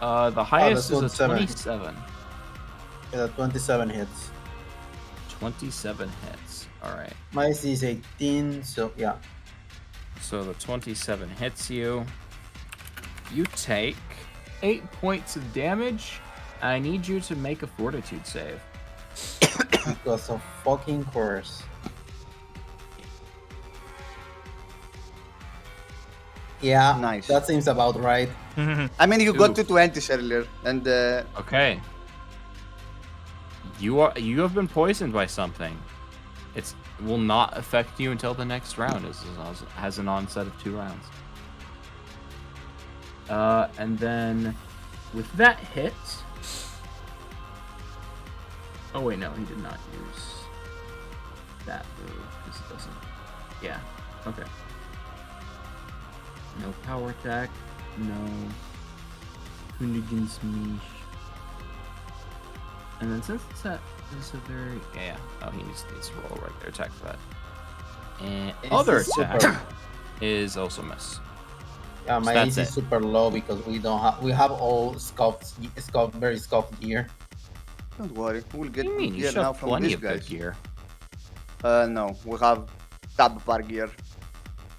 The highest is a 27. Yeah, 27 hits. 27 hits. All right. My AC is 18, so yeah. So the 27 hits you. You take 8 points of damage. I need you to make a fortitude save. Because of fucking course. Yeah, Nice. that seems about right. I mean, you got Ooh. to 20s earlier, and Okay. You have been poisoned by something. It will not affect you until the next round. It has an onset of 2 rounds. And then with that hit. Oh wait, no, he did not use that move because it doesn't. Yeah. Okay. No power attack. No. Hoonigan's Mish. And then since it's a very yeah. Oh, he needs to roll a regular attack for that. And It's other a super- attack is also miss. Yeah, my That's AC it. is super low because we have all very scuffed gear. don't worry, we'll get What do you mean? good You gear should now have from plenty these of good guys. gear. No, we have tab bar gear.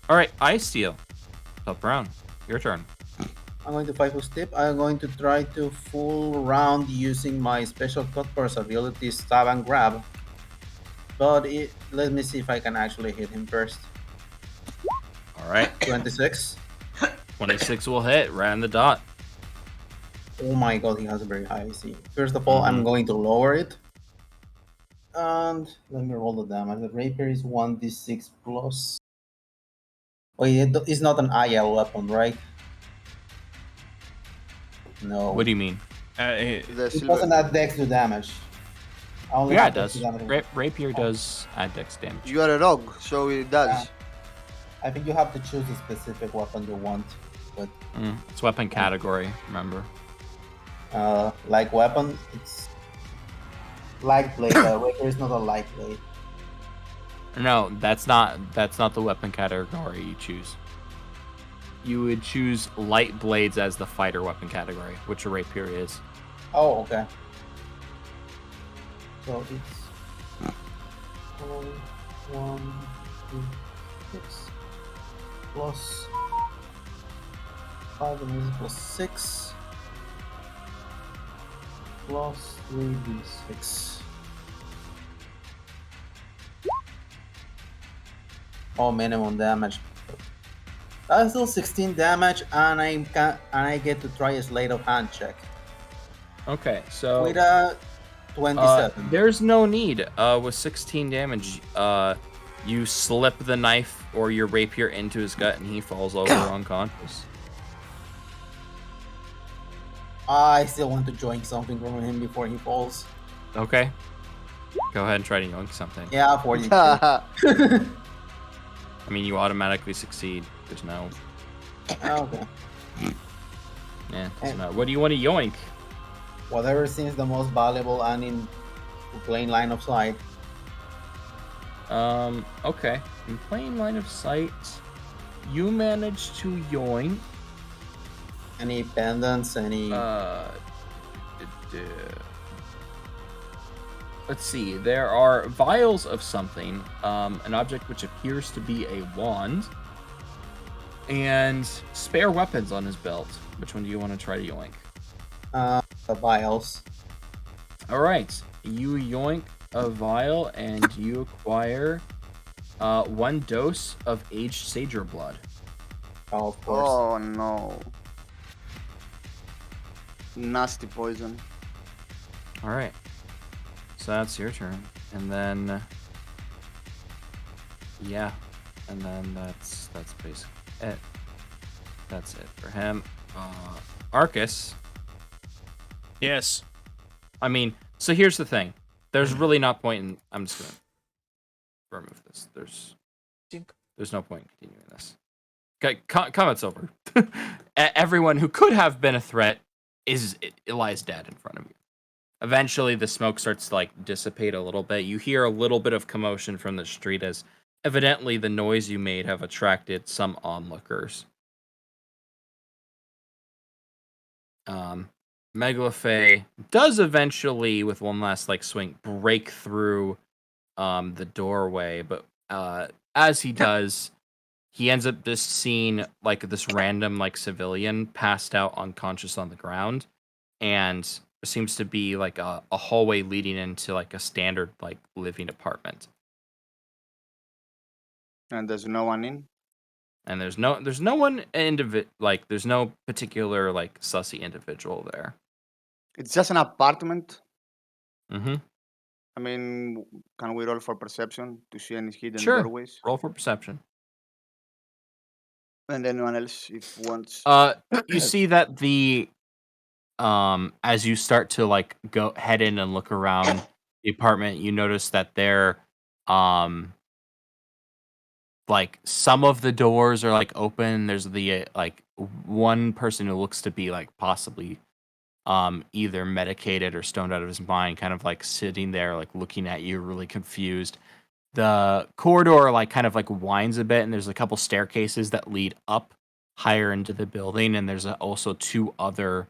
All right, Eyesteel. Top round. Your turn. I'm going to 5-foot step. I'm going to try to full round using my special cut burst ability, stab and grab. But let me see if I can actually hit him first. All right. 26. 26 will hit. Right on the dot. Oh my god, he has a very high AC. First of all, I'm going to lower it. And let me roll the damage. The rapier is 1d6 plus. Oh, it's not an IL weapon, right? No. What do you mean? The It silver. doesn't add dex to damage. I only Yeah, have it does. dex to damage. Rapier does add dex damage. You are a rogue, so it does. I think you have to choose a specific weapon you want. But It's weapon category. Remember. like weapon, it's light blade. Rapier is not a light blade. No, that's not the weapon category you choose. You would choose light blades as the fighter weapon category, which a rapier is. Oh, okay. So it's 1, 2, 6 plus 5 and this is plus 6 plus 3d6. Oh, minimum damage. That's still 16 damage, and I get to try a sleight of hand check Okay, so with a 27. there's no need. With 16 damage, you slip the knife or your rapier into his gut, and he falls over unconscious. I still want to join something from him before he falls. Okay. Go ahead and try to yoink something. Yeah, 42. I mean, you automatically succeed. There's no. Okay. Yeah, doesn't matter. What do you want to yoink? Whatever seems the most valuable and in plain line of sight. Okay. In plain line of sight, you manage to yoink. Any pendants, any... Let's see. There are vials of something, an object which appears to be a wand, and spare weapons on his belt. Which one do you want to try to yoink? the vials. All right. You yoink a vial, and you acquire 1 dose of aged sager blood. Oh, of course. Oh no. Nasty poison. All right. So that's your turn, and then yeah, and then that's basically it. That's it for him. Arcus. Yes. I mean, so here's the thing. There's really not point in. I'm just gonna remove this. There's no point in continuing this. Okay, comment's over. Everyone who could have been a threat lies dead in front of you. Eventually, the smoke starts to dissipate a little bit. You hear a little bit of commotion from the street as evidently the noise you made have attracted some onlookers. Megalophe does eventually, with one last swing, break through the doorway, but as he does, he ends up just seeing this random civilian passed out unconscious on the ground, and there seems to be a hallway leading into a standard living apartment. And there's no one in. And there's no one there's no particular sussy individual there. It's just an apartment. Mm-hmm. I mean, can we roll for perception to see any hidden Sure. doorways? Roll for perception. And anyone else, if wants. You see that the as you start to go head in and look around the apartment, you notice that there some of the doors are open. There's the one person who looks to be possibly either medicated or stoned out of his mind, kind of sitting there looking at you, really confused. The corridor winds a bit, and there's a couple staircases that lead up higher into the building, and there's also two other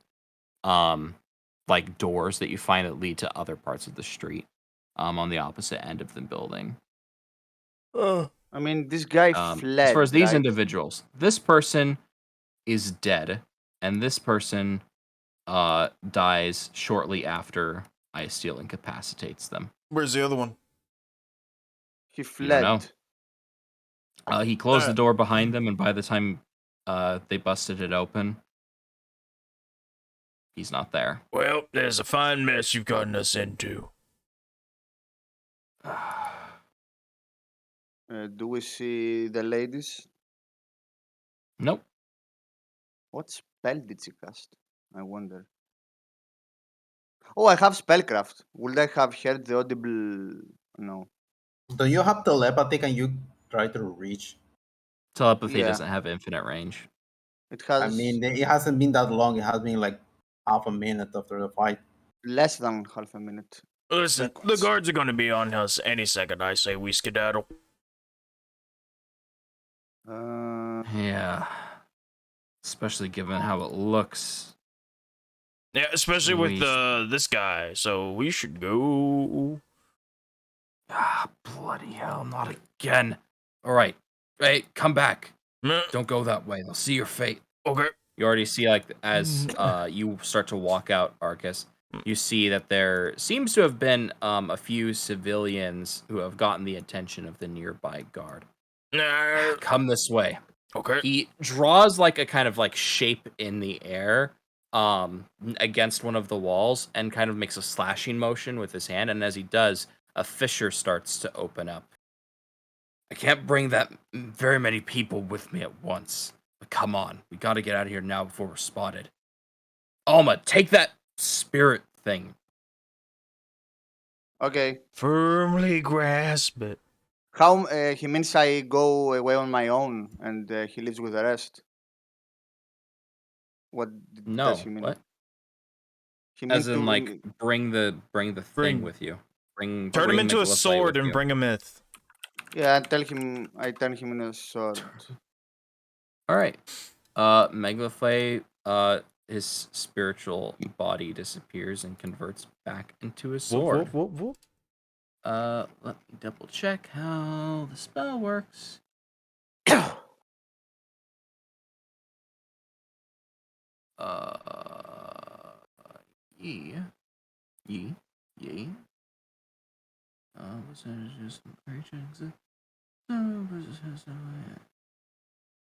doors that you find that lead to other parts of the street on the opposite end of the building. I mean, this guy fled. As far as these right? individuals, this person is dead, and this person dies shortly after ice steel incapacitates them. Where's the other one? He You fled. don't know. He closed the door behind them, and by the time they busted it open, he's not there. Well, there's a fine mess you've gotten us into. Do we see the ladies? Nope. What spell did she cast? I wonder. Oh, I have spellcraft. Would I have heard the audible? No. Do you have telepathy? Can you try to reach? Telepathy Yeah. doesn't have infinite range. It has I mean, it hasn't been that long. It has been half a minute after the fight. less than half a minute. Listen, the guards are going to be on us any second. I say we skedaddle. Yeah. Especially given how it looks. Yeah, especially with this guy. So we should go. Ah, bloody hell, not again. All right. Hey, come back. Don't go that way. They'll see your fate. Okay. You already see, as you start to walk out, Arcus, you see that there seems to have been a few civilians who have gotten the attention of the nearby guard. Come this way. Okay. He draws a kind of shape in the air against one of the walls and kind of makes a slashing motion with his hand, and as he does, a fissure starts to open up. I can't bring that very many people with me at once. But come on, we gotta get out of here now before we're spotted. Alma, take that spirit thing. Okay. Firmly grasp it. How he means I go away on my own and he lives with the rest. What No, does he mean? what? He means As in, to bring the thing with you. Turn him into a sword and bring a myth. Yeah, I turn him into a sword. All right. Megalophe, his spiritual body disappears and converts back into a sword. Whoop, whoop, whoop. Let me double check how the spell works.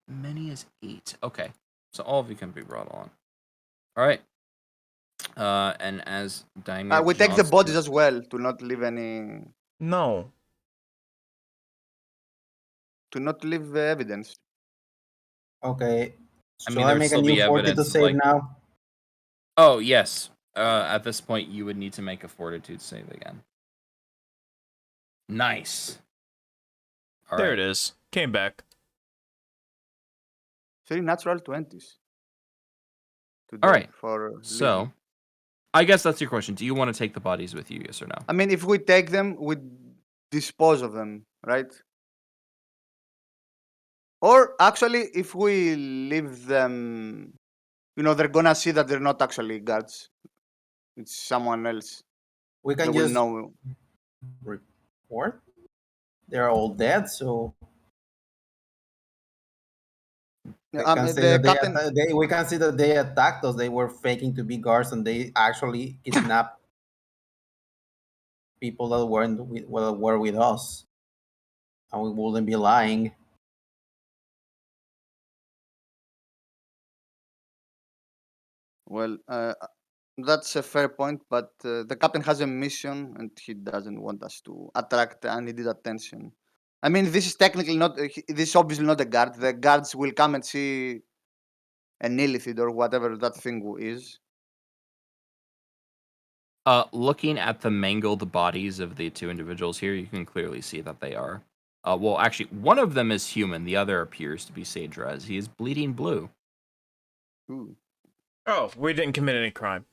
Many as 8. Okay, so all of you can be brought along. All right. And as Daimir we take the bodies as well to not leave any. No. To not leave evidence. Okay. I So mean, I there'd make a still be new fortitude evidence, save now. Oh yes. At this point, you would need to make a fortitude save again. Nice. All There right. it is. Came back. 3 natural 20s. Today All right. for So, living. I guess that's your question. Do you want to take the bodies with you? Yes or no? I mean, if we take them, we dispose of them, right? Or actually, if we leave them, they're gonna see that they're not actually guards. It's someone else. We They can will just know. report. They're all dead, so we can say The that captain. we can see that they attacked us. They were faking to be guards, and they actually kidnapped people that were with us, and we wouldn't be lying. Well, that's a fair point, but the captain has a mission, and he doesn't want us to attract unneeded attention. I mean, this is technically not. This is obviously not a guard. The guards will come and see an illithid or whatever that thing is. Looking at the mangled bodies of the two individuals here, you can clearly see that they are. Well, actually, one of them is human. The other appears to be Sadra. He is bleeding blue. Ooh. Oh, we didn't commit any crime.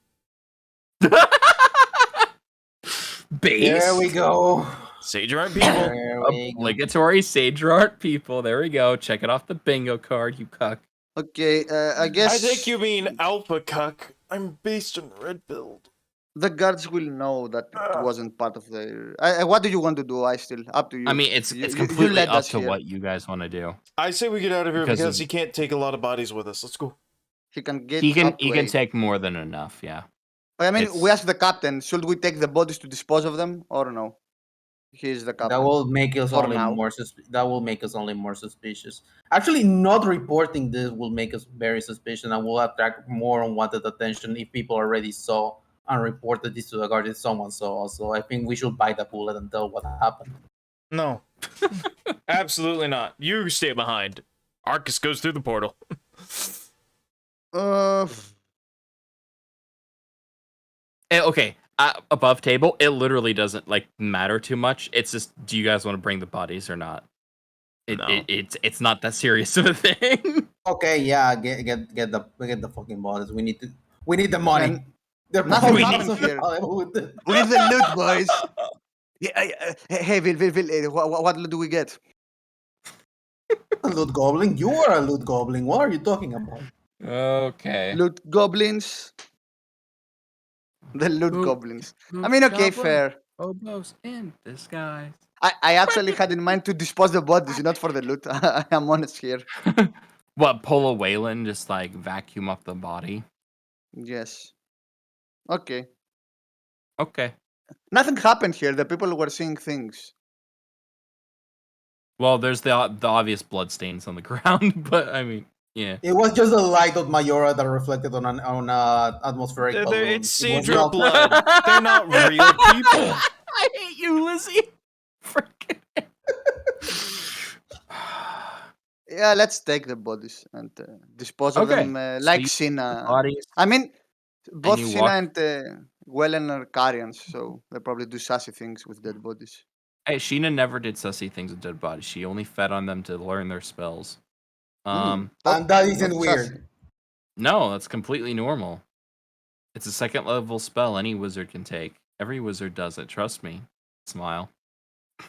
Base. There we go. Sage aren't people. There we go. Obligatory Sadra art people. There we go. Check it off the bingo card, you cuck. Okay, I guess. I think you mean alpha cuck. I'm based in red build. The guards will know that it wasn't part of their. What do you want to do? I still up to you. I mean, it's You completely led up us to here. what you guys want to do. I say we get out of here Because because of- he can't take a lot of bodies with us. Let's go. He can get. He can up to 8. take more than enough. Yeah. I mean, it's- we asked the captain. Should we take the bodies to dispose of them or no? He is the captain. That will make us For only now. more that will make us only more suspicious. Actually, not reporting this will make us very suspicious and will attract more unwanted attention if people already saw and reported this to the guard if someone saw us. So I think we should bite the bullet and tell what happened. No. Absolutely not. You stay behind. Arcus goes through the portal. Okay. Above table, it literally doesn't matter too much. It's just, do you guys want to bring the bodies or not? No. It's not that serious of a thing. Okay, yeah, get the fucking bodies. We need the money. And They're nothing probably happens not here. available with it. We need the loot, boys. Yeah, hey, Vil, what loot do we get? A loot goblin? You are a loot goblin. What are you talking about? Okay. Loot goblins. The loot goblins. I mean, okay, fair. Hobos in disguise. I actually had in mind to dispose the bodies, not for the loot. I'm honest here. What, pull a Wayland, just vacuum up the body? Yes. Okay. Okay. Nothing happened here. The people were seeing things. Well, there's the obvious blood stains on the ground, but I mean, yeah. It was just a light of Majora that reflected on an atmospheric balloon. It's It was Sadra not- blood. They're not real people. I hate you, Lizzie. Freaking. Yeah, let's take the bodies and dispose of Okay. them So like you Sina. Bodies. I mean, both you Sina walk- and Wellen are Carians, so they probably do sassy things with dead bodies. Hey, Sheena never did sussy things with dead bodies. She only fed on them to learn their spells. And that isn't Not weird. sassy. No, that's completely normal. It's a second level spell any wizard can take. Every wizard does it, trust me. Smile.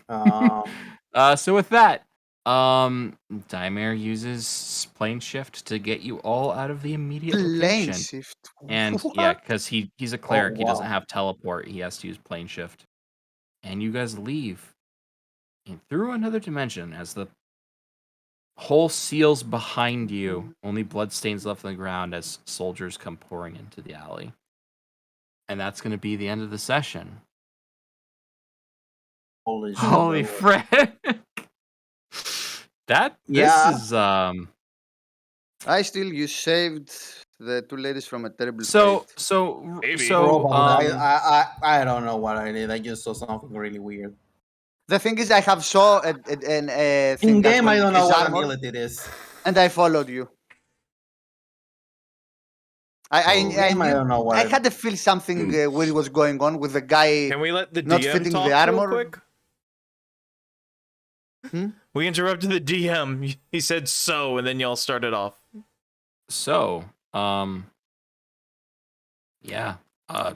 So with that, Daimare uses plane shift to get you all out of the immediate Plane location. shift. And What? yeah, because he's a cleric, he doesn't wow. have teleport. He has to use plane shift. And you guys leave and through another dimension as the hole seals behind you. Only bloodstains left on the ground as soldiers come pouring into the alley. And that's going to be the end of the session. Holy shit. Holy frick! Yeah. This is You saved the two ladies from a terrible so fate. Maybe. Probably. I don't know what I did. I just saw something really weird. The thing is, I have saw a thing In that game, I was don't know his what armor, ability it is. and I followed you. I Game, I don't know what. I had to feel something weird was going on with the guy Can we let the not DM fitting talk the real armor. quick? We interrupted the DM. He said so, and then y'all started off. So, yeah. How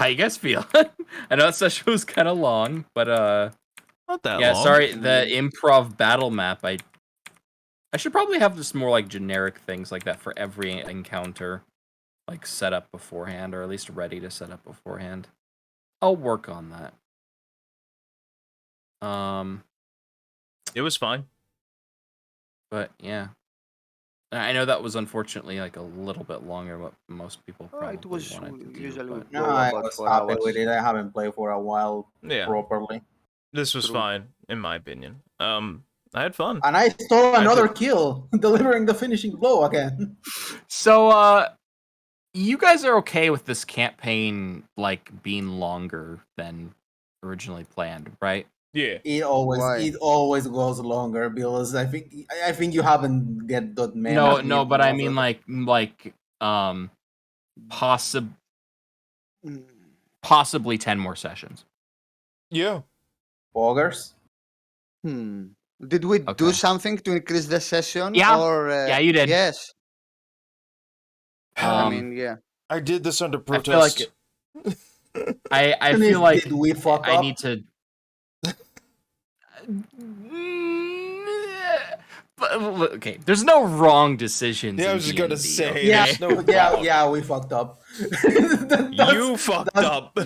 you guys feel? I know that session was kind of long, but Not that yeah. long. Sorry, the improv battle map. I should probably have just more like generic things like that for every encounter, like set up beforehand, or at least ready to set up beforehand. I'll work on that. It was fine. But yeah, I know that was unfortunately like a little bit longer than what most people probably It was wanted to do. usually But would No, go I about was 4 happy hours. with it. I haven't played for a while Yeah. properly. This was True. fine, in my opinion. I had fun. And I stole another did- kill, delivering the finishing blow again. so, you guys are okay with this campaign like being longer than originally planned, right? Yeah. It Why? always goes longer because I think you haven't get that memo. No, but I mean like possibly 10 more sessions. Yeah. Poggers. Did we do Okay. something to increase the session? Yeah. Or, Yeah, you did. Yes. I Um, mean, yeah. I did this under I feel like protest. I And feel like did we fuck I up? need to. Okay, there's no wrong decisions. Yeah, I in was just gonna D&D, say, okay? Yeah, there's no wrong. we fucked up. You fucked up.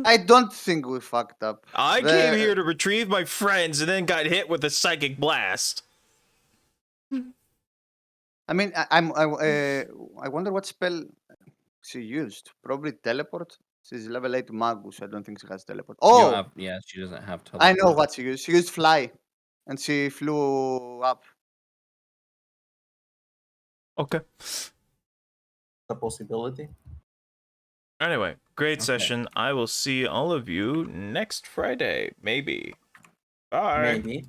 I don't think we fucked up. I The- came here to retrieve my friends and then got hit with a psychic blast. I mean, I wonder what spell she used. Probably teleport. She's level 8 magus. I don't think she has teleport. You don't Oh, have- yeah, she doesn't have I teleport. know what she used. She used fly, and she flew up. Okay. A possibility. Anyway, great Okay. session. I will see all of you next Friday, maybe. Bye. Maybe.